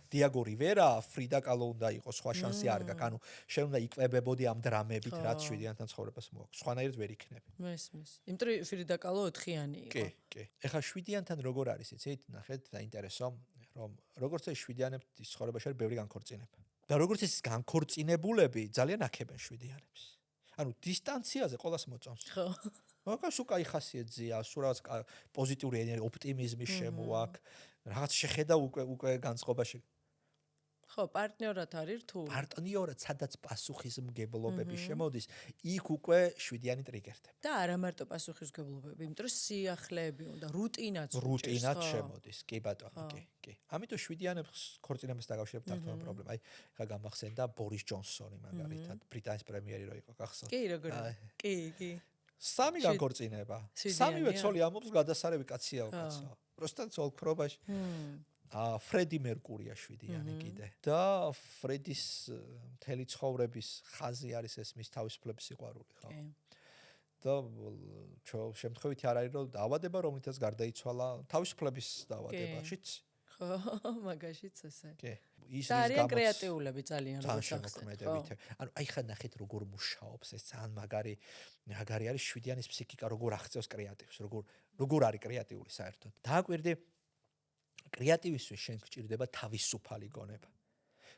დიაგო რივერა, ფრიდა კალო უნდა იყოს, სხვა შანსი არ გაქვს. ანუ შენ უნდა იკვებებოდი ამ დრამებით, რაც შვიდიანთან ცხოვრებას მოაქვს. სხვანაირად ვერ იქნები. მესმის. იმიტომ ფრიდა კალო 4-იანი იყო. კი. ეხა შვიდიანთან როგორ არის, იცით? ნახეთ, საინტერესო, რომ როგორც ეს შვიდიანების ცხოვრებაში არის ბევრი განქორწინება. და როგორც ეს განქორწინებულები ძალიან აქებენ შვიდიანებს. ანუ დისტანციაზე ყოველას მოწონს. ხო. მაგას უკაი ხასიათზია, სულ რაღაც პოზიტიური ენერგია, ოპტიმიზმი შემოაქვს, რაღაც შეხედა უკვე განწყობაში. ხო, პარტნიორად არის რთული. პარტნიორად, სადაც პასუხისმგებლობები შემოდის, იქ უკვე შვიდიანი ტრიგერდება. და არა მარტო პასუხისმგებლობები, იმიტომ რომ სიახლეები უნდა, რუტინაც შემოდის, კი ბატონო, კი. ამიტომ შვიდიანებს ქორწინებას დაკავშირებ თართო პრობლემა. აი, ხა გამახსენდა ბორის ჯონსონი მაგალითად, ბრიტანეთის პრემიერი რო იყო, გახსოვთ? კი, როგორია? კი. სამი განქორწინება. სამივე ცოლი ამობს გადასარევი კაცია უკაცო. პროსტა ცოლქრობაში. ფრედი მერკურია შვიდიანი კიდე და ფრედის მთელი ცხოვრების ხაზი არის ეს მის თავისუფლების სიყვარული, ხო? და შემთხვევითი არ არის რომ დაავადება რომლითაც გარდაიცვალა თავისუფლების დაავადებაშიც. ხო, მაგაშიც ესე. კი. და არიან კრეატიულები ძალიან მოქმედებით. ანუ აი ხა ნახეთ როგორ მუშაობს ეს ძალიან მაგარი არის შვიდიანის ფსიქიკა, როგორ აღწევს კრეატივს, როგორ არის კრეატიული საერთოდ. დააკვირდი კრეატივისთვის შენ გჭირდება თავისუფალი გონება.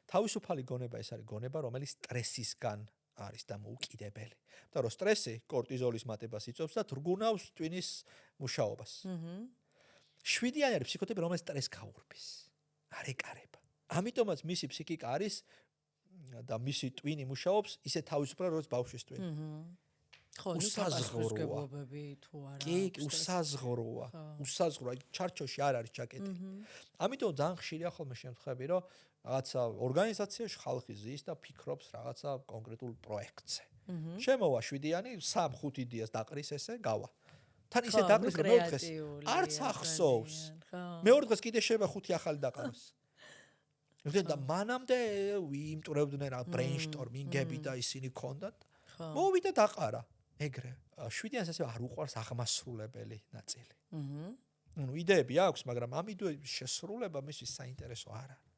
თავისუფალი გონება ეს არის გონება, რომელიც სტრესისგან არის დამოუკიდებელი. და რომ სტრესი კორტიზოლის მატებას იწვევს და თრგუნავს ტვინის მუშაობას. შვიდიანი არის ფსიქოტიპი, რომელიც სტრესს გაურბის. არ ეკარება. ამიტომაც მისი ფსიქიკა არის და მისი ტვინი მუშაობს ისე თავისუფლად, როგორც ბავშვის ტვინი. ხო, უსაზღროებები თუ არა. კი, უსაზღროა. ჩარჩოში არ არის ჯაკეტი. ამიტომ ძალიან ხშირია ხოლმე შემთხვევები, რომ რაღაცა ორგანიზაციაში ხალხი ზის და ფიქრობს რაღაცა კონკრეტულ პროექტზე. შემოვა შვიდიანი, 3-5 იდეას დაყრის ესე, გავა. თან ისე დაყრის, რომ მეორე დღეს არც ახსოვს. მეორე დღეს კიდე შეიძლება 5 ახალი დაყაროს. და მანამდე ვიმტვრევდნენ რა ბრეინშტორმინგები და ისინი ქონდათ. მოვიდა დაყარა. ეგრე. შვიდიანს ასე არ უყვარს აღმასრულებელი ნაწილი. ну იდეები აქვს, მაგრამ ამ იდეების შესრულება მისთვის საინტერესო არ არის.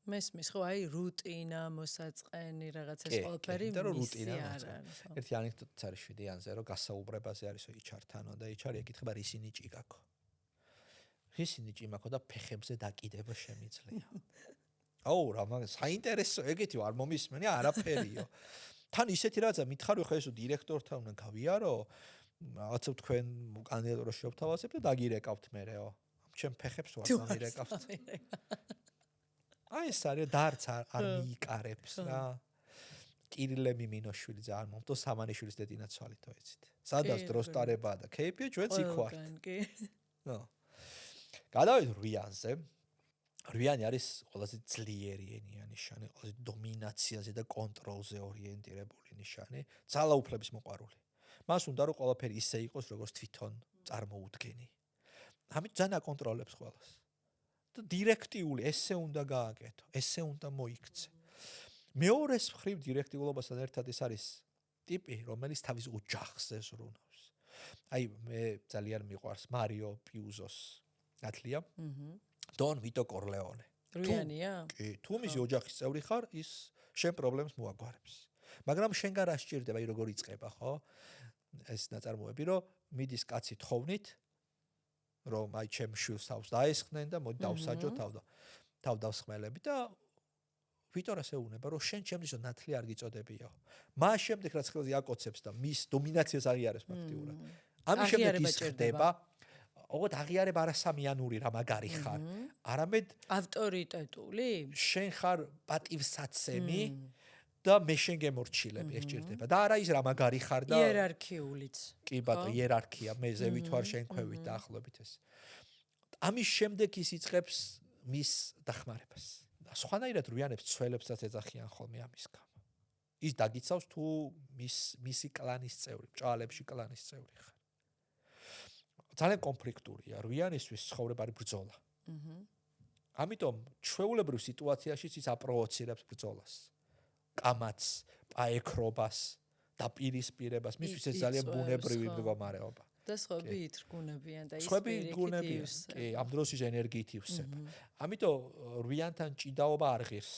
მესმის ხო აი რუტინა, მოსაწყენი რაღაცა ეს ყველაფერი მისი არ არის. ერთი ანეკდოტიც არის შვიდიანზე, რომ გასაუბრებაზე არისო იჩართანო და იჩარი ეკითხება რისინი ჭიგაქო. რისინი ჭიმაქო და ფეხებზე დაკიდება შემიძლია. აუ რა მაგ საინტერესო ეგეთი არ მომისმენი არაფერიო. თან ისეთი რაღაცა მითხარი ხო ესო დირექტორთან უნდა გავიარო, რაღაცა თქვენ კანდიდატურას შევთავაზებთ და დაგირეკავთ მერეო. ჩემ ფეხებს ვარ დამირეკავთ. აი ეს არის დარც არ მიიკარებს რა. კირილე მიმინოშვილი ძალიან მომდო სამანიშვილის დედინაცვალითო ეცით. სადაც დროს ტარებაა და ქეიფია ჩვენც იქ ვართ. ნო. გადავიდეთ რვიანზე. რვიანი არის ყველაზე ძლიერი ენია ნიშანი, ყველაზე დომინაციაზე და კონტროლზე ორიენტირებული ნიშანი, ძალაუფლების მოყვარული. მას უნდა რომ ყველაფერი ისე იყოს, როგორც თვითონ წარმოუდგენი. ამით ძალიან აკონტროლებს ყველას. და დირექტიული ესე უნდა გააკეთო, ესე უნდა მოიქცე. მეორეს მხრივ დირექტიულობასთან ერთად ეს არის ტიპი, რომელიც თავის ოჯახზე ზრუნავს. აი მე ძალიან მიყვარს მარიო პიუზოს ნათლია. დონ ვიტო კორლეონე. რვიანია? კი, თუ მისი ოჯახის წევრი ხარ, ის შენ პრობლემს მოაგვარებს. მაგრამ შენგან რა სჭირდება, აი როგორ იწყება, ხო? ეს ნაწარმოები, რომ მიდის კაცი თხოვნით, რომ აი ჩემ შვილს თავს დაესხნენ და მოდი დავსაჯო თავ დავსხმელები და ვიტორას ეუბნება, რომ შენ ჩემისო ნათლი არ გიწოდებიო. მას შემდეგ რაც ხელზე აკოცებს და მის დომინაციას აღიარებს ფაქტიურად. ამის შემდეგ ის ხდება ოღონდ აღიარება არასამიანური რა მაგარი ხარ, არამედ ავტორიტეტული? შენ ხარ პატივსაცემი და მე შენ გემორჩილები ეს ჭირდება. და არა ის რა მაგარი ხარ და იერარქიულიც. კი ბატონო, იერარქია, მე ზევით ვარ შენ ქვევით დაახლოებით ეს. ამის შემდეგ ის იწყებს მის დახმარებას. და სხვანაირად რვიანებს ცველებსაც ეძახიან ხოლმე ამის გამო. ის დაგიცავს თუ მისი კლანის წევრი, ჭალებში კლანის წევრი ხარ. ძალიან კონფლიქტურია რვიანისთვის ცხოვრება არის ბრძოლა. ამიტომ ჩვეულებრივ სიტუაციაში ის აპროვოცირებს ბრძოლას. კამათს, პაექრობას, დაპირისპირებას, მისთვის ეს ძალიან ბუნებრივი მდგომარეობა. და სხვები ითრგუნებიან და ის პირიქით კი, ამ დროს ის ენერგიით ივსება. ამიტომ რვიანთან ჭიდაობა არ ღირს.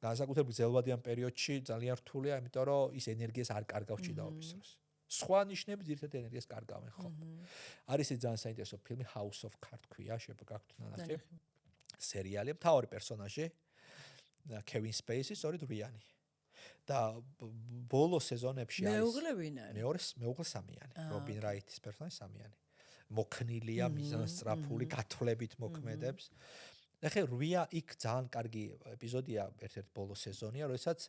განსაკუთრებით ძელვადიან პერიოდში ძალიან რთულია, იმიტომ რომ ის ენერგიას არ კარგავს ჭიდაობის დროს. სხვა ნიშნები ძირითადად ენერგიას კარგავენ ხოლმე. არის ეს ძალიან საინტერესო ფილმი House of Cards ქვია, შეგვაქვს ნანახი. სერიალი, მთავარი პერსონაჟი კევინ სპეისი, სწორედ რვიანი. და ბოლო სეზონებში არის მეუღლე სამიანი, რობინ რაიტის პერსონაჟი სამიანი. მოქნილია, მიზანსწრაფული, გათვლებით მოქმედებს. ახლა რვია იქ ძალიან კარგი ეპიზოდია, ერთ-ერთი ბოლო სეზონია, როდესაც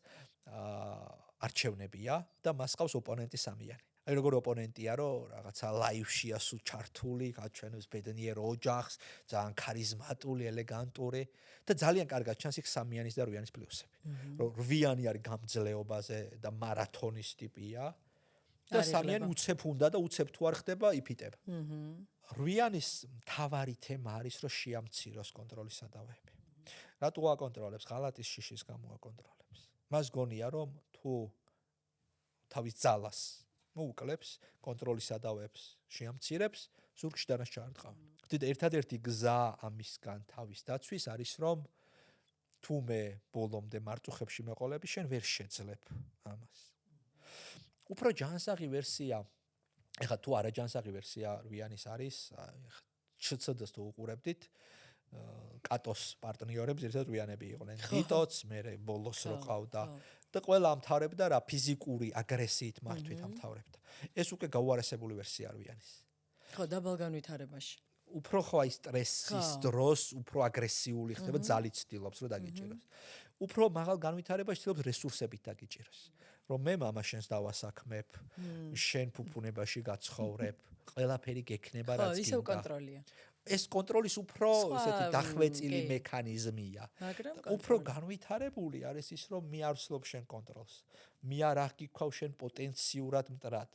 არჩევნებია და მას ყავს ოპონენტი სამიანი. აი როგორ ოპონენტია, რომ რაღაცა ლაივშია სულ ჩართული, გაჩვენებს ბედნიერ ოჯახს, ძალიან ქარიზმატული, ელეგანტური და ძალიან კარგად ჩანს იქ სამიანის და რვიანის პლუსები. რომ რვიანი არის გამძლეობაზე და მარათონის ტიპია და სამიანი უცებ უნდა და უცებ თუ არ ხდება, იფიტება. რვიანის მთავარი თემა არის, რომ შეამციროს კონტროლის სადავეები. რატო აკონტროლებს? ღალატის შიშის გამო აკონტროლებს. მას გონია, რომ თუ თავის ძალას მოუკლებს, კონტროლის სადავეებს შეამცირებს, ზურგში დანას ჩაარტყავენ. ხდით ერთადერთი გზა ამისგან თავის დაცვის არის, რომ თუ მე ბოლომდე მარწუხებში მეყოლები, შენ ვერ შეძლებ ამას. უფრო ჯანსაღი ვერსია, ეხლა თუ არა ჯანსაღი ვერსია რვიანის არის, ჩცდს თუ უყურებდით, კატოს პარტნიორებს ერთად რვიანები იყვნენ. დიტოც, მე ბოლოს რო ყავდა და ყველა ამთავრებდა რა ფიზიკური აგრესიით მართვით ამთავრებდა. ეს უკვე გაუარესებული ვერსია რვიანის. ხო, დაბალგანვითარებაში. უფრო ხო აი სტრესის დროს უფრო აგრესიული ხდება, ძალით ცდილობს რომ დაგიჭიროს. უფრო მაღალ განვითარებაში ცდილობს რესურსებით დაგიჭიროს. რომ მე მამა შენს დავასაქმებ, შენ ფუფუნებაში გაცხოვრებ, ყველაფერი გექნება რაც გინდა. ისევ კონტროლია. ეს კონტროლის უფრო ესეთი დახვეწილი მექანიზმია. უფრო განვითარებული არის ის, რომ მე არ ვსლობ შენ კონტროლს. მე არ აღგიქავ შენ პოტენციურად მტრად.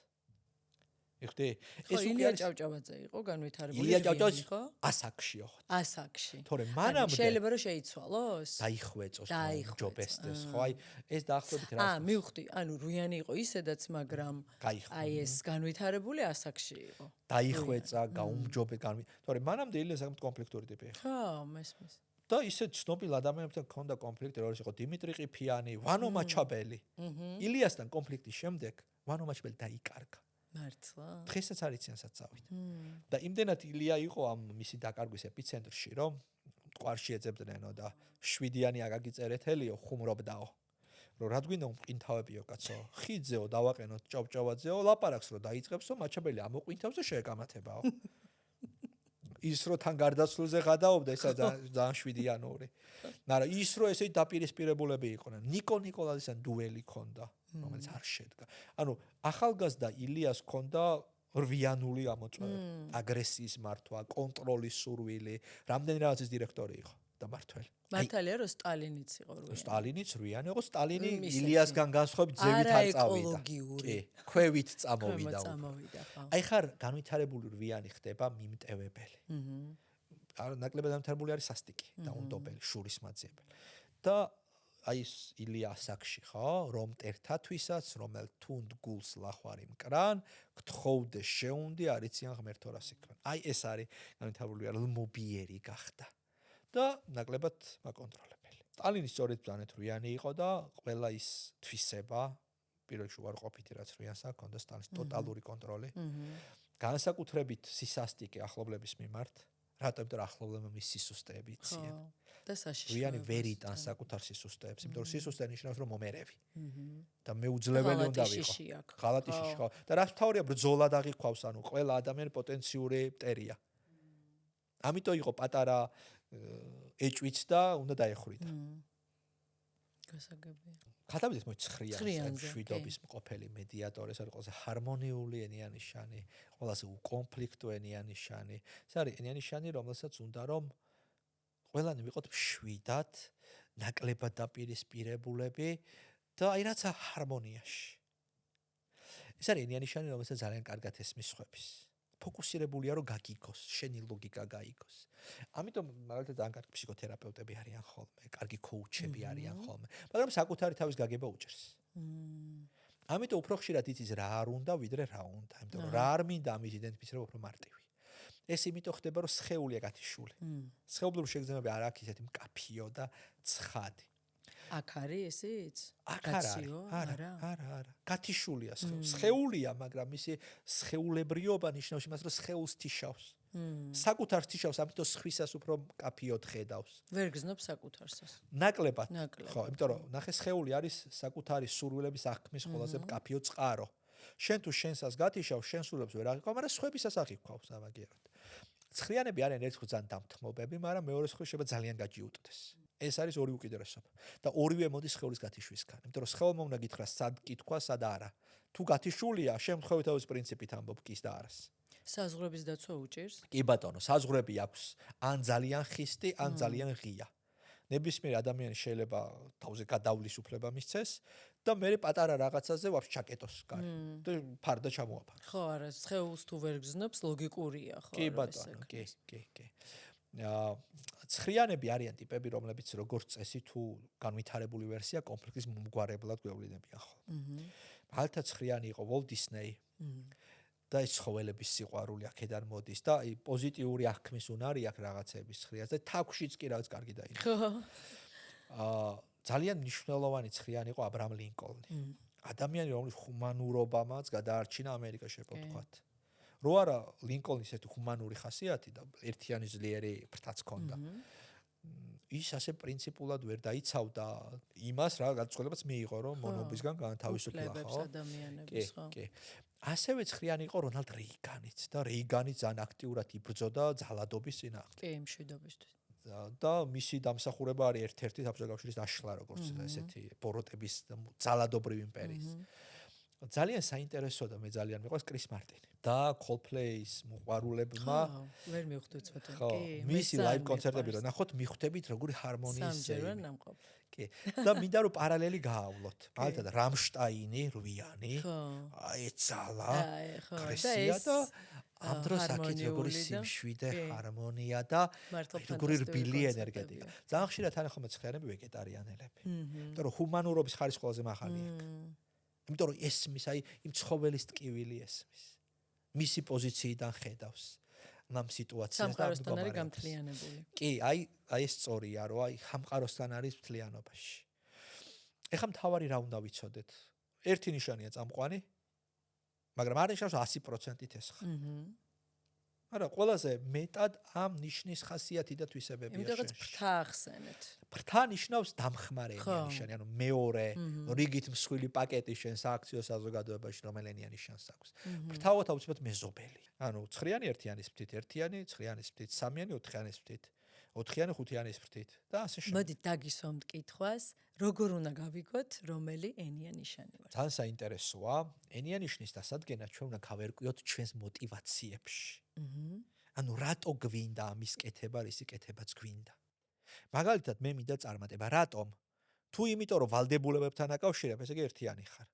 იხდი? ეს ილია ჭავჭავაძე იყო განვითარებული ილია ჭავჭავაძე ხო? ასაკშიო. ასაკში. თორე მანამდე შეიძლება რომ შეიცვალოს? დაიხვეწოს, ჯობესდეს, ხო? აი ეს დაახლოებით რა. მივხვდი, ანუ რუიანი იყო ისედაც, მაგრამ აი ეს განვითარებული ასაკში იყო. დაიხვეწა, გაუმჯობე თორე მანამდე ილია საკმაოდ კონფლიქტური ტიპი იყო. ხო, მესმის. და ისე ცნობილ ადამიანებთან ჰქონდა კონფლიქტი, როგორც იყო დიმიტრი ყიფიანი, ვანო მაჩაბელი. ილიასთან კონფლიქტის შემდეგ ვანო მაჩაბელი დაიკარგა. მართლა? დღესაც არ იციან საცავით. და იმდენად ილია იყო ამ მისი დაკარგვის ეპიცენტრში, რომ მტკვარში ეძებდნენო და 7-იანი აკაკი წერეთელიო ხუმრობდაო. რომ რა გვინდა უმყინთავებიო კაცო, ხიძეო დავაყენოთ ჭავჭავაძეო, ლაპარაკს რო დაიწყებსო, მაჩაბელი ამოყინთავსო შეეკამათებაო. ის რო თან გარდაცვლილზე გადაობდა, ესა ძალიან 7-იანური. მაგრამ ის რო ესე დაპირისპირებულები იყვნენ. ნიკო ნიკოლაძესთან დუელი ქონდა, რომელიც არ შედგა. ანუ ახალგაზრდა ილიას ქონდა 8-იანული ამოწმება, აგრესიის მართვა, კონტროლის სურვილი, რამდენი რაღაცის დირექტორი იყო და მართველი. მართალია რომ სტალინიც იყო 8-იანი. სტალინიც 8-იანი იყო, სტალინი ილიასგან განსხვავებით ზევით არ წავიდა. კი, ქვევით წამოვიდა. აი ხარ განვითარებული 8-იანი ხდება მიმტევებელი. ნაკლებად განვითარებული არის სასტიკი, დაუნდობელი, შურისმაძიებელი. და აი ეს ილია ასაკში ხო, რომ მტერთათვისაც, რომელ თუნდ გულს ლახვარი მკრან, გთხოვდე შეუნდი, არიციან ღმერთო რას იკრან. აი ეს არის განვითარებული ლმობიერი გახდა. და ნაკლებად მაკონტროლებელი. სტალინი სწორედ ბანეთ 8-იანი იყო და ყველა ის თვისება, პირველში უარყოფითი რაც 8-იანს ჰქონდა სტალინის ტოტალური კონტროლი. განსაკუთრებით სისასტიკე ახლობლების მიმართ, რატომ ახლობლებმა მის სისუსტეები იციან. და საშიშროება. 8-იანი ვერ იტანს საკუთარ სისუსტეებს, იმიტომ რომ სისუსტე ნიშნავს რომ მომერევი. და მეუძლებელი უნდა ვიყო. ღალატი შიში ხო. და რაც თავია ბრძოლა დაღიქვავს, ანუ ყველა ადამიანი პოტენციური მტერია. ამიტომ იყო პატარა ეჭვიც და უნდა დაეხვრიდა. გასაგებია. გადავიდეთ მოი 9-იან შვიდობის მყოფელი მედიატორი, ეს არის ყველაზე ჰარმონიული ენიანი ნიშანი, ყველაზე უკონფლიქტო ენიანი ნიშანი. ეს არის ენიანი ნიშანი, რომელსაც უნდა რომ ყველანი ვიყოთ მშვიდად, ნაკლებად დაპირისპირებულები და აი რაცა ჰარმონიაში. ეს არის ენიანი ნიშანი, რომელსაც ძალიან კარგად ესმის სხვების. ფოკუსირებულია რომ გაგიგოს, შენი ლოგიკა გაიგოს. ამიტომ მაგალითად ძალიან კარგი ფსიქოთერაპევტები არიან ხოლმე, კარგი კოუჩები არიან ხოლმე, მაგრამ საკუთარი თავის გაგება უჭერს. ამიტომ უფრო ხშირად იცის რა არ უნდა, ვიდრე რა უნდა, იმიტომ რომ რა არ მინდა ამის იდენტიფიცირება უფრო მარტივი. ეს იმიტომ ხდება, რომ სხეულია გათიშული. სხეულობრივი შეგრძნებები არ აქვს ისეთი მკაფიო და ცხადი. აქ არის ესეც? არა. გათიშულია სხეული. სხეულია, მაგრამ მისი სხეულებრიობა ნიშნავს იმას, რომ სხეულს თიშავს. საკუთარ თიშავს, ამიტომ სხვისას უფრო მკაფიოდ ხედავს. ვერ გზნობს საკუთარსაც. ნაკლებად. ხო, იმიტომ რომ ნახე სხეული არის საკუთარი სურვილების აღქმის ყველაზე მკაფიო წყარო. შენ თუ შენსას გათიშავს, შენ სურვილებს ვერ აღიქვავ, მაგრამ სხვებისას აღიქვავს ამაგერად. 9-იანები არიან ერთხელ დამთმობები, მაგრამ მეორე ხრი შეიძლება ძალიან გაჯიუტდეს. ეს არის ორი უკიდურესობა და ორივე მოდის სხეულის გათიშვისგან. იმიტომ რომ სხეულმა უნდა გითხრას სად კითხვა, სად არა. თუ გათიშულია, შემთხვევითობის პრინციპით ამბობ კის და არას. საზღვრების დაცვა უჭირს? კი ბატონო, საზღვრები აქვს ან ძალიან ხისტი, ან ძალიან ღია. ნებისმიერ ადამიანს შეიძლება თავზე გადავლისუფლება მისცეს და მე პატარა რაღაცაზე ვაფშე ჩაკეტოს კარი და ფარდა ჩამოაფარო. ხო, არა, სხეულს თუ ვერ გზნობს, ლოგიკურია, ხო? კი ბატონო, კი. 9-იანები არიან ტიპები, რომლებიც როგორც წესი თუ განვითარებული ვერსია კონფლიქტის მომგვარებლად გვევლიდებიან ხოლმე. მაგალითად 9-იანი იყო Walt Disney და ეს ცხოველების სიყვარული აქედან მოდის და აი პოზიტიური აღქმის უნარი აქვს რაღაცების 9-იანს და თაქვშიც კი რაღაც კარგი დაინახა. ძალიან მნიშვნელოვანი 9-იანი იყო აბრაამ ლინკოლნი. ადამიანი, რომლის ჰუმანურობამაც გადაარჩინა ამერიკაში, შეიძლება ვთქვათ. რო არა ლინკოლნის ესეთი ჰუმანური ხასიათი და ერთიანი ძლიერი ფრთაც ჰქონდა. ის ასე პრინციპულად ვერ დაიცავდა იმას, რა გადაწყვეტილებაც მიიღო, რომ მონობისგან განთავისუფლა, ხო? კი. ასევე 9-იანი იყო რონალდ რეიგანიც და რეიგანი ძალიან აქტიურად იბრძოდა ძალადობის წინააღმდეგ. კი, მშვიდობისთვის. და მისი დამსახურება არის ერთ-ერთი საბჭოთა კავშირის დაშლა, როგორც ესეთი ბოროტების ძალადობრივი იმპერიის. ძალიან საინტერესოა და მე ძალიან მიყვარს კრის მარტინი და Coldplay-ის მოყვარულებმა ვერ მივხვდით ცოტა კი მისი ლაივ კონცერტები რო ნახოთ მიხვდებით როგორი ჰარმონიის სამჯერ ნამყოფ კი და მინდა რომ პარალელი გაავლოთ მაგალითად რამშტაინი რვიანი აი ძალა კრესია და ამ დროს აქეთ როგორი სიმშვიდე ჰარმონია და როგორი რბილი ენერგეტიკა ძალიან ხშირად თან ახლა მეცხრიანები ვეგეტარიანელები იმიტომ რომ ჰუმანურობის ხარის ყველაზე მაღალი აქ იმიტომ რომ ესმის აი იმ ცხოველის ტკივილი ესმის მისი პოზიციიდან ხედავს ამ სიტუაციას და სამყაროსთან არის გამთლიანებული კი აი ეს სწორია რომ აი სამყაროსთან არის მთლიანობაში ეხლა მთავარი რა უნდა ვიცოდეთ ერთი ნიშანია წამყვანი მაგრამ არ ნიშნავს 100%-ით ეს ხარ არა ყველაზე მეტად ამ ნიშნის ხასიათი და თვისებებია იმიტომ რომ ფრთა ახსენეთ ფრთა ნიშნავს დამხმარე ნიშანი ანუ მეორე რიგით მსხვილი პაკეტი შენს აქციო საზოგადოებაში რომელენია ნიშანს აქვს ფრთაოთ აუცილებლად მეზობელი ანუ ცხრიანი ერთიანის ფრთით ერთიანი ცხრიანის ფრთით სამიანი ოთხიანის ფრთით ოთხიანი ხუთიანის ფრთით და ასე შემდეგ მოდით დაგისვამთ კითხვას როგორ უნდა გავიგოთ რომელი ენია ნიშანი ვარ ძალიან საინტერესოა ენია ნიშნის დასადგენად ჩვენ უნდა გავერკვიოთ ჩვენს მოტივაციებში ანუ რატო გვინდა ამის კეთება რისი კეთებაც გვინდა მაგალითად მე მინდა წარმატება რატომ თუ იმიტომ რომ ვალდებულებებთან აკავშირებ ესე იგი ერთიანი ხარ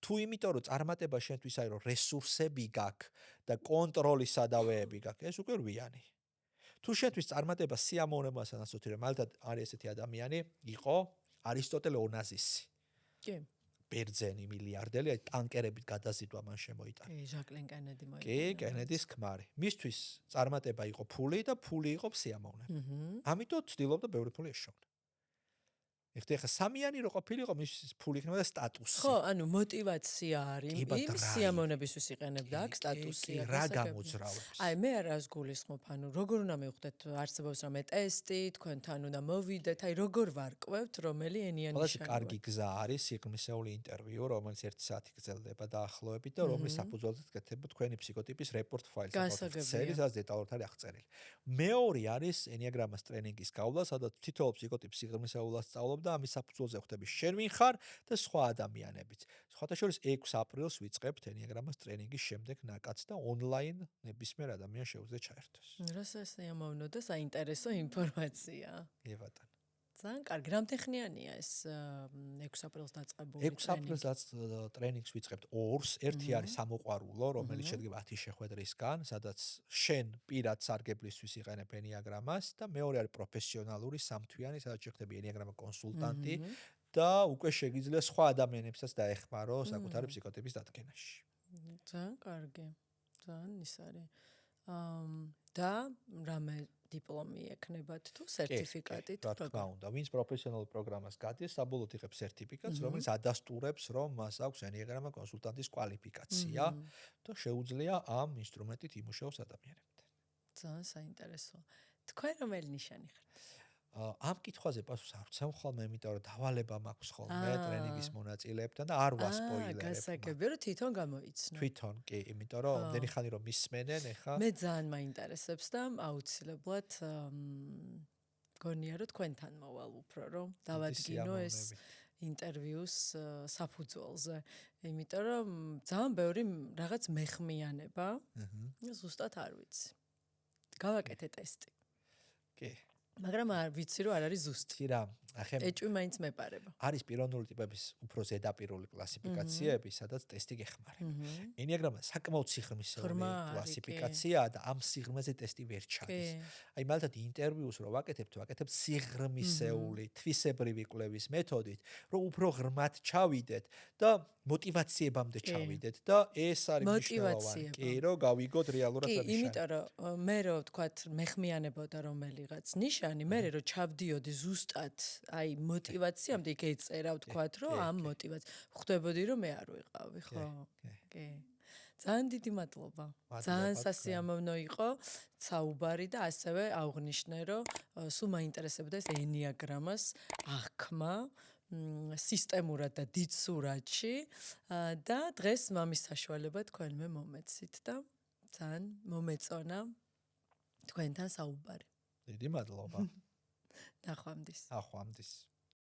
თუ იმიტომ რომ წარმატება შენთვის არის რომ რესურსები გაქვს და კონტროლის სადავეები გაქვს ეს უკვე რვიანი თუ შენთვის წარმატება სიამოვნებასთან ასოცირდება მაგალითად არის ესეთი ადამიანი იყო არისტოტელე ონაზისი კი ბერძენი მილიარდელი აი ტანკერებით გადაზიდვა მან შემოიტანა კი ჟაკლინ კენედი მოიტანა კი კენედის ქმარი მისთვის წარმატება იყო ფული და ფული იყო სიამოვნება ამიტომ ცდილობდა ბევრი ფული ეშოვნა ეხლა სამიანი რო ყოფილიყო მის ფული იქნება და სტატუსი ხო ანუ მოტივაცია არის იმ სიამოვნებისთვის იყენებდა აქ სტატუსი რა გამოძრავებს აი მე არას გულისხმობ ანუ როგორ უნდა მივხვდეთ არსებობს რამე ტესტი თქვენთან უნდა მოვიდეთ აი როგორ ვარკვევთ რომელი ენიანი ნიშანი კარგი გზა არის სიღრმისეული ინტერვიუ რომელიც 1 საათი გრძელდება დაახლოებით და რომლის საფუძველზეც გეთება თქვენი ფსიქოტიპის რეპორტ ფაილს გასაგებია სადაც დეტალურად არის აღწერილი მეორე არის ენიაგრამას ტრენინგის გავლა სადაც თითოეულ ფსიქოტიპს სიღრმისეულად სწავლობ და ამის საფუძველზე ხვდები შენ ვინ ხარ და სხვა ადამიანებიც. სხვათა შორის 6 აპრილს ვიწყებთ ენიაგრამას ტრენინგის შემდეგ ნაკადს და ონლაინ ნებისმიერ ადამიანს შეუძლია ჩაერთოს. რა სასიამოვნო და საინტერესო ინფორმაცია. კი ბატონო. ძალიან კარგი. რამდენხნიანია ეს 6 აპრილს დაწყებული ტრენინგი? 6 აპრილს ტრენინგს ვიწყებთ ორს. ერთი არის სამოყვარულო, რომელიც შედგება 10 შეხვედრისგან, სადაც შენ პირად სარგებლისთვის იყენებ ენიაგრამას და მეორე არის პროფესიონალური სამთვიანი, სადაც შეხვდები ენიაგრამა კონსულტანტი და უკვე შეგიძლია სხვა ადამიანებსაც დაეხმარო საკუთარი ფსიქოტიპის დადგენაში. ძალიან კარგი. ძალიან ის არის. და რამე დიპლომი ექნებათ თუ სერტიფიკატი თუ რა თქმა უნდა, ვინც პროფესიონალურ პროგრამას გადის, საბოლოოდ იღებს სერტიფიკატს, რომელიც ადასტურებს, რომ მას აქვს ენიაგრამა კონსულტანტის კვალიფიკაცია და შეუძლია ამ ინსტრუმენტით იმუშაოს ადამიანებთან. ძალიან საინტერესოა. თქვენ რომელი ნიშანი ხართ? ამ კითხვაზე პასუხს არ ვცემ ხოლმე, იმიტომ რომ დავალება მაქვს ხოლმე ტრენინგის მონაწილეებთან და არ ვასპოილერებ. გასაგებია, რომ თვითონ გამოიცნო. თვითონ კი, იმიტომ რომ ამდენი ხანი რომ მისმენენ, ეხა მე ძალიან მაინტერესებს და აუცილებლად გონია რომ თქვენთან მოვალ უფრო რომ დავადგინო ეს ინტერვიუს საფუძველზე. იმიტომ რომ ძალიან ბევრი რაღაც მეხმიანება ზუსტად არ ვიცი. გავაკეთე ტესტი. კი. მაგრამ არ ვიცი რომ არ არის ზუსტი. კი რა, ახლა ეჭვი მაინც მეპარება. არის პიროვნული ტიპების უფრო ზედაპირული კლასიფიკაციები, სადაც ტესტი გეხმარება. ენიაგრამა საკმაოდ სიღრმისეული კლასიფიკაციაა და ამ სიღრმეზე ტესტი ვერ ჩადის. აი მაგალითად ინტერვიუს რო ვაკეთებთ სიღრმისეული თვისებრივი კვლევის მეთოდით, რომ უფრო ღრმად ჩავიდეთ და მოტივაციებამდე ჩავიდეთ და ეს არის მნიშვნელოვანი. კი, რომ გავიგოთ რეალურად რა ნიშნავს. კი, იმიტომ რომ მე რო ვთქვათ მეხმიანებოდა რომელიღაც ნიშანი, მე რო ჩავდიოდი ზუსტად აი მოტივაციამდე იქ ეწერა ვთქვათ, რომ ამ მოტივაციას ხვდებოდი რომ მე არ ვიყავი, ხო? კი. ძალიან დიდი მადლობა. ძალიან სასიამოვნო იყო საუბარი და ასევე აღვნიშნე, რომ სულ მაინტერესებდა ეს ენიაგრამას აღქმა სისტემურად და დიდ სურათში და დღეს მამის საშუალება თქვენმე მომეცით და ძალიან მომეწონა თქვენთან საუბარი. დიდი მადლობა. ნახვამდის. ნახვამდის.